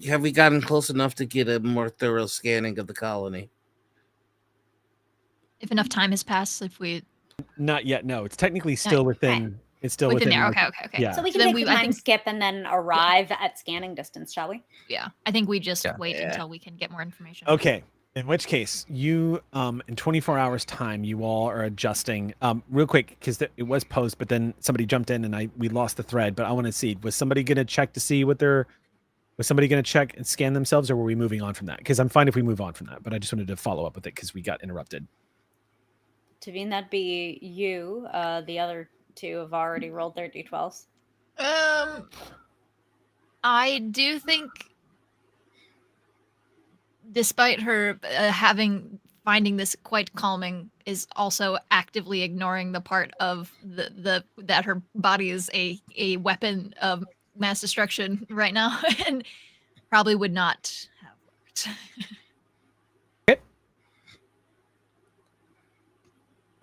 Have we gotten close enough to get a more thorough scanning of the colony? If enough time has passed, if we Not yet. No, it's technically still within. It's still within there. like, Okay. Yeah. So we So can then take the I time think- skip and then arrive at scanning distance, shall we? Yeah, I think we just Yeah. wait Yeah. until we can get more information. Okay. In which case, you in 24 hours time, you all are adjusting. Real quick, because it was posed, but then somebody jumped in and we lost the thread. But I want to see, was somebody going to check to see what was somebody going to check and scan themselves, or were we moving on from that? Because I'm fine if we move on from that, but I just wanted to follow up with it because we got interrupted. Tavine, that'd be you. The other two have already rolled their d12s. I do think, despite her finding this quite calming, is also actively ignoring the part of the that her body is a weapon of mass destruction right now, and probably would not have worked.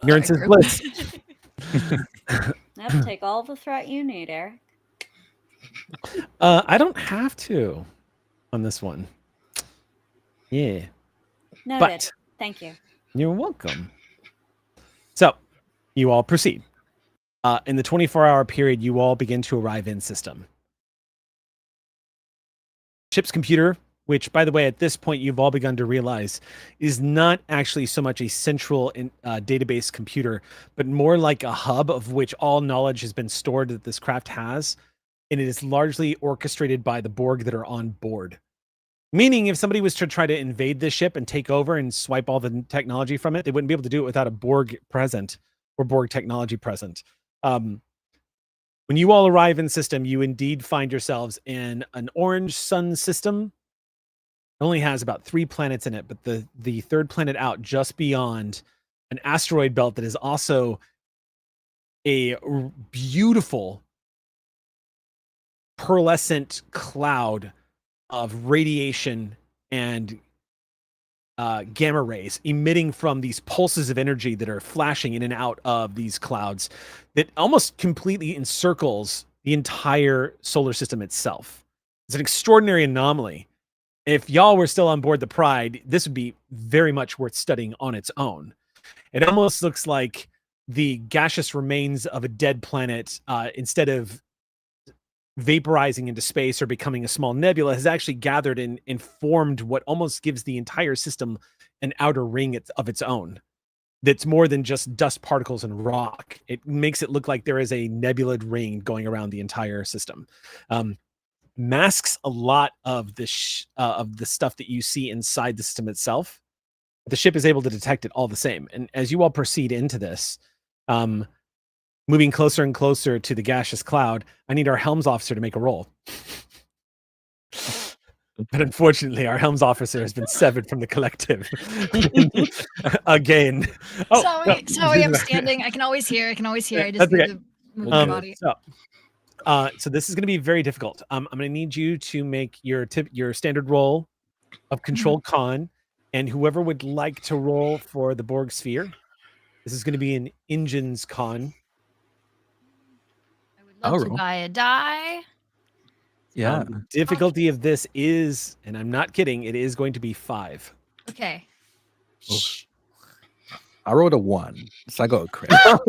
Ignorance is bliss. Yep, take all the threat you need, Eric. I don't have to on this one. Yeah. Noted. But Thank you. you're welcome. So you all proceed. In the 24-hour period, you all begin to arrive in system. Ship's computer, which, by the way, at this point, you've all begun to realize is not actually so much a central database computer, but more like a hub of which all knowledge has been stored that this craft has. And it is largely orchestrated by the Borg that are on board. Meaning, if somebody was to try to invade this ship and take over and swipe all the technology from it, they wouldn't be able to do it without a Borg present or Borg technology present. When you all arrive in system, you indeed find yourselves in an orange sun system. It only has about 3 planets in it, but the third planet out just beyond an asteroid belt that is also a beautiful pearlescent cloud of radiation and gamma rays emitting from these pulses of energy that are flashing in and out of these clouds that almost completely encircles the entire solar system itself. It's an extraordinary anomaly. If y'all were still on board the Pride, this would be very much worth studying on its own. It almost looks like the gaseous remains of a dead planet, instead of vaporizing into space or becoming a small nebula, has actually gathered and formed what almost gives the entire system an outer ring of its own. That's more than just dust particles and rock. It makes it look like there is a nebula ring going around the entire system. Masks a lot of the stuff that you see inside the system itself. The ship is able to detect it all the same. And as you all proceed into this, moving closer and closer to the gaseous cloud, I need our helms officer to make a roll. But unfortunately, our helms officer has been severed from the collective again. Sorry, I'm standing. I can always hear. I just need to move my body. So this is going to be very difficult. I'm going to need you to make your standard roll of control con, and whoever would like to roll for the Borg sphere. This is going to be an engines con. I would love to buy a die. Yeah. The difficulty of this is, and I'm not kidding, it is going to be 5. Okay. I rolled a 1, so I got a crit. Okay.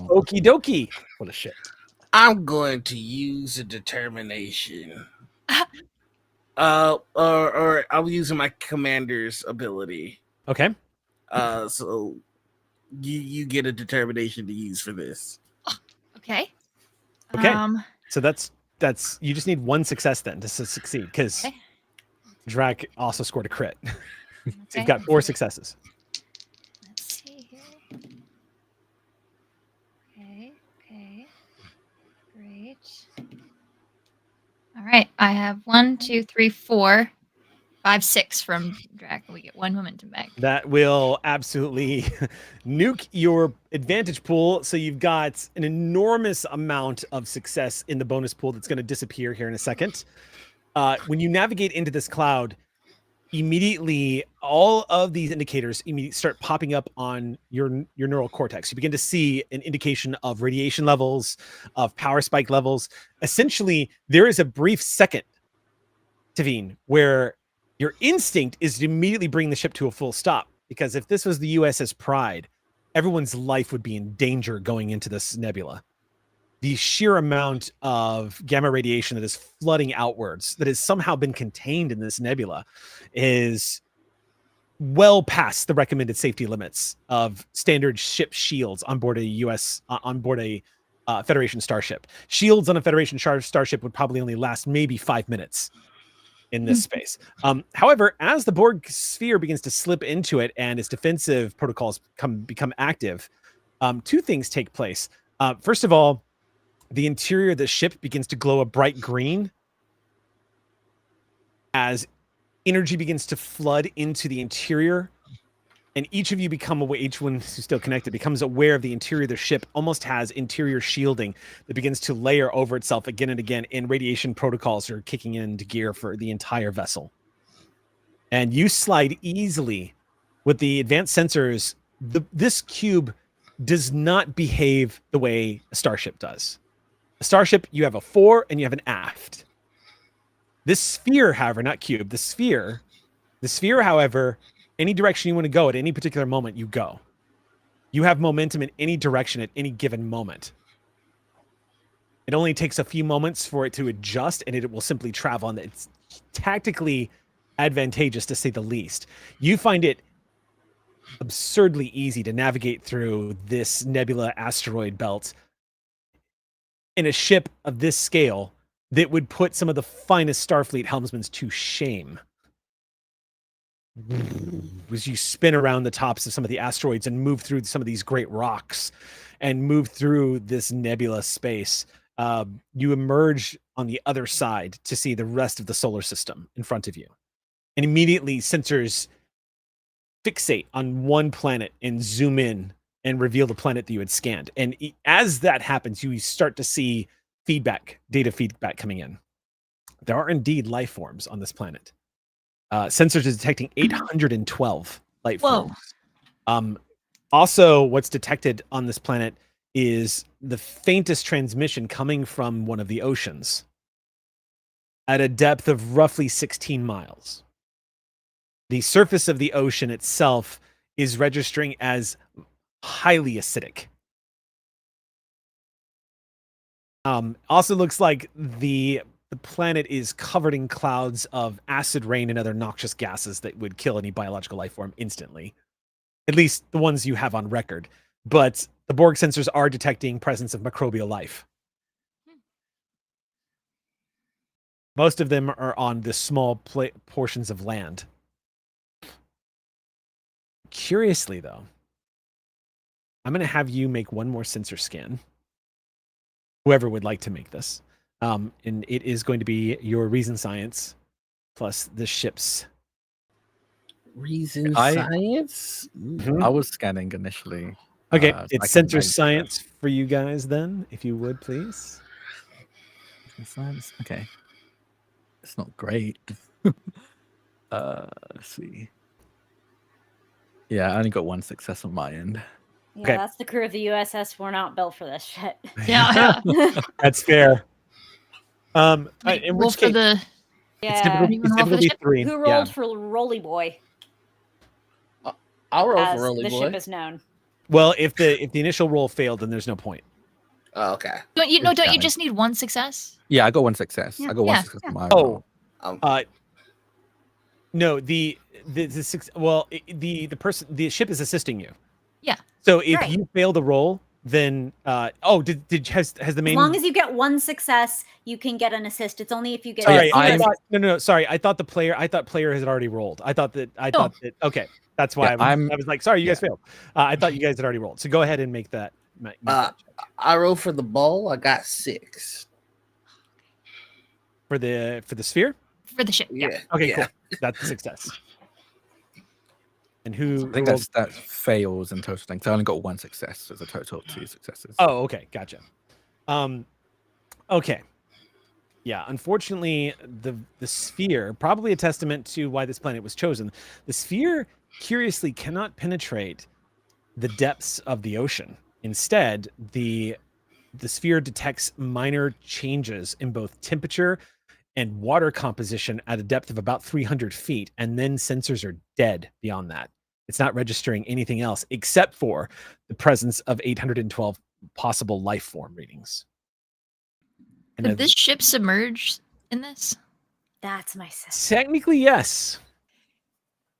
Okie dokie. What a shit. I'm going to use a determination. Or I'm using my commander's ability. Okay. So you get a determination to use for this. Okay. Okay. So that's you just need 1 success then to succeed, because Drac also scored a crit. So you've got 4 successes. Let's see here. Okay. Great. All right. I have 1, 2, 3, 4, 5, 6 from Drac. We get 1 momentum back. That will absolutely nuke your advantage pool. So you've got an enormous amount of success in the bonus pool that's going to disappear here in a second. When you navigate into this cloud, immediately all of these indicators immediately start popping up on your neural cortex. You begin to see an indication of radiation levels, of power spike levels. Essentially, there is a brief second, Tavine, where your instinct is to immediately bring the ship to a full stop, because if this was the USS Pride, everyone's life would be in danger going into this nebula. The sheer amount of gamma radiation that is flooding outwards, that has somehow been contained in this nebula, is well past the recommended safety limits of standard ship shields on board a Federation starship. Shields on a Federation starship would probably only last maybe 5 minutes in this space. However, as the Borg sphere begins to slip into it and its defensive protocols become active, 2 things take place. First of all, the interior of the ship begins to glow a bright green as energy begins to flood into the interior, and each of you become aware, each one who's still connected becomes aware of the interior of the ship almost has interior shielding that begins to layer over itself again and again, and radiation protocols are kicking into gear for the entire vessel. And you slide easily with the advanced sensors. This cube does not behave the way a starship does. A starship, you have a fore and you have an aft. This sphere, however, not cube, the sphere, however, any direction you want to go at any particular moment, you go. You have momentum in any direction at any given moment. It only takes a few moments for it to adjust, and it will simply travel. And it's tactically advantageous, to say the least. You find it absurdly easy to navigate through this nebula asteroid belt in a ship of this scale that would put some of the finest Starfleet helmsmen to shame. As you spin around the tops of some of the asteroids and move through some of these great rocks and move through this nebula space, you emerge on the other side to see the rest of the solar system in front of you. And immediately sensors fixate on one planet and zoom in and reveal the planet that you had scanned. And as that happens, you start to see data feedback coming in. There are indeed life forms on this planet. Sensors is detecting 812 life Whoa. forms. Also, what's detected on this planet is the faintest transmission coming from one of the oceans at a depth of roughly 16 miles. The surface of the ocean itself is registering as highly acidic. Also looks like the planet is covered in clouds of acid rain and other noxious gases that would kill any biological life form instantly. At least the ones you have on record. But the Borg sensors are detecting presence of microbial life. Most of them are on the small portions of land. Curiously, though, I'm going to have you make one more sensor scan. Whoever would like to make this. And it is going to be your reason science plus the ship's. Reason I- science? I was scanning initially. Okay, so I it's can sensor manage science for you guys then, if you would, please. that. Science. Okay. It's not great. Let's see. Yeah, I only got one success on my end. Yeah, Okay. that's the crew of the USS. We're not built for this shit. Yeah. That's fair. In Roll which for case, the. it's Yeah. typically, You wanna roll for the ship? 3. Who Yeah. rolled for Rolly Boy, I'll roll as for Rolly the Boy. ship is known? Well, if the initial roll failed, then there's no point. Oh, okay. Don't you Challenge. just need one success? Yeah, I got one success. Yeah. I got one Yeah, success on my Oh, roll. no, the ship is assisting you. Yeah. So if Right. you fail the roll, then has the main As long as you get one success, you can get an assist. It's only if you get Sorry, zero. sorry. I thought player has already rolled. I thought that okay. That's why Yeah, I was like, sorry, you guys yeah. failed. I thought you guys had already rolled. So go ahead and make that. Make that check. I rolled for the bowl. I got 6. For the sphere. For the ship. Yeah. Yeah. Okay, yeah. cool. That's a success. And who? I think rolled- that fails in total. So I only got one success. So it's a total of 2 successes. Oh, okay, gotcha. Okay. Yeah, unfortunately, the sphere, probably a testament to why this planet was chosen. The sphere, curiously, cannot penetrate the depths of the ocean. Instead, the sphere detects minor changes in both temperature and water composition at a depth of about 300 feet, and then sensors are dead beyond that. It's not registering anything else except for the presence of 812 possible life form readings. And Could this ship submerge in this? That's my sister. technically, yes.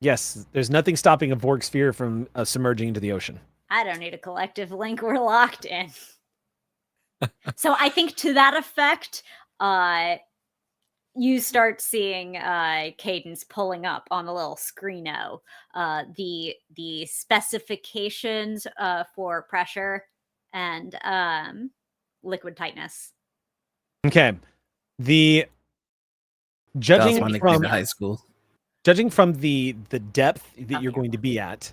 Yes, there's nothing stopping a Borg sphere from submerging into the ocean. I don't need a collective link. We're locked in. So I think to that effect, you start seeing Cadence pulling up on the little screeno the specifications for pressure and liquid tightness. Okay. The That was judging my nickname from in high school. the depth that you're going to be at,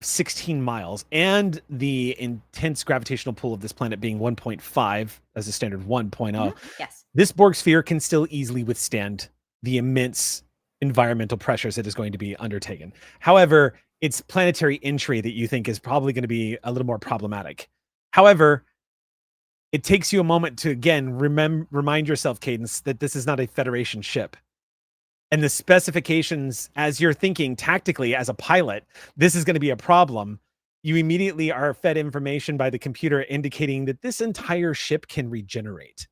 16 miles, and the intense gravitational pull of this planet being 1.5 as a standard 1.0, Yes. this Borg sphere can still easily withstand the immense environmental pressures it is going to be undertaken. However, it's planetary entry that you think is probably going to be a little more problematic. However, it takes you a moment to, again, remind yourself, Cadence, that this is not a Federation ship. And the specifications, as you're thinking tactically as a pilot, this is going to be a problem. You immediately are fed information by the computer indicating that this entire ship can regenerate.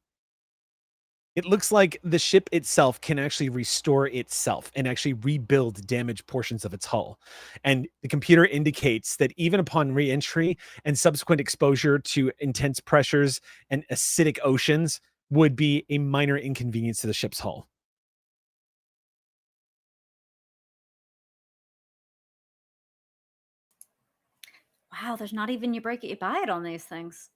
It looks like the ship itself can actually restore itself and actually rebuild damaged portions of its hull. And the computer indicates that even upon re-entry and subsequent exposure to intense pressures and acidic oceans would be a minor inconvenience to the ship's hull. Wow, there's not even you break it, you buy it on these things.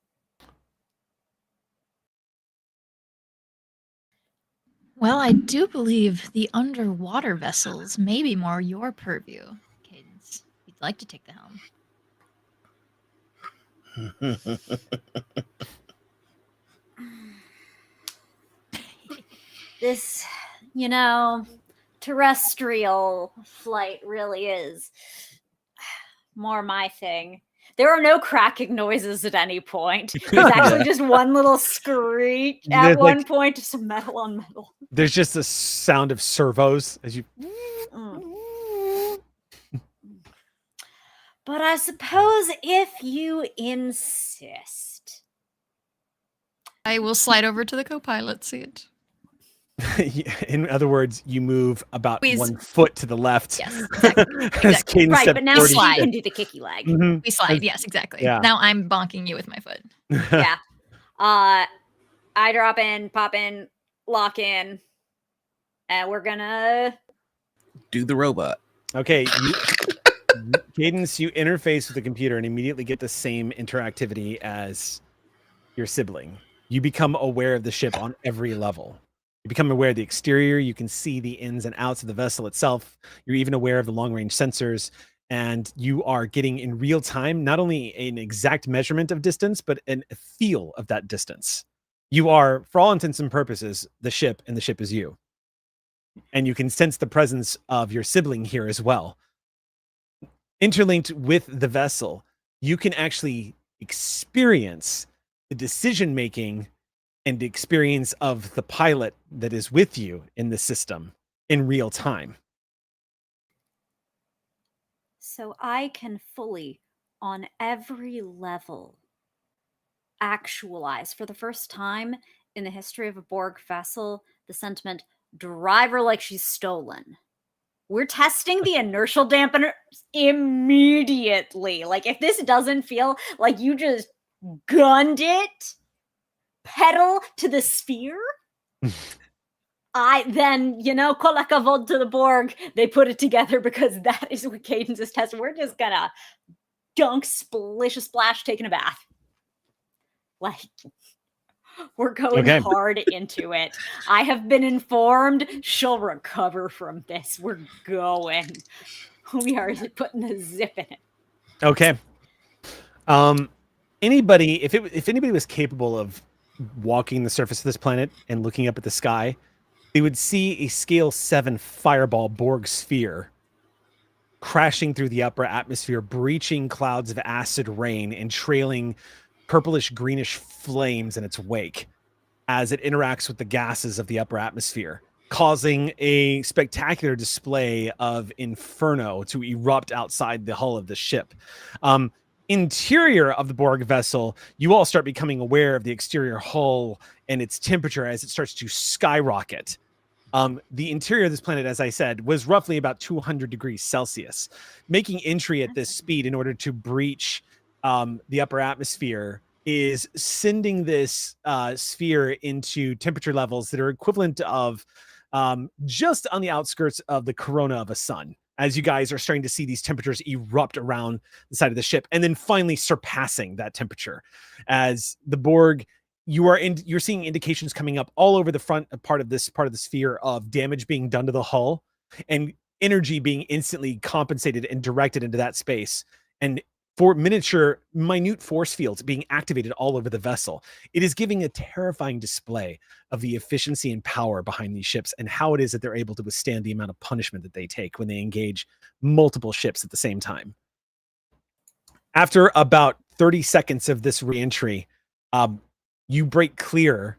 Well, I do believe the underwater vessels may be more your purview, Cadence. If you'd like to take the helm. This, you know, terrestrial flight really is more my thing. There are no cracking noises at any point. There's actually just one little screech at one point, some metal on metal. There's just the sound of servos as you. But I suppose if you insist. I will slide over to the co-pilot seat. In other words, you move about Please. 1 foot to the left. Yes, exactly. As Caden Right, steps but now 40 she slide. can do the kicky leg. Mhm. We slide. Yes, exactly. Yeah. Now I'm bonking you with my foot. Yeah. I drop in, pop in, lock in, and we're gonna Do the robot. Okay, Cadence, you interface with the computer and immediately get the same interactivity as your sibling. You become aware of the ship on every level. You become aware of the exterior. You can see the ins and outs of the vessel itself. You're even aware of the long-range sensors, and you are getting in real time not only an exact measurement of distance, but a feel of that distance. You are, for all intents and purposes, the ship, and the ship is you. And you can sense the presence of your sibling here as well. Interlinked with the vessel, you can actually experience the decision-making and the experience of the pilot that is with you in the system in real time. So I can fully, on every level, actualize for the first time in the history of a Borg vessel the sentiment, drive her like she's stolen. We're testing the inertial dampeners immediately. Like, if this doesn't feel like you just gunned it, pedal to the sphere, then, kolakavod to the Borg, they put it together because that is what Cadence is testing. We're just gonna dunk, splish a splash, taking a bath. Like, we're going hard into it. I have been informed she'll recover from this. We're going. We are putting the zip in it. Okay. Anybody, if anybody was capable of walking the surface of this planet and looking up at the sky, they would see a scale 7 fireball Borg sphere crashing through the upper atmosphere, breaching clouds of acid rain and trailing purplish greenish flames in its wake as it interacts with the gases of the upper atmosphere, causing a spectacular display of inferno to erupt outside the hull of the ship. Interior of the Borg vessel, you all start becoming aware of the exterior hull and its temperature as it starts to skyrocket. The interior of this planet, as I said, was roughly about 200 degrees Celsius. Making entry at this speed in order to breach the upper atmosphere is sending this sphere into temperature levels that are equivalent of just on the outskirts of the corona of a sun, as you guys are starting to see these temperatures erupt around the side of the ship, and then finally surpassing that temperature. As the Borg, you're seeing indications coming up all over the front part of the sphere of damage being done to the hull and energy being instantly compensated and directed into that space, and for minute force fields being activated all over the vessel. It is giving a terrifying display of the efficiency and power behind these ships and how it is that they're able to withstand the amount of punishment that they take when they engage multiple ships at the same time. After about 30 seconds of this reentry, you break clear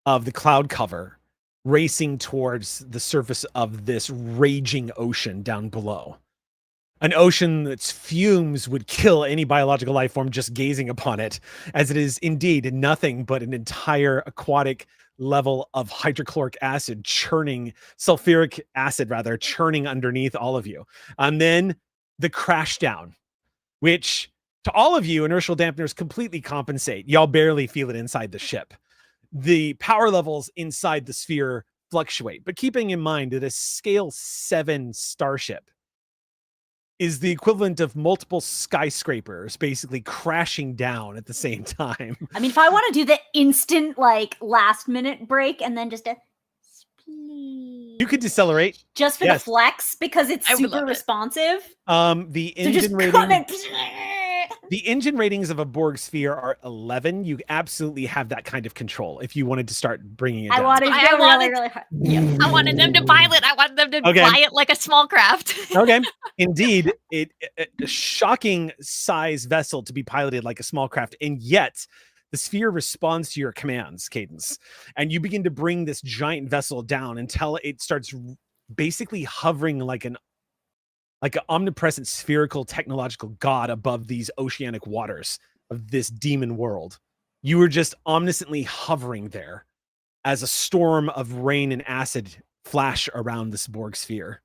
of the cloud cover, racing towards the surface of this raging ocean down below. An ocean that's fumes would kill any biological life form just gazing upon it, as it is indeed nothing but an entire aquatic level of sulfuric acid churning underneath all of you. And then the crash down, which to all of you, inertial dampeners completely compensate. Y'all barely feel it inside the ship. The power levels inside the sphere fluctuate, but keeping in mind that a scale 7 starship is the equivalent of multiple skyscrapers basically crashing down at the same time. I mean, if I want to do the instant, last minute break and then just you could decelerate. Just for the flex, because it's super responsive. The engine rating. The engine ratings of a Borg sphere are 11. You absolutely have that kind of control if you wanted to start bringing it down. I wanted to I go wanted- really, really hard. Yeah. I wanted them to pilot. I wanted them to Okay. fly it like a small craft. Okay. Indeed, a shocking size vessel to be piloted like a small craft, and yet the sphere responds to your commands, Cadence, and you begin to bring this giant vessel down until it starts basically hovering like an omnipresent spherical technological god above these oceanic waters of this demon world. You were just omnisciently hovering there as a storm of rain and acid flash around this Borg sphere.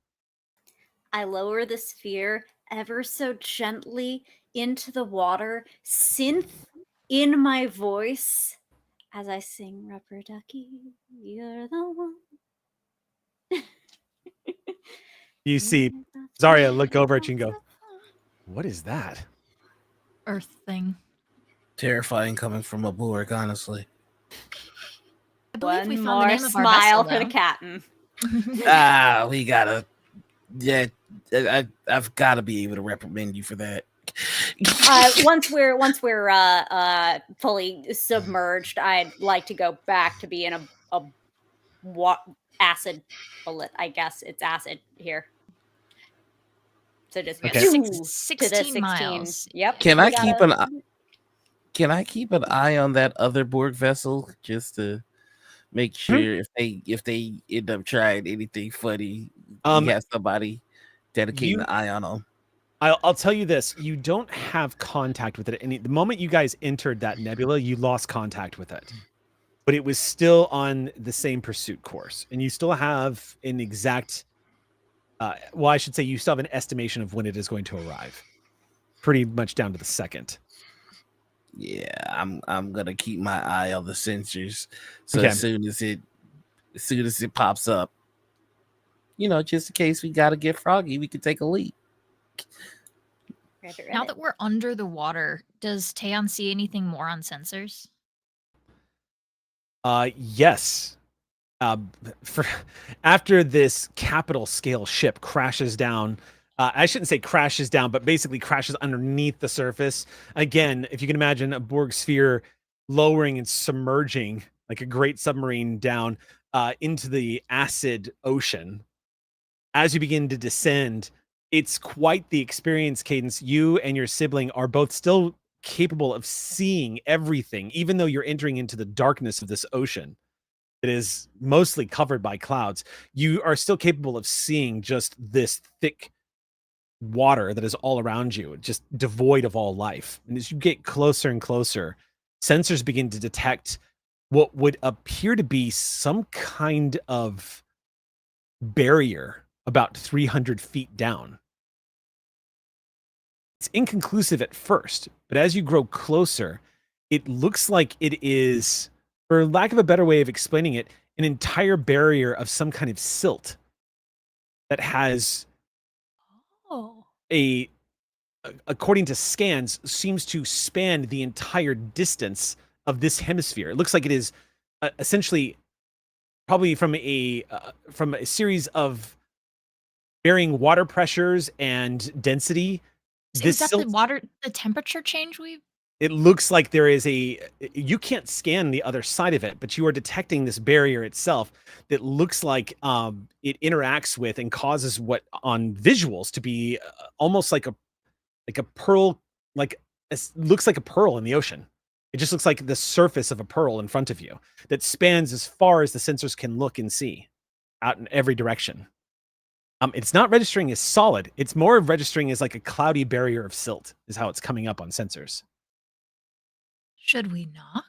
I lower the sphere ever so gently into the water, synth in my voice as I sing Rubber Ducky, you're the one. You see Zarya look over at you and go, "What is that?" Earth thing. Terrifying coming from a Borg, honestly. I believe we One found the more name of our smile vessel, for the captain. We gotta. Yeah, I've got to be able to reprimand you for that. Once we're fully submerged, I'd like to go back to being a acid bullet. I guess it's acid here. So just Okay. to the 16 miles. Yep. Can we I keep gotta- Can I keep an eye on that other Borg vessel just to make sure if they end up trying anything funny, we have somebody dedicating an eye on them? I'll tell you this: you don't have contact with it. The moment you guys entered that nebula, you lost contact with it, but it was still on the same pursuit course, and you still have an exact. Well, I should say you still have an estimation of when it is going to arrive, pretty much down to the second. Yeah, I'm gonna keep my eye on the sensors, so Okay. as soon as it pops up, just in case we gotta get froggy, we can take a leap. Now that we're under the water, does Taeon see anything more on sensors? Yes. After this capital scale ship crashes down, I shouldn't say crashes down, but basically crashes underneath the surface. Again, if you can imagine a Borg sphere lowering and submerging like a great submarine down into the acid ocean. As you begin to descend, it's quite the experience, Cadence. You and your sibling are both still capable of seeing everything, even though you're entering into the darkness of this ocean. It is mostly covered by clouds. You are still capable of seeing just this thick water that is all around you, just devoid of all life. And as you get closer and closer, sensors begin to detect what would appear to be some kind of barrier about 300 feet down. It's inconclusive at first, but as you grow closer, it looks like it is, for lack of a better way of explaining it, an entire barrier of some kind of silt that has according to scans, seems to span the entire distance of this hemisphere. It looks like it is essentially probably from a series of varying water pressures and density. Is that the temperature change we've? It looks like there is you can't scan the other side of it, but you are detecting this barrier itself that looks like it interacts with and causes what on visuals to be almost like a pearl, looks like a pearl in the ocean. It just looks like the surface of a pearl in front of you that spans as far as the sensors can look and see out in every direction. It's not registering as solid. It's more of registering as like a cloudy barrier of silt is how it's coming up on sensors. Should we knock?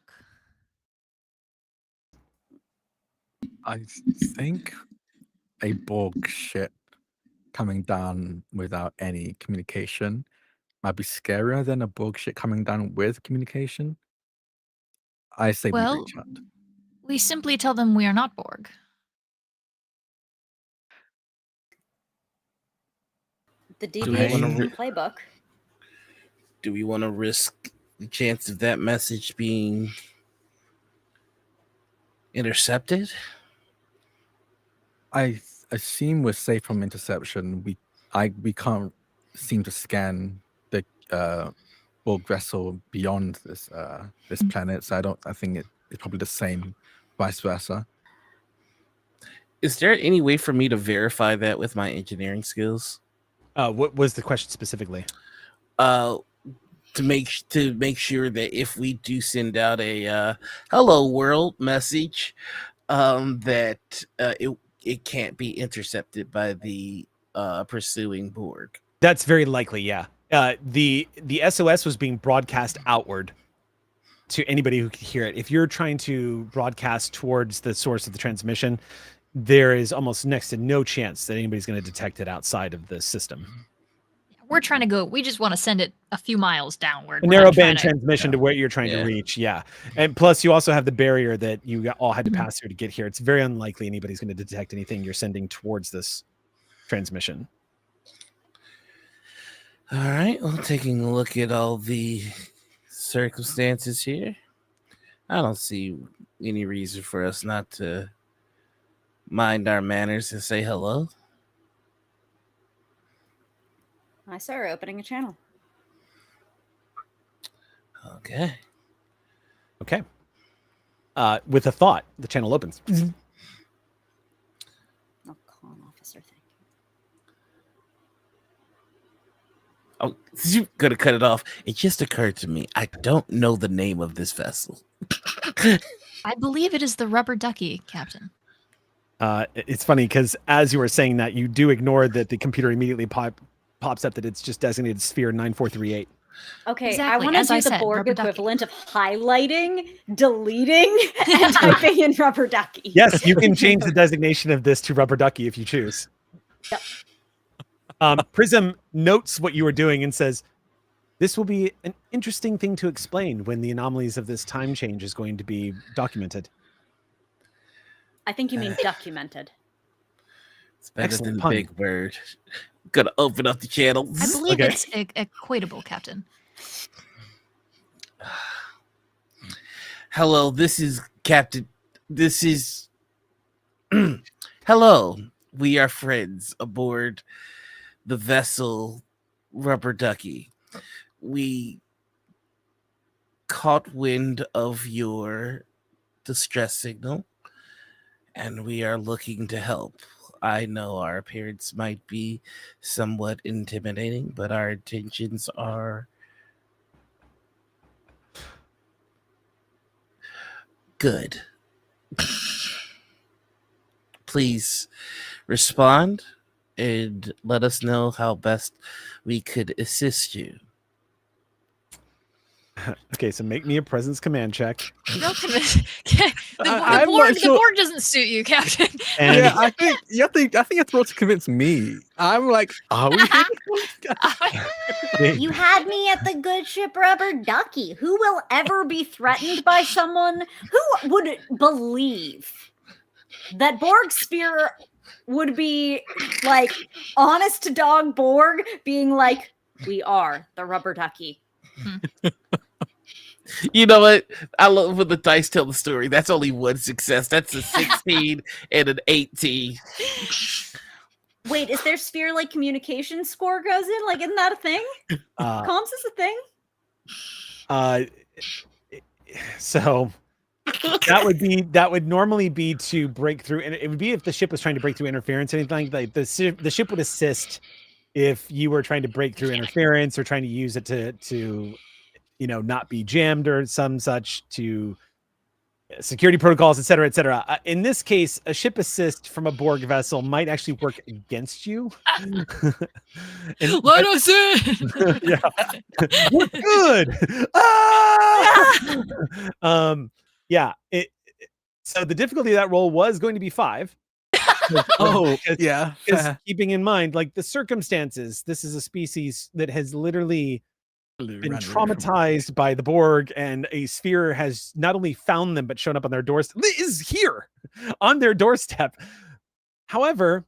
I think a Borg ship coming down without any communication might be scarier than a Borg ship coming down with communication. I say we reach out. We simply tell them we are not Borg. The deviation wanna playbook. Do we want to risk the chance of that message being intercepted? I assume we're safe from interception. We can't seem to scan the Borg vessel beyond this this planet, so I think it's probably the same, vice versa. Is there any way for me to verify that with my engineering skills? What was the question specifically? To make sure that if we do send out a "Hello World" message, that it can't be intercepted by the pursuing Borg. That's very likely, yeah. The SOS was being broadcast outward to anybody who could hear it. If you're trying to broadcast towards the source of the transmission, there is almost next to no chance that anybody's going to detect it outside of the system. We're trying to go. We just want to send it a few miles downward. A narrow band transmission to where you're trying to reach, yeah. And plus, you also have the barrier that you all had to pass through to get here. It's very unlikely anybody's going to detect anything you're sending towards this transmission. All right, well, taking a look at all the circumstances here, I don't see any reason for us not to mind our manners and say hello. I saw her opening a channel. Okay. With a thought, the channel opens. Oh, con officer, thank Oh, you. you're gonna cut it off. It just occurred to me, I don't know the name of this vessel. I believe it is the Rubber Ducky, Captain. It's funny because as you were saying that, you do ignore that the computer immediately pops up that it's just designated Sphere 9438. Okay, Exactly, I want to as do I the said, Borg rubber ducky. equivalent of highlighting, deleting, and typing in rubber ducky. Yes, you can change the designation of this to Rubber Ducky if you choose. Yep. Prism notes what you were doing and says, this will be an interesting thing to explain when the anomalies of this time change is going to be documented. I think you mean documented. It's better Excellent than pun. Big Bird. Gonna open up the channel. I believe Okay. it's equatable, Captain. Hello, this is Captain. This is. Hello, we are friends aboard the vessel Rubber Ducky. We caught wind of your distress signal, and we are looking to help. I know our appearance might be somewhat intimidating, but our intentions are good. Please respond and let us know how best we could assist you. Okay, so make me a presence command check. No, the I'm Borg, not the sure. Borg doesn't suit you, Captain. And Yeah, I think you have to roll to convince me. I'm like, are we? You had me at the good ship Rubber Ducky. Who will ever be threatened by someone? Who would believe that Borg Sphere would be like honest to dog Borg being like, we are the Rubber Ducky. You know what? I love when the dice tell the story. That's only one success. That's a 16 and an 18. Wait, is there sphere like communication score goes in? Like, isn't that a thing? Comms is a thing? So that would normally be to break through, and it would be if the ship was trying to break through interference or anything like the ship would assist if you were trying to break through interference or trying to use it to not be jammed or some such, to security protocols, et cetera. In this case, a ship assist from a Borg vessel might actually work against you. Let us in. Yeah. We're good. Yeah. So the difficulty of that roll was going to be 5. Oh, yeah. Because fair. keeping in mind, like the circumstances, this is a species that has literally been traumatized by the Borg, and a sphere has not only found them but shown up on their doorstep. Is here on their doorstep. However,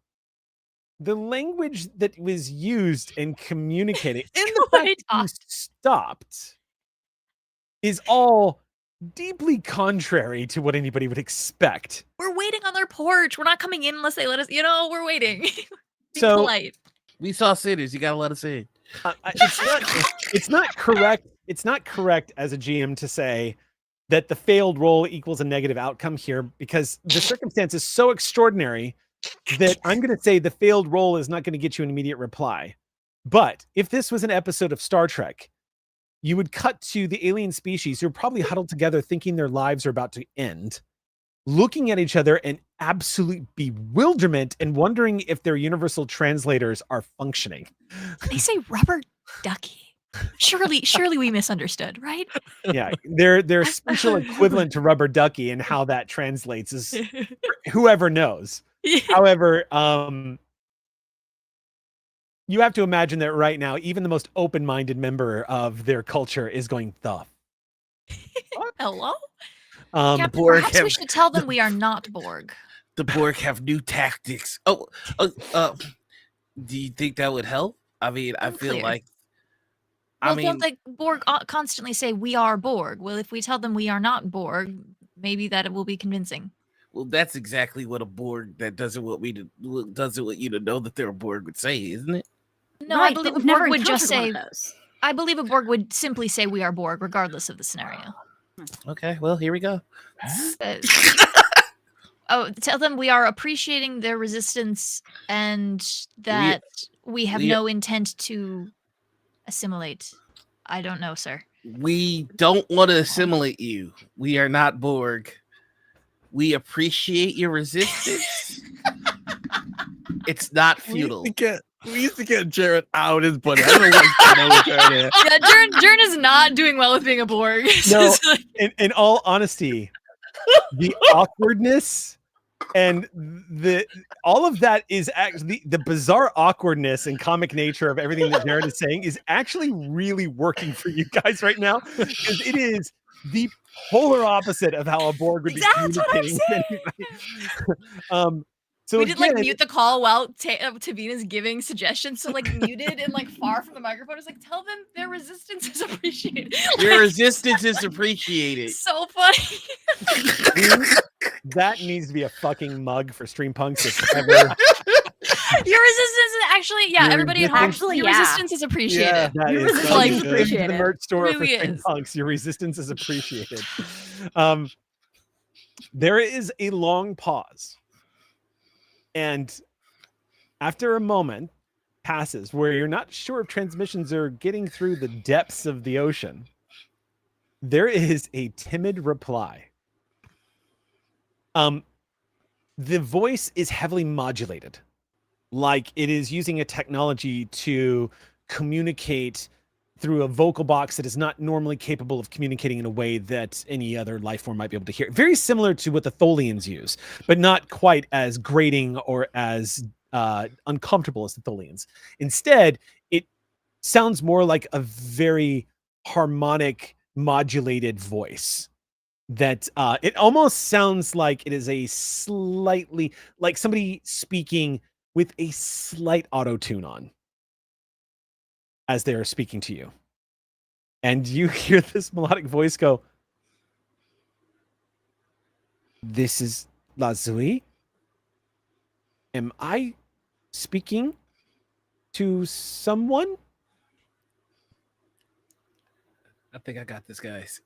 the language that was used in communicating and the fact that you stopped is all deeply contrary to what anybody would expect. We're waiting on their porch. We're not coming in unless they let us. We're waiting. Be So- polite. We saw sinners. You gotta let us in. It's not correct it's not correct as a GM to say that the failed roll equals a negative outcome here, because the circumstance is so extraordinary that I'm going to say the failed roll is not going to get you an immediate reply. But if this was an episode of Star Trek, you would cut to the alien species who are probably huddled together thinking their lives are about to end, looking at each other in absolute bewilderment and wondering if their universal translators are functioning. They say rubber ducky. Surely we misunderstood, right? Yeah, their special equivalent to rubber ducky and how that translates is whoever knows. However, you have to imagine that right now, even the most open-minded member of their culture is going, the Hello? fuck? Captain, perhaps we should tell them we are not Borg. The Borg have new tactics. Do you think that would help? I mean, I feel Unclear. like. Well, don't they Borg constantly say we are Borg? Well, if we tell them we are not Borg, maybe that it will be convincing. Well, that's exactly what a Borg that doesn't want you to know that they're a Borg would say, isn't it? No, Right, I believe but a we've never Borg would just encountered one say. of those. I believe a Borg would simply say we are Borg, regardless of the scenario. Okay, well, here we go. Tell them we are appreciating their resistance and that we have no intent to assimilate. I don't know, sir. We don't want to assimilate you. We are not Borg. We appreciate your resistance. It's not futile. We used to get Jared out his buddy. I don't know what's going on with Jared here. Yeah, Jern is not doing well with being a Borg. No, in all honesty, the awkwardness and all of that is actually the bizarre awkwardness and comic nature of everything that Jared is saying is actually really working for you guys right now, because it is the polar opposite of how a Borg would be communicating. So we did like mute the call while Tavina's giving suggestions, so like muted and like far from the microphone. It's like, tell them their resistance is appreciated. Your resistance is appreciated. So funny. That needs to be a fucking mug for StreamPunks if ever. Your resistance is actually, yeah, everybody at home, your resistance is appreciated. Yeah, that Your is resistance like is appreciated. the merch store Really for is. StreamPunks. Your resistance is appreciated. There is a long pause. And after a moment passes where you're not sure if transmissions are getting through the depths of the ocean, there is a timid reply. The voice is heavily modulated, like it is using a technology to communicate through a vocal box that is not normally capable of communicating in a way that any other life form might be able to hear. Very similar to what the Tholians use, but not quite as grating or as uncomfortable as the Tholians. Instead, it sounds more like a very harmonic, modulated voice. That it almost sounds like it is a slightly, like somebody speaking with a slight auto-tune on as they are speaking to you. And you hear this melodic voice go, "This is Lazui. Am I speaking to someone?" I think I got this, guys.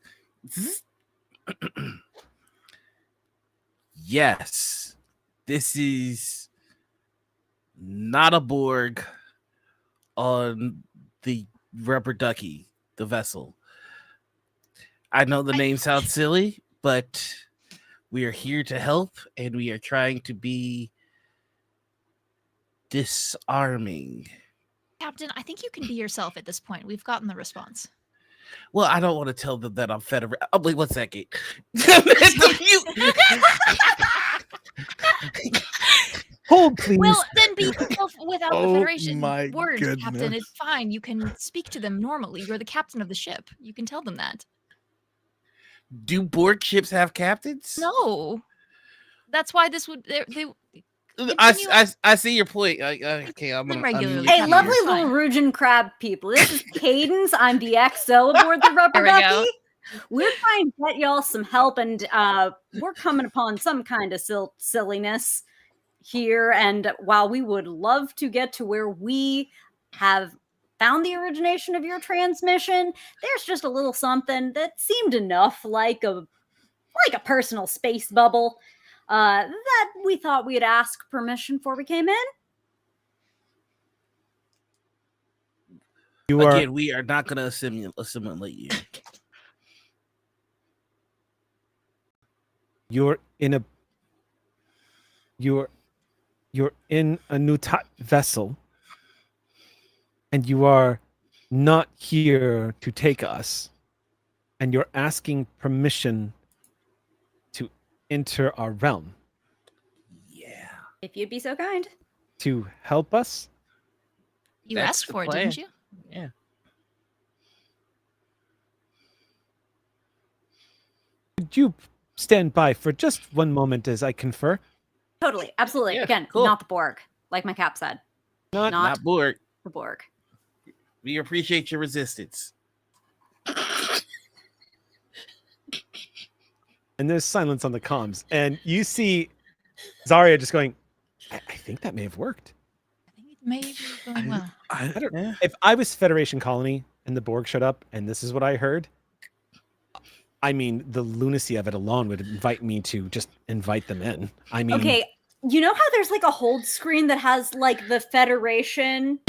Yes, this is not a Borg on the rubber ducky, the vessel. I know the name sounds silly, but we are here to help, and we are trying to be disarming. Captain, I think you can be yourself at this point. We've gotten the response. Well, I don't want to tell them that I'm federal. Oh, wait, 1 second. Hold, please. Well, then be yourself without the Oh Federation. my Words, Captain. goodness. It's fine. You can speak to them normally. You're the captain of the ship. You can tell them that. Do Borg ships have captains? No. That's why this would... They I see your point. Okay, I'm gonna regularly. Hey, Captain, lovely it's little fine. Rugen crab people. This is Cadence. I'm the XO aboard the Rubber There we go. Ducky. We're trying to get y'all some help, and we're coming upon some kind of silliness here. And while we would love to get to where we have found the origination of your transmission. There's just a little something that seemed enough like a personal space bubble that we thought we'd ask permission before we came in. Again, we are not going to assimilate you. You're in a Nutat vessel, and you are not here to take us, and you're asking permission to enter our realm. Yeah. If you'd be so kind. To help us? You That's asked the for it, plan. didn't you? Yeah. Could you stand by for just one moment as I confer? Totally. Absolutely. Yeah, Again, cool. not the Borg, like my cap said. Not Borg. The Borg. We appreciate your resistance. And there's silence on the comms. And you see Zarya just going, I think that may have worked. I think it may be going well. I don't know. If I was Federation Colony and the Borg showed up and this is what I heard, I mean, the lunacy of it alone would invite me to just invite them in. I mean, Okay, you know how there's like a hold screen that has like the Federation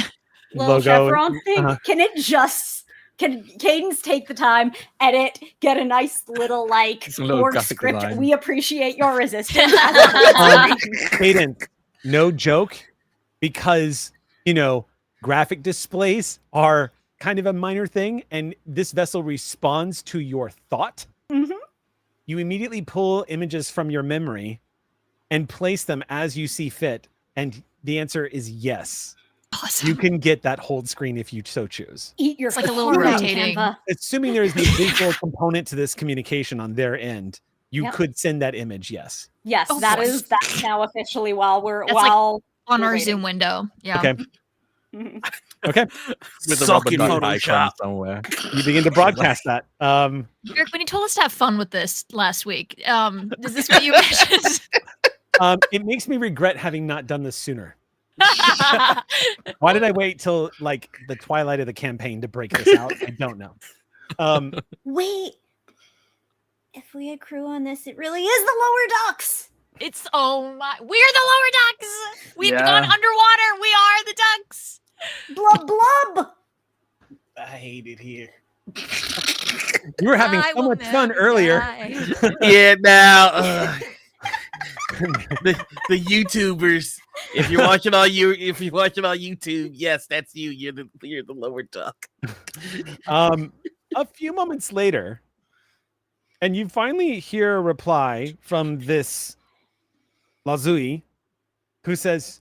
little Logo, chevron thing? Can Cadence take the time, edit, get a nice little like Some little Borg graphic script? design. We appreciate your resistance. Cadence, no joke, because, graphic displays are kind of a minor thing, and this vessel responds to your thought. Mhm. You immediately pull images from your memory and place them as you see fit, and the answer is yes. Awesome. You can get that hold screen if you so choose. Eat your It's like a little heart out, rotating. Canva. Assuming there is a visual component to this communication on their end, you Yep. could send that image, yes. Yes, Oh, that's boy. now officially while we're That's like while On we're our waiting. Zoom window. Yeah. Okay. Mhm. Okay. With a Suck rubber in duck icon Photoshop. somewhere. You begin to broadcast that. Eric, when you told us to have fun with this last week, is this what you mentioned? It makes me regret having not done this sooner. Why did I wait till like the twilight of the campaign to break this out? I don't know. Wait. If we had crew on this, it really is the lower ducks. It's oh my, we're the lower ducks. We've Yeah. gone underwater. We are the ducks. Blub blub. I hate it here. You were having I so will much fun never earlier. die. Yeah, now the YouTubers. If you're watching on YouTube, yes, that's you. You're the lower duck. A few moments later, and you finally hear a reply from this Lazui, who says,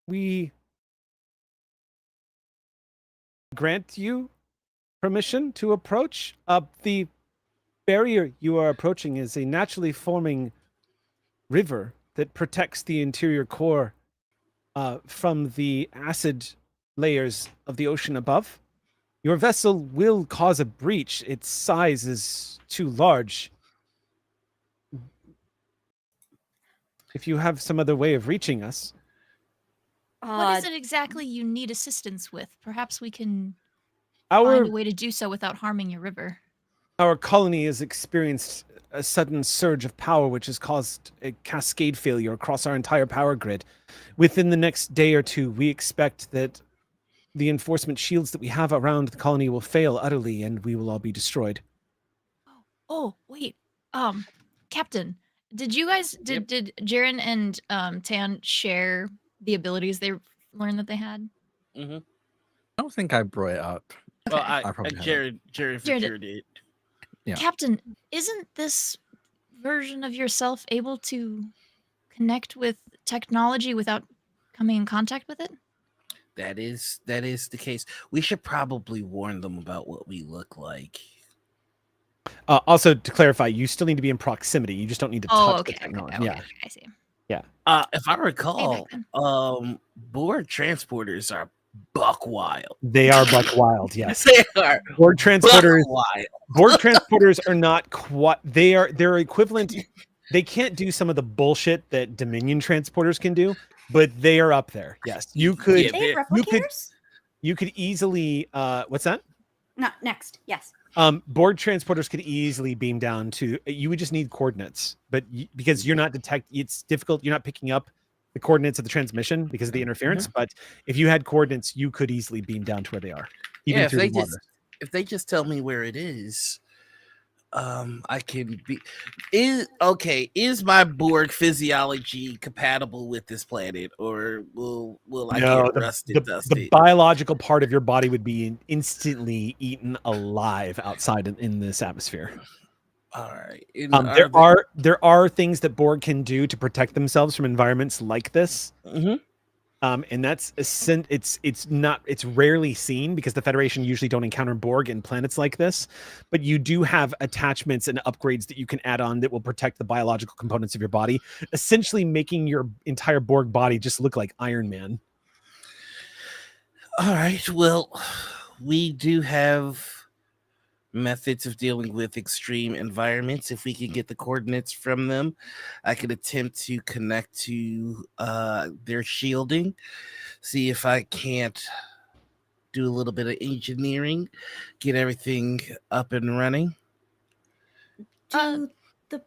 "We grant you permission to approach. The barrier you are approaching is a naturally forming river that protects the interior core from the acid layers of the ocean above. Your vessel will cause a breach. Its size is too large. If you have some other way of reaching us, What is it exactly you need assistance with? Perhaps we can find our a way to do so without harming your river. our colony has experienced a sudden surge of power, which has caused a cascade failure across our entire power grid. Within the next day or two, we expect that the enforcement shields that we have around the colony will fail utterly, and we will all be destroyed. Oh, wait. Captain, did you guys did Jaren and Tan share the abilities they learned that they had? Mm-hmm. I don't think I brought it up. Well, I probably Jared for Jared sure did. Yeah. Captain, isn't this version of yourself able to connect with technology without coming in contact with it? That is the case. We should probably warn them about what we look like. Also, to clarify, you still need to be in proximity. You just don't need to Oh, touch okay, the technology. okay, Yeah. I see. If I recall, then. board transporters are buck wild. They are buck wild, yes. They are Board buck transporters wild. board transporters are not quite they're equivalent. They can't do some of the bullshit that Dominion transporters can do, but they are up there. Yes. You could Yeah, They have you could- replicators? you could easily what's that? No, next. Yes. Borg transporters could easily beam down to. You would just need coordinates, but because you're not it's difficult. You're not picking up the coordinates of the transmission because of the interference. But if you had coordinates, you could easily beam down to where they are, even through the water. If they just tell me where it is, I can be. Is my Borg physiology compatible with this planet, or will I get rusted, dusted? The biological part of your body would be instantly eaten alive outside in this atmosphere. All right. There are things that Borg can do to protect themselves from environments like this. Mm-hmm. And it's rarely seen because the Federation usually don't encounter Borg in planets like this, but you do have attachments and upgrades that you can add on that will protect the biological components of your body, essentially making your entire Borg body just look like Iron Man. All right. Well, we do have methods of dealing with extreme environments. If we can get the coordinates from them, I could attempt to connect to their shielding, see if I can't do a little bit of engineering, get everything up and running. Do the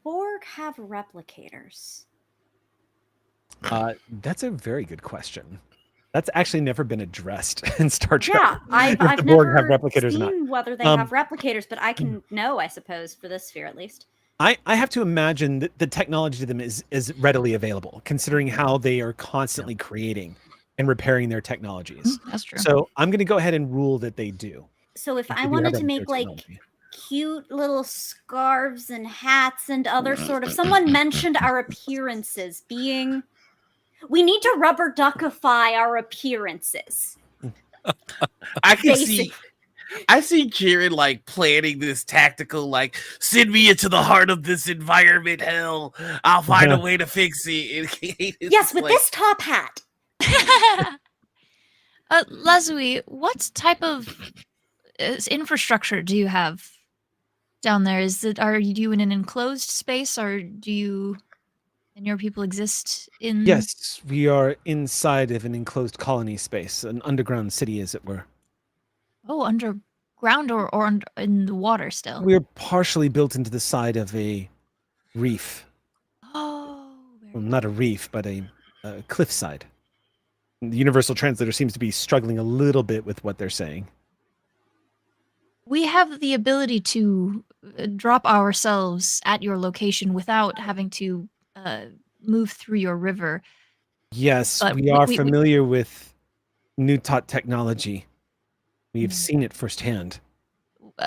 Borg have replicators? That's a very good question. That's actually never been addressed in Star Trek. Yeah, I've the Borg never have replicators seen or not. whether they have replicators, but I can know, I suppose, for this sphere at least. I have to imagine that the technology to them is readily available, considering how they are constantly creating and repairing their technologies. That's true. So I'm going to go ahead and rule that they do. So if They I do wanted have to make repaired like technology. cute little scarves and hats and other sort of, someone mentioned our appearances being, we need to rubber duckify our appearances. I see Jared like planning this tactical, like, send me into the heart of this environment hell. I'll find a way to fix it. Yes, with this top hat. Leslie, what type of infrastructure do you have down there? Are you in an enclosed space, or do you and your people exist in? Yes, we are inside of an enclosed colony space, an underground city, as it were. Oh, underground or in the water still? We are partially built into the side of a reef. Oh, Well, not a reef, but a cliffside. The universal translator seems to be struggling a little bit with what they're saying. we have the ability to drop ourselves at your location without having to move through your river. Yes, But we are we- familiar with Newtot technology. We have seen it firsthand.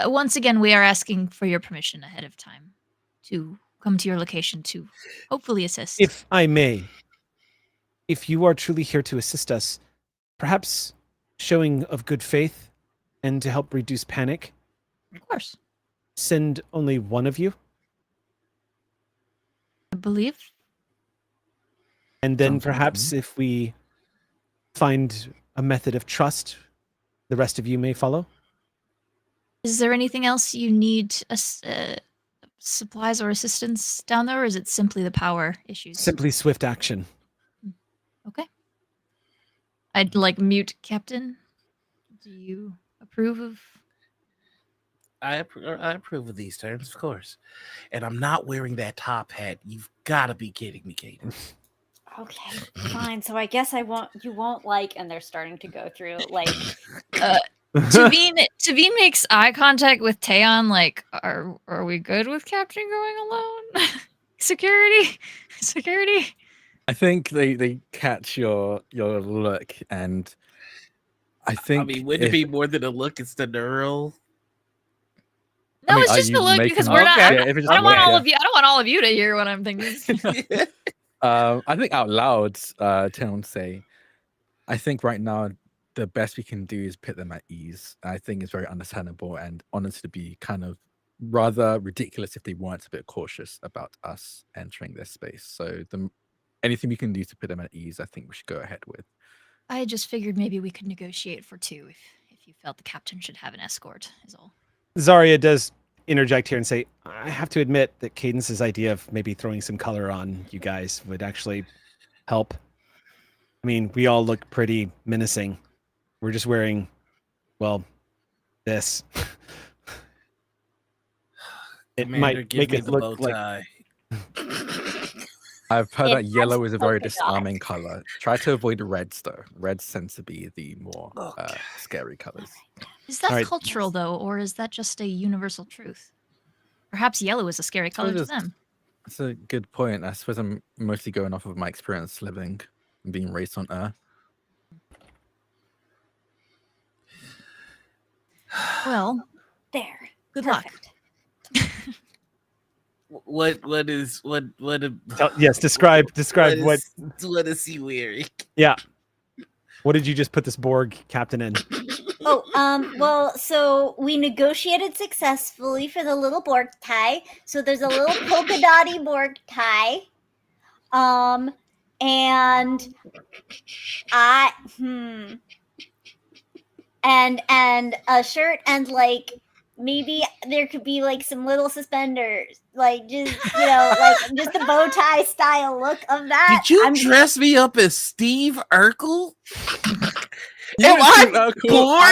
Once again, we are asking for your permission ahead of time to come to your location to hopefully assist. If I may, if you are truly here to assist us, perhaps showing of good faith and to help reduce panic, Of course. send only one of you, I believe. and then Sounds perhaps if we find a method of trust, the rest of you may follow. Is there anything else you need, supplies or assistance down there, or is it simply the power issues? Simply swift action. Okay. I'd like mute Captain. Do you approve of? I approve of these terms, of course. And I'm not wearing that top hat. You've got to be kidding me, Kaden. Okay, fine. So I guess you won't like, and they're starting to go through like. Tavine makes eye contact with Taeon. Like, are we good with Captain going alone? Security. I think they catch your look, and I think. I mean, wouldn't it be more than a look? It's the neural. No, mean, it's are just you a look making because up- we're not. Yeah, I if it's just don't a want look, all yeah. of you. I don't want all of you to hear what I'm thinking. I think out loud, Town say, I think right now the best we can do is put them at ease. I think it's very understandable and honestly to be kind of rather ridiculous if they weren't a bit cautious about us entering their space. So anything we can do to put them at ease, I think we should go ahead with. I just figured maybe we could negotiate for two if you felt the captain should have an escort. Is all. Zarya does interject here and say, I have to admit that Cadence's idea of maybe throwing some color on you guys would actually help. I mean, we all look pretty menacing. We're just wearing, well, this. It Commander, might give make me us the bow look like tie. I've heard It that yellow has is a very polka disarming dots. color. Try to avoid reds though. Reds tend to be the more Okay. scary colors. Is that All right. cultural though, or is that just a universal truth? Perhaps yellow is a scary color to them. That's a good point. I suppose I'm mostly going off of my experience living and being raised on Earth. Well, There. good luck. Perfect. What Yes, describe what. What is he wearing? Yeah. What did you just put this Borg captain in? Oh, well, so we negotiated successfully for the little Borg tie. So there's a little polka dotty Borg tie. And and a shirt and like maybe there could be like some little suspenders, like just like just the bow tie style look of that. Did you dress me up as Steve Urkel? You Am went I to Urkel,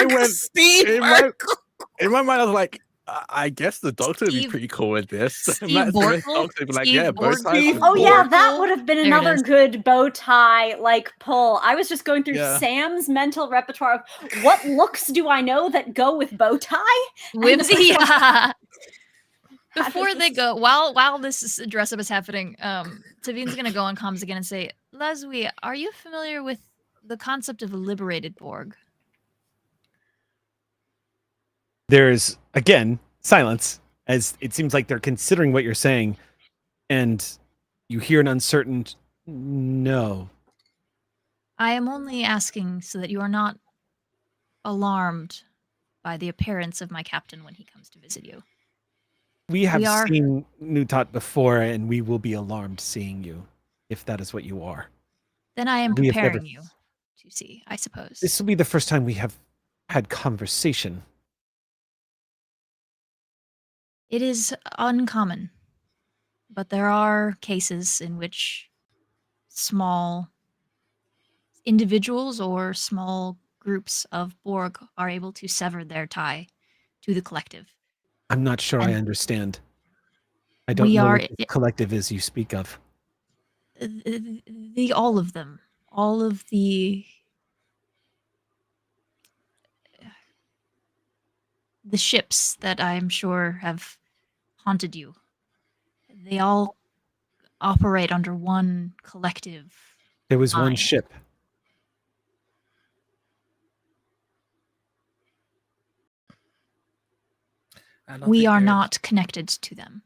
Borg Steve in my- Urkel? In my mind, I was like, I guess the doctor would be Steve- pretty cool with this. Steve Matt's the Borkel? doctor would be like, Steve yeah, both Borg- sides. Steve are Oh yeah, Borg. that would have been There it another is. good bow tie like pull. I was just going through Yeah. Sam's mental repertoire of what looks do I know that go with bow tie? Whimsy. Yeah. How Before does they this- go, while this dress up is happening, Tavine's gonna go on comms again and say, Leslie, are you familiar with the concept of a liberated Borg? There's again silence as it seems like they're considering what you're saying, and you hear an uncertain no. I am only asking so that you are not alarmed by the appearance of my captain when he comes to visit you. We have We are- seen Nutat before, and we will be alarmed seeing you, if that is what you are. Then I am We have never- preparing you to see, I suppose. This will be the first time we have had conversation. It is uncommon, but there are cases in which small individuals or small groups of Borg are able to sever their tie to the collective. I'm not sure I And- understand. I don't We know are- what this collective is you speak of. All of them, all of the ships that I'm sure have haunted you, they all operate under one collective. There was one Fine. ship. I don't We think are they're- not connected to them.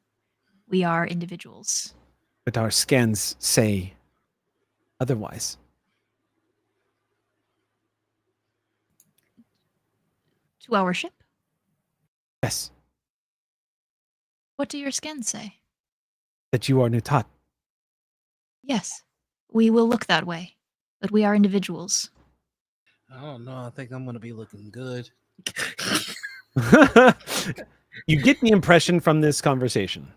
We are individuals. But our scans say otherwise. To our ship? Yes, What do your scans say? that you are Nutat. Yes, we will look that way, but we are individuals. I don't know. I think I'm gonna be looking good. You get the impression from this conversation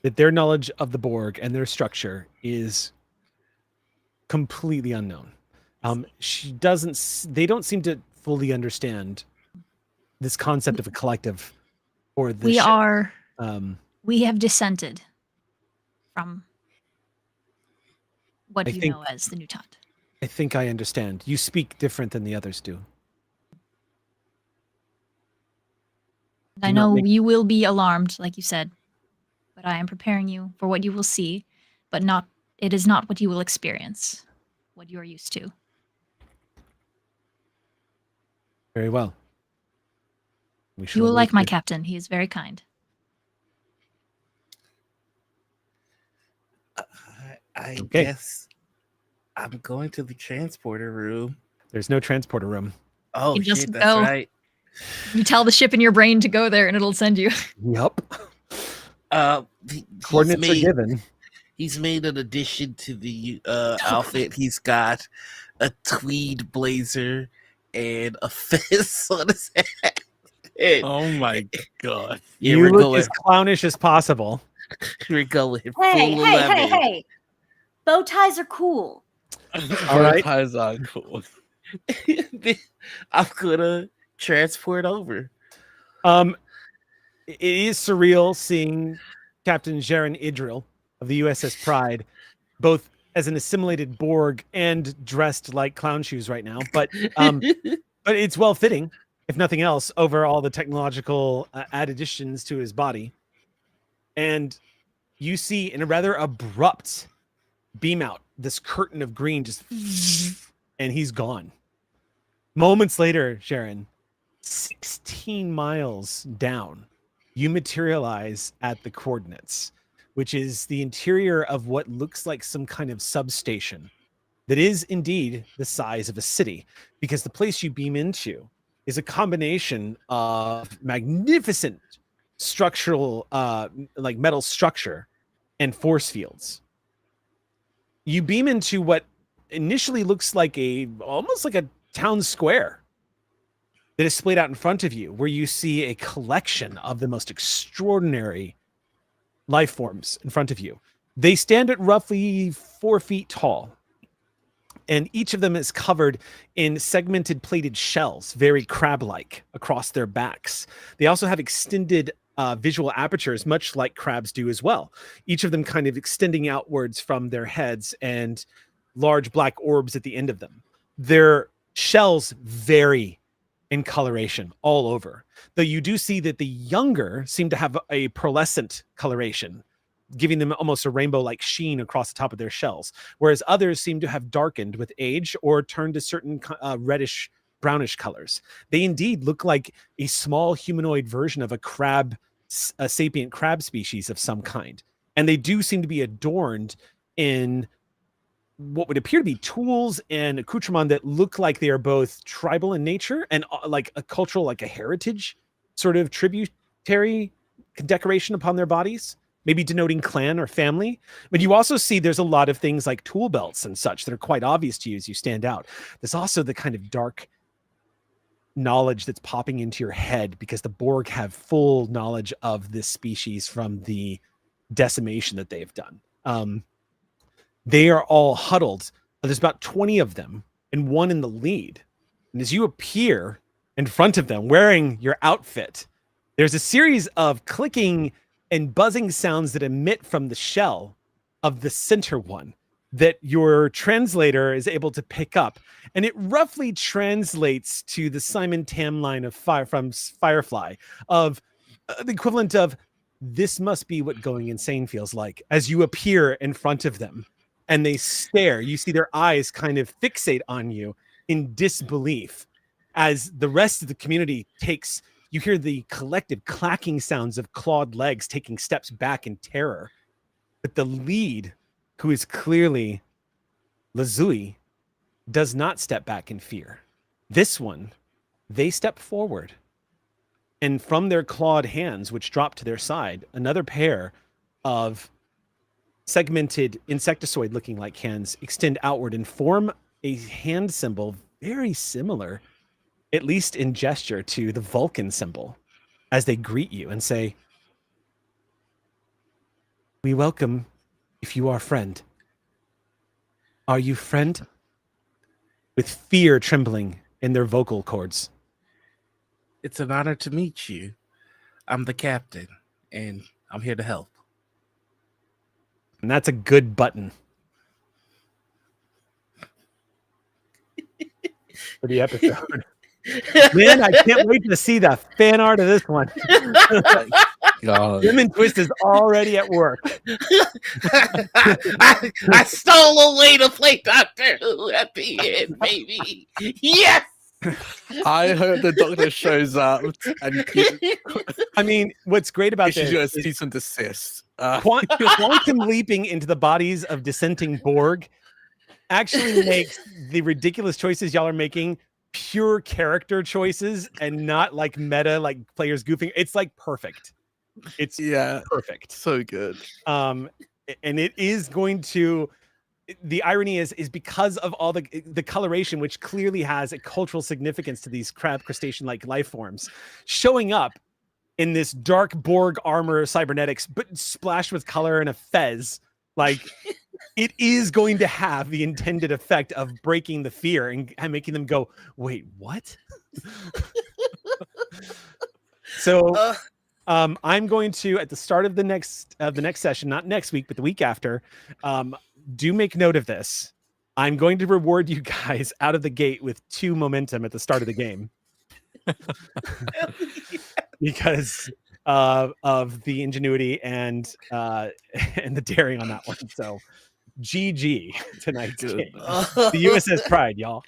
that their knowledge of the Borg and their structure is completely unknown. They don't seem to fully understand this concept of a collective or the We ship. are. Um, We have dissented from what I you think- know as the Nutat. I think I understand. You speak different than the others do. I Do not know make- you will be alarmed, like you said, but I am preparing you for what you will see, but it is not what you will experience, what you are used to. Very well. We You shall will like await my you. captain. He is very kind. I Okay. guess I'm going to the transporter room. There's no transporter room. Oh You just shit, that's go. right. You tell the ship in your brain to go there and it'll send you. Yup. He's Coordinates are made- given. He's made an addition to the outfit. He's got a tweed blazer and a fist on his head. Oh my god. Yeah, You we're look going. as clownish as possible. We're going. Hey, full hey, 11. hey, hey. Bow ties are cool. All right. Cool. I'm gonna transport over. It is surreal seeing Captain Jaren Idril of the USS Pride, both as an assimilated Borg and dressed like clown shoes right now. But it's well fitting, if nothing else, over all the technological additions to his body. And you see in a rather abrupt beam out this curtain of green just, and he's gone. Moments later, Sharon, 16 miles down, you materialize at the coordinates, which is the interior of what looks like some kind of substation that is indeed the size of a city, because the place you beam into is a combination of magnificent structural, like metal structure and force fields. You beam into what initially looks like almost like a town square that is splayed out in front of you, where you see a collection of the most extraordinary life forms in front of you. They stand at roughly 4 feet tall, and each of them is covered in segmented plated shells, very crab-like, across their backs. They also have extended visual apertures, much like crabs do as well, each of them kind of extending outwards from their heads and large black orbs at the end of them. Their shells vary in coloration all over, though you do see that the younger seem to have a pearlescent coloration, giving them almost a rainbow-like sheen across the top of their shells, whereas others seem to have darkened with age or turned to certain reddish brownish colors. They indeed look like a small humanoid version of a sapient crab species of some kind, and they do seem to be adorned in what would appear to be tools and accoutrement that look like they are both tribal in nature and like a cultural, like a heritage sort of tributary decoration upon their bodies, maybe denoting clan or family. But you also see there's a lot of things like tool belts and such that are quite obvious to you as you stand out. There's also the kind of dark knowledge that's popping into your head because the Borg have full knowledge of this species from the decimation that they've done. They are all huddled. There's about 20 of them and one in the lead. And as you appear in front of them wearing your outfit, there's a series of clicking and buzzing sounds that emit from the shell of the center one that your translator is able to pick up. And it roughly translates to the Simon Tam line of from Firefly of the equivalent of, "This must be what going insane feels like," as you appear in front of them. And they stare. You see their eyes kind of fixate on you in disbelief as the rest of the community you hear the collective clacking sounds of clawed legs taking steps back in terror. But the lead, who is clearly Lazui, does not step back in fear. This one, they step forward. And from their clawed hands, which drop to their side, another pair of segmented insectoid looking like hands extend outward and form a hand symbol very similar, at least in gesture, to the Vulcan symbol as they greet you and say, "We welcome if you are friend. Are you friend?" With fear trembling in their vocal cords. It's an honor to meet you. I'm the captain, and I'm here to help. And that's a good button for the episode. Man, I can't wait to see the fan art of this one. Lemon Twist is already at work. I stole away to play Doctor Who at the end, baby. Yes! I hope the Doctor shows up. And I mean, what's great about she's this going to cease and desist. Quantum leaping into the bodies of dissenting Borg actually makes the ridiculous choices y'all are making pure character choices and not like meta, like players goofing. It's like perfect. It's perfect. So good. And it is going to, the irony is because of all the coloration, which clearly has a cultural significance to these crab crustacean-like life forms, showing up in this dark Borg armor cybernetics, but splashed with color and a fez. Like, it is going to have the intended effect of breaking the fear and making them go, wait, what? So I'm going to, at the start of the next session, not next week, but the week after, do make note of this. I'm going to reward you guys out of the gate with 2 momentum at the start of the game. Because of the ingenuity and the daring on that one. So GG tonight's game. The USS Pride, y'all.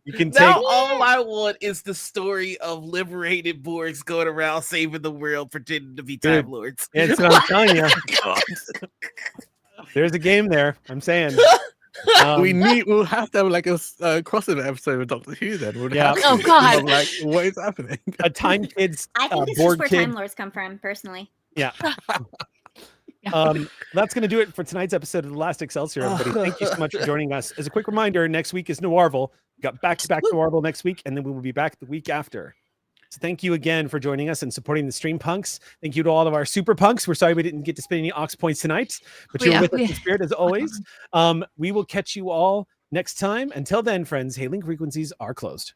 You can now take all I want is the story of liberated Borgs going around saving the world, pretending to be Time Lords. It's what I'm telling you. There's a game there. I'm saying. We'll have to have like a crossover episode with Doctor Who then. We'll have to, Oh, God. of, like, what is happening? A Time Kids I think this is board where kid. Time Lords come from, personally. Yeah. That's going to do it for tonight's episode of The Last Excelsior, everybody. Thank you so much for joining us. As a quick reminder, next week is Noirville. We got back-to-back Noirville next week, and then we will be back the week after. So thank you again for joining us and supporting the StreamPunks. Thank you to all of our super punks. We're sorry we didn't get to spend any Ox points tonight, but you're with us in spirit as always. We will catch you all next time. Until then, friends, hailing frequencies are closed.